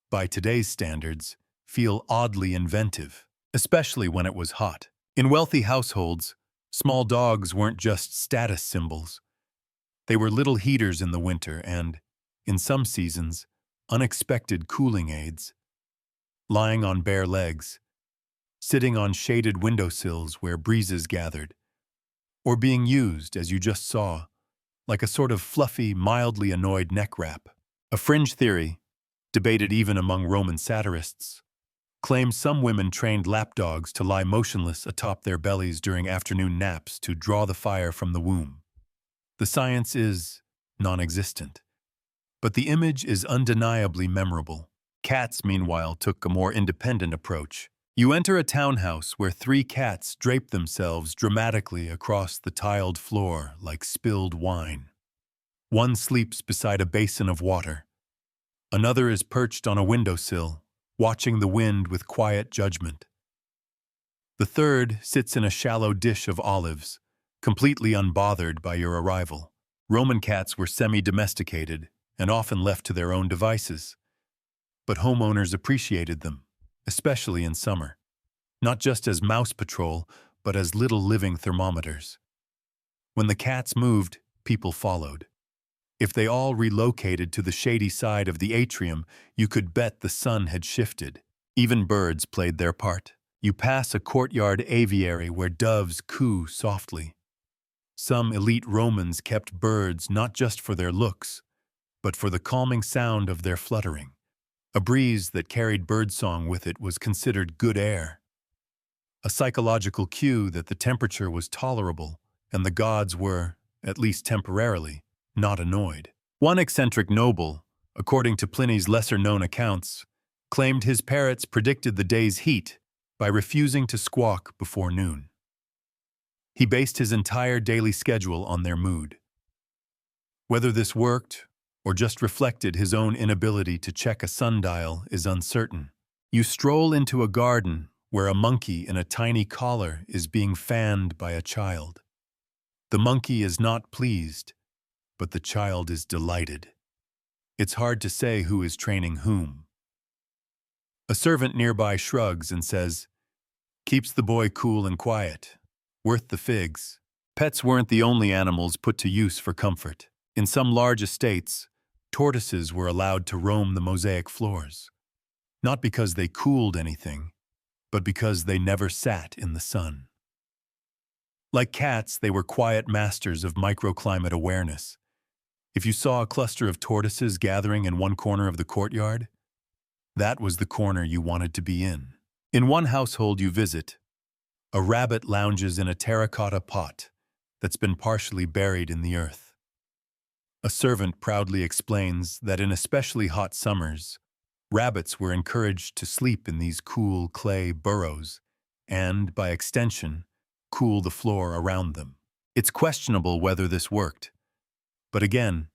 S1: by today's standards, feel oddly inventive, especially when it was hot. In wealthy households, small dogs weren't just status symbols. They were little heaters in the winter and, in some seasons, unexpected cooling aids. Lying on bare legs, sitting on shaded windowsills where breezes gathered, or being used, as you just saw, like a sort of fluffy, mildly annoyed neck wrap. A fringe theory, debated even among Roman satirists, claims some women trained lapdogs to lie motionless atop their bellies during afternoon naps to draw the fire from the womb. The science is non-existent, but the image is undeniably memorable. Cats, meanwhile, took a more independent approach. You enter a townhouse where 3 cats drape themselves dramatically across the tiled floor like spilled wine. One sleeps beside a basin of water. Another is perched on a windowsill, watching the wind with quiet judgment. The third sits in a shallow dish of olives, completely unbothered by your arrival. Roman cats were semi-domesticated and often left to their own devices. But homeowners appreciated them, especially in summer, not just as mouse patrol, but as little living thermometers. When the cats moved, people followed. If they all relocated to the shady side of the atrium, you could bet the sun had shifted. Even birds played their part. You pass a courtyard aviary where doves coo softly. Some elite Romans kept birds not just for their looks, but for the calming sound of their fluttering. A breeze that carried birdsong with it was considered good air, a psychological cue that the temperature was tolerable and the gods were, at least temporarily, not annoyed. One eccentric noble, according to Pliny's lesser-known accounts, claimed his parrots predicted the day's heat by refusing to squawk before noon. He based his entire daily schedule on their mood. Whether this worked or just reflected his own inability to check a sundial is uncertain. You stroll into a garden where a monkey in a tiny collar is being fanned by a child. The monkey is not pleased, but the child is delighted. It's hard to say who is training whom. A servant nearby shrugs and says, "Keeps the boy cool and quiet. Worth the figs." Pets weren't the only animals put to use for comfort. In some large estates, tortoises were allowed to roam the mosaic floors, not because they cooled anything, but because they never sat in the sun. Like cats, they were quiet masters of microclimate awareness. If you saw a cluster of tortoises gathering in one corner of the courtyard, that was the corner you wanted to be in. In one household you visit, a rabbit lounges in a terracotta pot that's been partially buried in the earth. A servant proudly explains that in especially hot summers, rabbits were encouraged to sleep in these cool clay burrows and, by extension, cool the floor around them. It's questionable whether this worked, but again,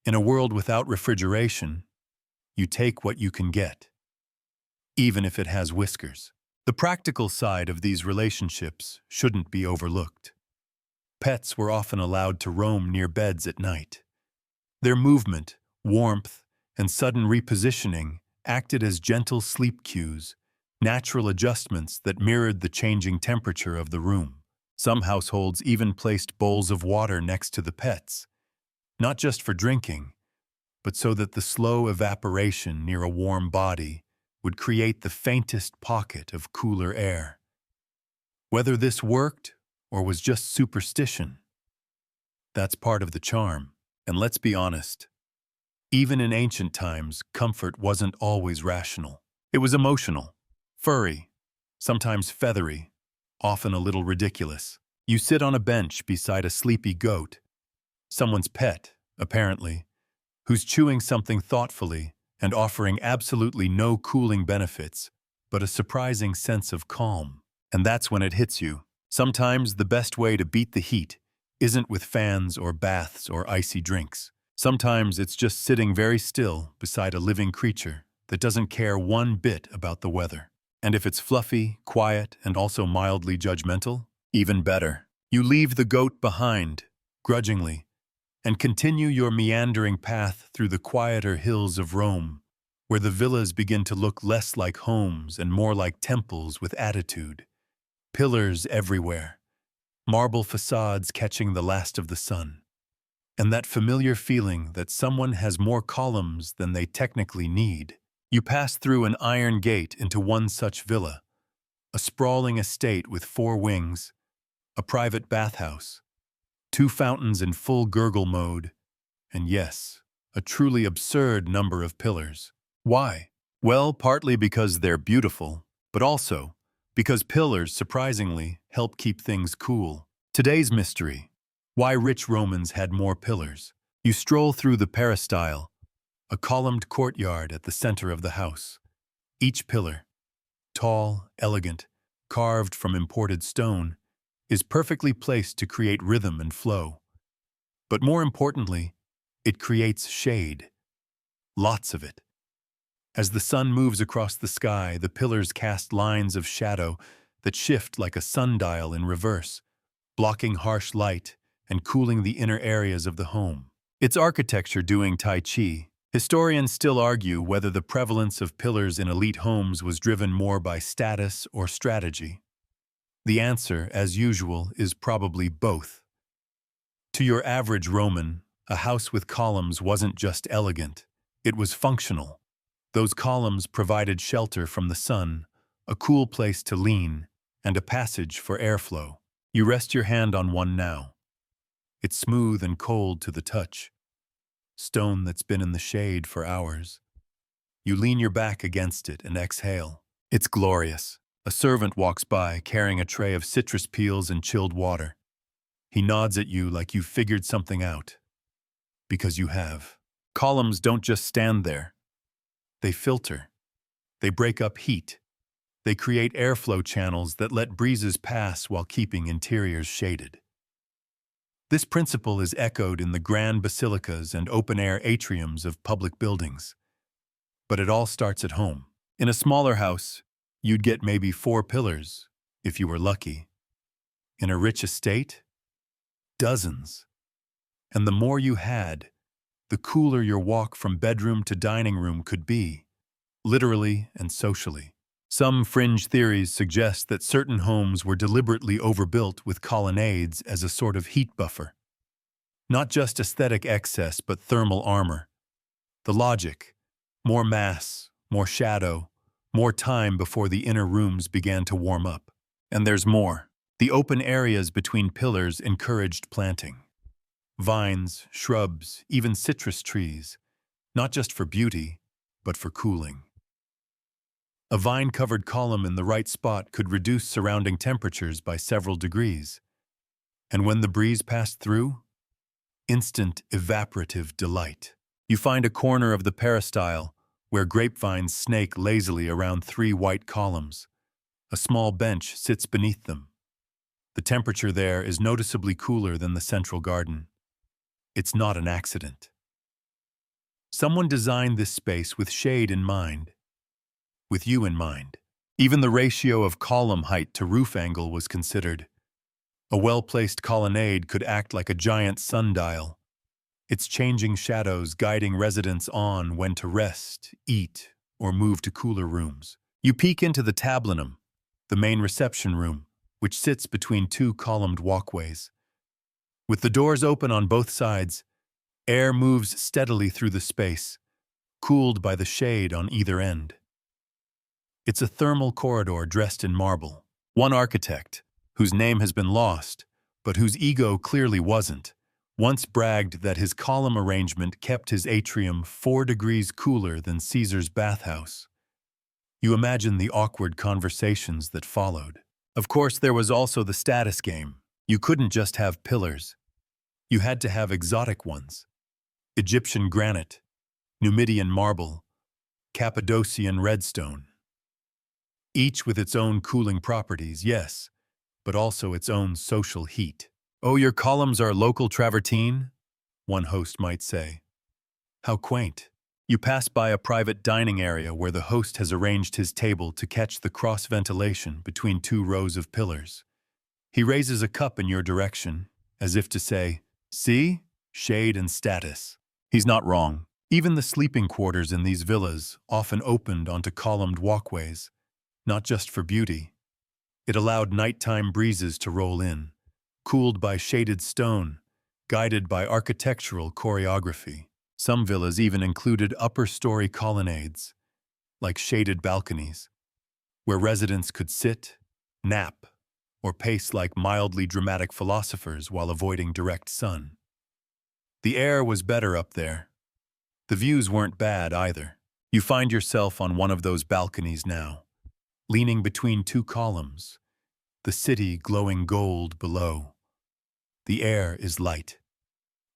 S1: in a world without refrigeration, you take what you can get, even if it has whiskers. The practical side of these relationships shouldn't be overlooked. Pets were often allowed to roam near beds at night. Their movement, warmth, and sudden repositioning acted as gentle sleep cues, natural adjustments that mirrored the changing temperature of the room. Some households even placed bowls of water next to the pets, not just for drinking, but so that the slow evaporation near a warm body would create the faintest pocket of cooler air. Whether this worked or was just superstition, that's part of the charm. And let's be honest, even in ancient times, comfort wasn't always rational. It was emotional, furry, sometimes feathery, often a little ridiculous. You sit on a bench beside a sleepy goat, someone's pet, apparently, who's chewing something thoughtfully and offering absolutely no cooling benefits, but a surprising sense of calm. And that's when it hits you. Sometimes the best way to beat the heat isn't with fans or baths or icy drinks. Sometimes it's just sitting very still beside a living creature that doesn't care one bit about the weather. And if it's fluffy, quiet, and also mildly judgmental, even better. You leave the goat behind, grudgingly, and continue your meandering path through the quieter hills of Rome, where the villas begin to look less like homes and more like temples with attitude. Pillars everywhere, marble facades catching the last of the sun, and that familiar feeling that someone has more columns than they technically need. You pass through an iron gate into one such villa, a sprawling estate with 4 wings, a private bathhouse, 2 fountains in full gurgle mode, and yes, a truly absurd number of pillars. Why? Well, partly because they're beautiful, but also because pillars, surprisingly, help keep things cool. Today's mystery: why rich Romans had more pillars. You stroll through the peristyle, a columned courtyard at the center of the house. Each pillar, tall, elegant, carved from imported stone, is perfectly placed to create rhythm and flow. But more importantly, it creates shade. Lots of it. As the sun moves across the sky, the pillars cast lines of shadow that shift like a sundial in reverse, blocking harsh light and cooling the inner areas of the home. It's architecture doing Tai Chi. Historians still argue whether the prevalence of pillars in elite homes was driven more by status or strategy. The answer, as usual, is probably both. To your average Roman, a house with columns wasn't just elegant, it was functional. Those columns provided shelter from the sun, a cool place to lean, and a passage for airflow. You rest your hand on one now. It's smooth and cold to the touch, stone that's been in the shade for hours. You lean your back against it and exhale. It's glorious. A servant walks by carrying a tray of citrus peels and chilled water. He nods at you like you've figured something out. Because you have. Columns don't just stand there. They filter. They break up heat. They create airflow channels that let breezes pass while keeping interiors shaded. This principle is echoed in the grand basilicas and open-air atriums of public buildings. But it all starts at home. In a smaller house, you'd get maybe 4 pillars, if you were lucky. In a rich estate, dozens. And the more you had, the cooler your walk from bedroom to dining room could be, literally and socially. Some fringe theories suggest that certain homes were deliberately overbuilt with colonnades as a sort of heat buffer. Not just aesthetic excess, but thermal armor. The logic: more mass, more shadow, more time before the inner rooms began to warm up. And there's more. The open areas between pillars encouraged planting. Vines, shrubs, even citrus trees, not just for beauty, but for cooling. A vine-covered column in the right spot could reduce surrounding temperatures by several degrees. And when the breeze passed through, instant evaporative delight. You find a corner of the peristyle where grapevines snake lazily around three white columns. A small bench sits beneath them. The temperature there is noticeably cooler than the central garden. It's not an accident. Someone designed this space with shade in mind, with you in mind. Even the ratio of column height to roof angle was considered. A well-placed colonnade could act like a giant sundial, its changing shadows guiding residents on when to rest, eat, or move to cooler rooms. You peek into the tablinum, the main reception room, which sits between two columned walkways. With the doors open on both sides, air moves steadily through the space, cooled by the shade on either end. It's a thermal corridor dressed in marble. One architect, whose name has been lost, but whose ego clearly wasn't, once bragged that his column arrangement kept his atrium 4 degrees cooler than Caesar's bathhouse. You imagine the awkward conversations that followed. Of course, there was also the status game. You couldn't just have pillars. You had to have exotic ones. Egyptian granite, Numidian marble, Cappadocian redstone. Each with its own cooling properties, yes, but also its own social heat. "Oh, your columns are local travertine?" one host might say. How quaint. You pass by a private dining area where the host has arranged his table to catch the cross-ventilation between 2 rows of pillars. He raises a cup in your direction, as if to say, "See? Shade and status." He's not wrong. Even the sleeping quarters in these villas often opened onto columned walkways, not just for beauty. It allowed nighttime breezes to roll in, cooled by shaded stone, guided by architectural choreography. Some villas even included upper-story colonnades, like shaded balconies, where residents could sit, nap, or pace like mildly dramatic philosophers while avoiding direct sun. The air was better up there. The views weren't bad either. You find yourself on one of those balconies now, leaning between 2 columns, the city glowing gold below. The air is light.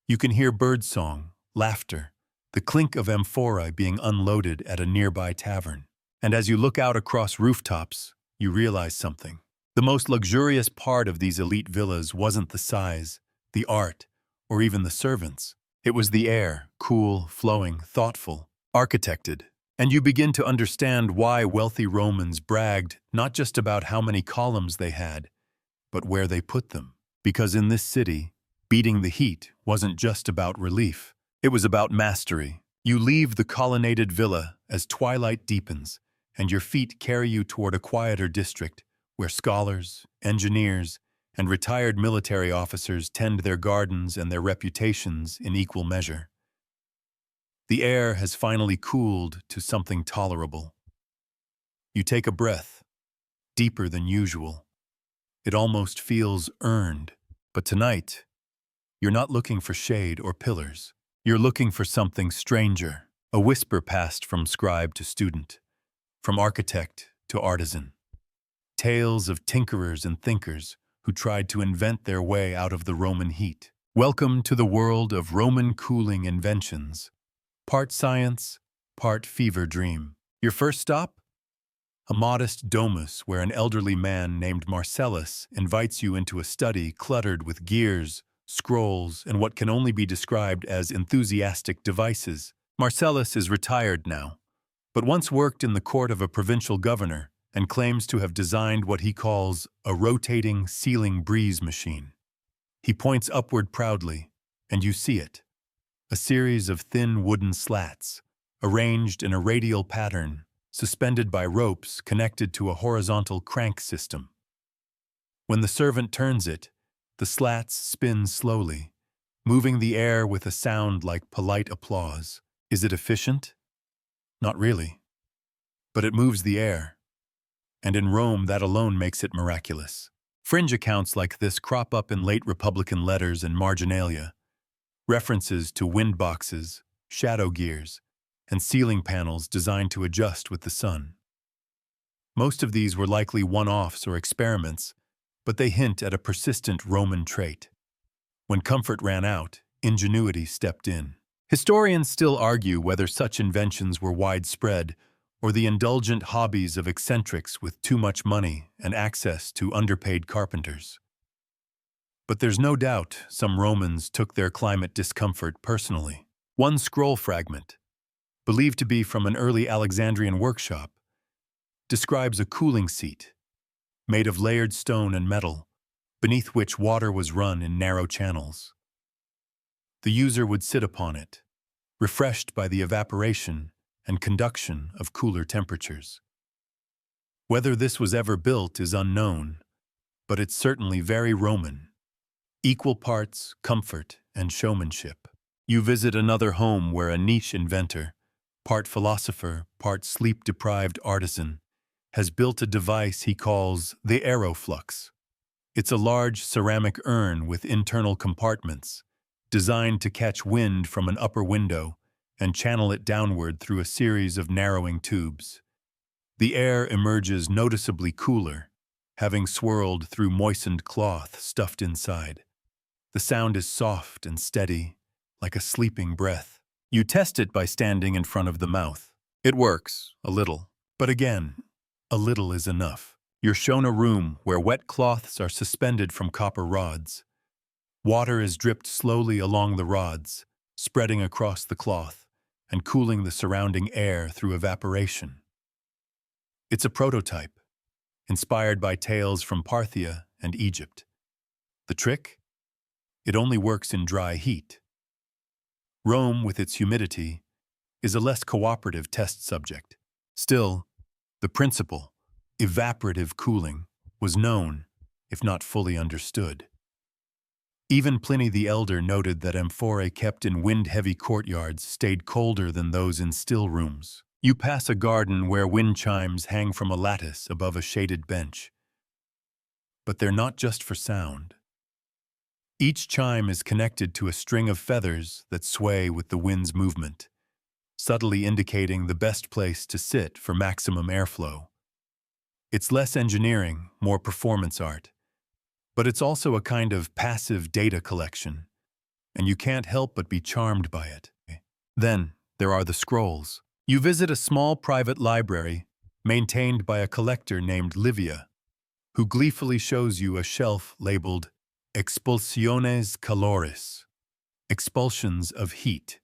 S1: You can hear birdsong, laughter, the clink of amphorae being unloaded at a nearby tavern. And as you look out across rooftops, you realize something. The most luxurious part of these elite villas wasn't the size, the art, or even the servants. It was the air, cool, flowing, thoughtful, architected. And you begin to understand why wealthy Romans bragged not just about how many columns they had, but where they put them. Because in this city, beating the heat wasn't just about relief. It was about mastery. You leave the colonnaded villa as twilight deepens, and your feet carry you toward a quieter district where scholars, engineers, and retired military officers tend their gardens and their reputations in equal measure. The air has finally cooled to something tolerable. You take a breath, deeper than usual. It almost feels earned. But tonight, you're not looking for shade or pillars. You're looking for something stranger. A whisper passed from scribe to student, from architect to artisan. Tales of tinkerers and thinkers who tried to invent their way out of the Roman heat. Welcome to the world of Roman cooling inventions. Part science, part fever dream. Your first stop? A modest domus where an elderly man named Marcellus invites you into a study cluttered with gears, scrolls, and what can only be described as enthusiastic devices. Marcellus is retired now, but once worked in the court of a provincial governor and claims to have designed what he calls a rotating ceiling breeze machine. He points upward proudly, and you see it. A series of thin wooden slats, arranged in a radial pattern, suspended by ropes connected to a horizontal crank system. When the servant turns it, the slats spin slowly, moving the air with a sound like polite applause. Is it efficient? Not really. But it moves the air. And in Rome, that alone makes it miraculous. Fringe accounts like this crop up in late Republican letters and marginalia. References to wind boxes, shadow gears, and ceiling panels designed to adjust with the sun. Most of these were likely one-offs or experiments, but they hint at a persistent Roman trait. When comfort ran out, ingenuity stepped in. Historians still argue whether such inventions were widespread or the indulgent hobbies of eccentrics with too much money and access to underpaid carpenters. But there's no doubt some Romans took their climate discomfort personally. One scroll fragment, believed to be from an early Alexandrian workshop, describes a cooling seat made of layered stone and metal, beneath which water was run in narrow channels. The user would sit upon it, refreshed by the evaporation and conduction of cooler temperatures. Whether this was ever built is unknown, but it's certainly very Roman. Equal parts comfort and showmanship. You visit another home where a niche inventor, part philosopher, part sleep-deprived artisan, has built a device he calls the aeroflux. It's a large ceramic urn with internal compartments, designed to catch wind from an upper window and channel it downward through a series of narrowing tubes. The air emerges noticeably cooler, having swirled through moistened cloth stuffed inside. The sound is soft and steady, like a sleeping breath. You test it by standing in front of the mouth. It works, a little. But again, a little is enough. You're shown a room where wet cloths are suspended from copper rods. Water is dripped slowly along the rods, spreading across the cloth and cooling the surrounding air through evaporation. It's a prototype, inspired by tales from Parthia and Egypt. The trick? It only works in dry heat. Rome, with its humidity, is a less cooperative test subject. Still, the principle, evaporative cooling, was known, if not fully understood. Even Pliny the Elder noted that amphorae kept in wind-heavy courtyards stayed colder than those in still rooms. You pass a garden where wind chimes hang from a lattice above a shaded bench. But they're not just for sound. Each chime is connected to a string of feathers that sway with the wind's movement, subtly indicating the best place to sit for maximum airflow. It's less engineering, more performance art. But it's also a kind of passive data collection, and you can't help but be charmed by it. Then, there are the scrolls. You visit a small private library maintained by a collector named Livia, who gleefully shows you a shelf labeled Expulsiones Caloris, expulsions of heat.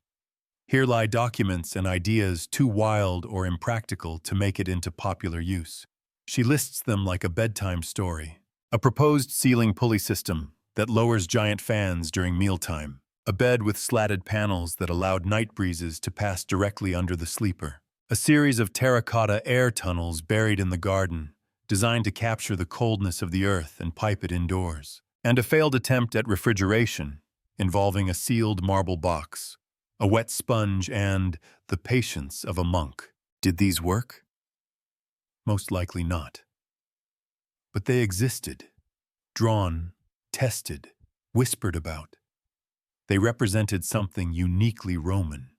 S1: Here lie documents and ideas too wild or impractical to make it into popular use. She lists them like a bedtime story. A proposed ceiling pulley system that lowers giant fans during mealtime. A bed with slatted panels that allowed night breezes to pass directly under the sleeper. A series of terracotta air tunnels buried in the garden, designed to capture the coldness of the earth and pipe it indoors. And a failed attempt at refrigeration, involving a sealed marble box, a wet sponge, and the patience of a monk. Did these work? Most likely not. But they existed, drawn, tested, whispered about. They represented something uniquely Roman.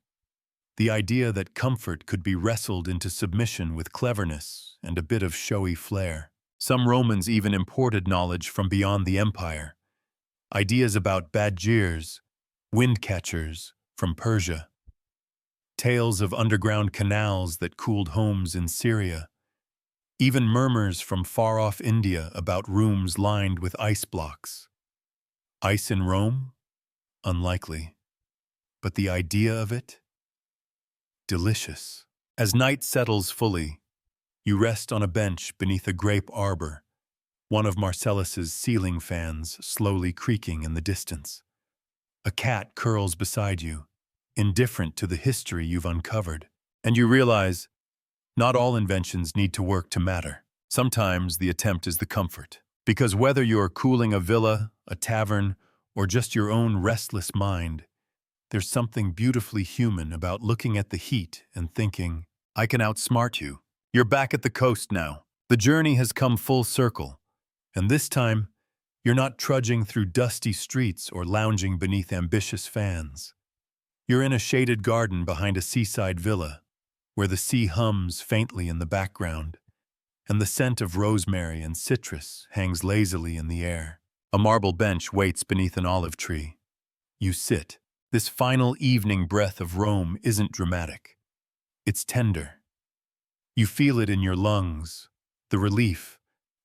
S1: The idea that comfort could be wrestled into submission with cleverness and a bit of showy flair. Some Romans even imported knowledge from beyond the empire. Ideas about badgers, wind catchers from Persia. Tales of underground canals that cooled homes in Syria. Even murmurs from far-off India about rooms lined with ice blocks. Ice in Rome? Unlikely. But the idea of it? Delicious. As night settles fully, you rest on a bench beneath a grape arbor, one of Marcellus's ceiling fans slowly creaking in the distance. A cat curls beside you, indifferent to the history you've uncovered, and you realize not all inventions need to work to matter. Sometimes the attempt is the comfort. Because whether you're cooling a villa, a tavern, or just your own restless mind, there's something beautifully human about looking at the heat and thinking, I can outsmart you. You're back at the coast now. The journey has come full circle, and this time, you're not trudging through dusty streets or lounging beneath ambitious fans. You're in a shaded garden behind a seaside villa, where the sea hums faintly in the background, and the scent of rosemary and citrus hangs lazily in the air. A marble bench waits beneath an olive tree. You sit, This final evening breath of Rome isn't dramatic. It's tender. You feel it in your lungs, the relief,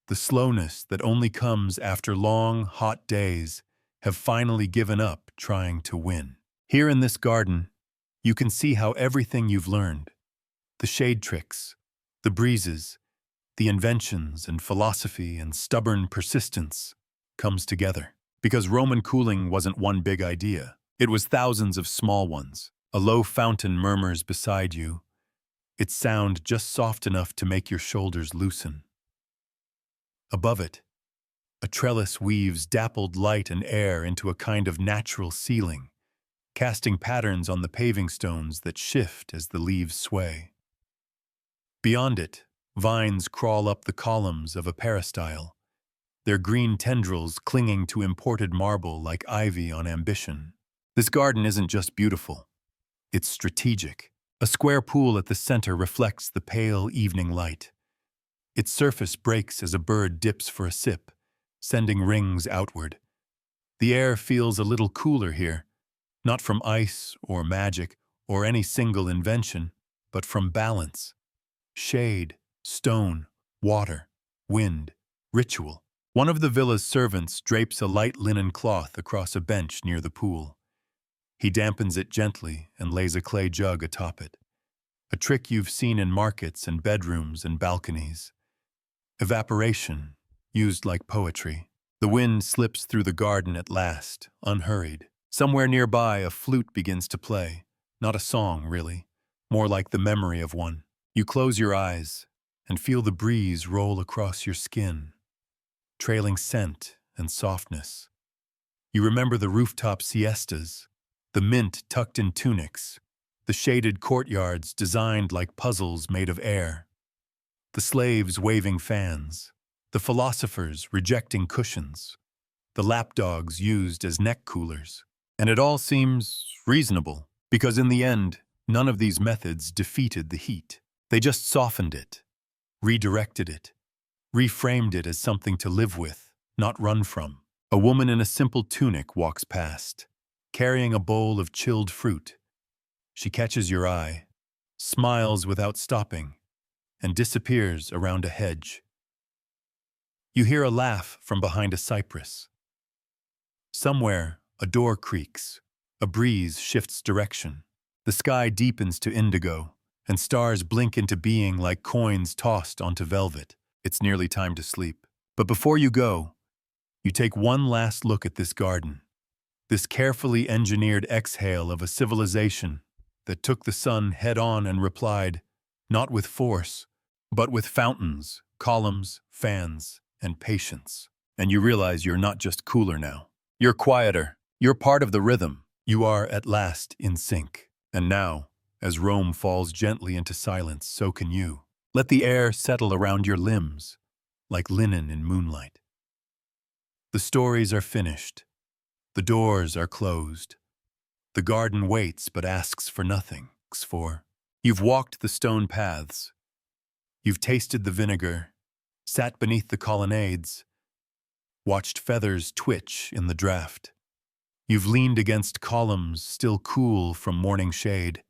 S1: the slowness that only comes after long, hot days have finally given up trying to win. Here in this garden, you can see how everything you've learned, the shade tricks, the breezes, the inventions and philosophy and stubborn persistence, comes together. Because Roman cooling wasn't one big idea. It was thousands of small ones. A low fountain murmurs beside you, its sound just soft enough to make your shoulders loosen. Above it, a trellis weaves dappled light and air into a kind of natural ceiling, casting patterns on the paving stones that shift as the leaves sway. Beyond it, vines crawl up the columns of a peristyle, their green tendrils clinging to imported marble like ivy on ambition. This garden isn't just beautiful, it's strategic. A square pool at the center reflects the pale evening light. Its surface breaks as a bird dips for a sip, sending rings outward. The air feels a little cooler here, not from ice or magic or any single invention, but from balance. Shade, stone, water, wind, ritual. One of the villa's servants drapes a light linen cloth across a bench near the pool. He dampens it gently and lays a clay jug atop it, a trick you've seen in markets and bedrooms and balconies. Evaporation, used like poetry. The wind slips through the garden at last, unhurried. Somewhere nearby, a flute begins to play. Not a song, really, more like the memory of one. You close your eyes and feel the breeze roll across your skin, trailing scent and softness. You remember the rooftop siestas, the mint tucked in tunics, the shaded courtyards designed like puzzles made of air, the slaves waving fans, the philosophers rejecting cushions, the lapdogs used as neck coolers. And it all seems reasonable, because in the end, none of these methods defeated the heat. They just softened it, redirected it, reframed it as something to live with, not run from. A woman in a simple tunic walks past, carrying a bowl of chilled fruit. She catches your eye, smiles without stopping, and disappears around a hedge. You hear a laugh from behind a cypress. Somewhere, a door creaks, a breeze shifts direction. The sky deepens to indigo, and stars blink into being like coins tossed onto velvet. It's nearly time to sleep. But before you go, you take one last look at this garden, this carefully engineered exhale of a civilization that took the sun head-on and replied, not with force, but with fountains, columns, fans, and patience. And you realize you're not just cooler now. You're quieter. You're part of the rhythm. You are at last in sync. And now, as Rome falls gently into silence, so can you. Let the air settle around your limbs, like linen in moonlight. The stories are finished. The doors are closed. The garden waits but asks for nothing. You've walked the stone paths. You've tasted the vinegar, sat beneath the colonnades, watched feathers twitch in the draft. You've leaned against columns still cool from morning shade,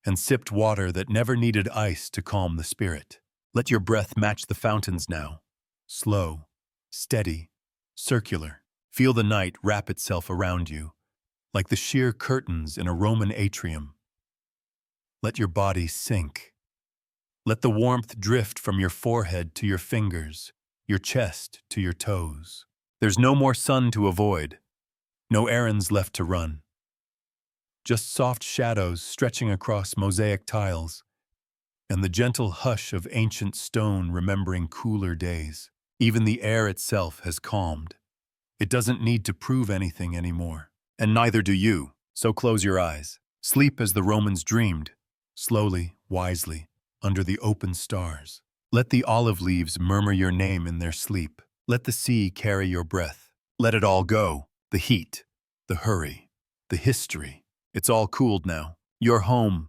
S1: and sipped water that never needed ice to calm the spirit. Let your breath match the fountains now. Slow, steady, circular. Feel the night wrap itself around you, like the sheer curtains in a Roman atrium. Let your body sink. Let the warmth drift from your forehead to your fingers, your chest to your toes. There's no more sun to avoid, no errands left to run. Just soft shadows stretching across mosaic tiles, and the gentle hush of ancient stone remembering cooler days. Even the air itself has calmed. It doesn't need to prove anything anymore. And neither do you, so close your eyes. Sleep as the Romans dreamed, slowly, wisely, under the open stars. Let the olive leaves murmur your name in their sleep. Let the sea carry your breath. Let it all go. The heat, the hurry, the history. It's all cooled now. You're home,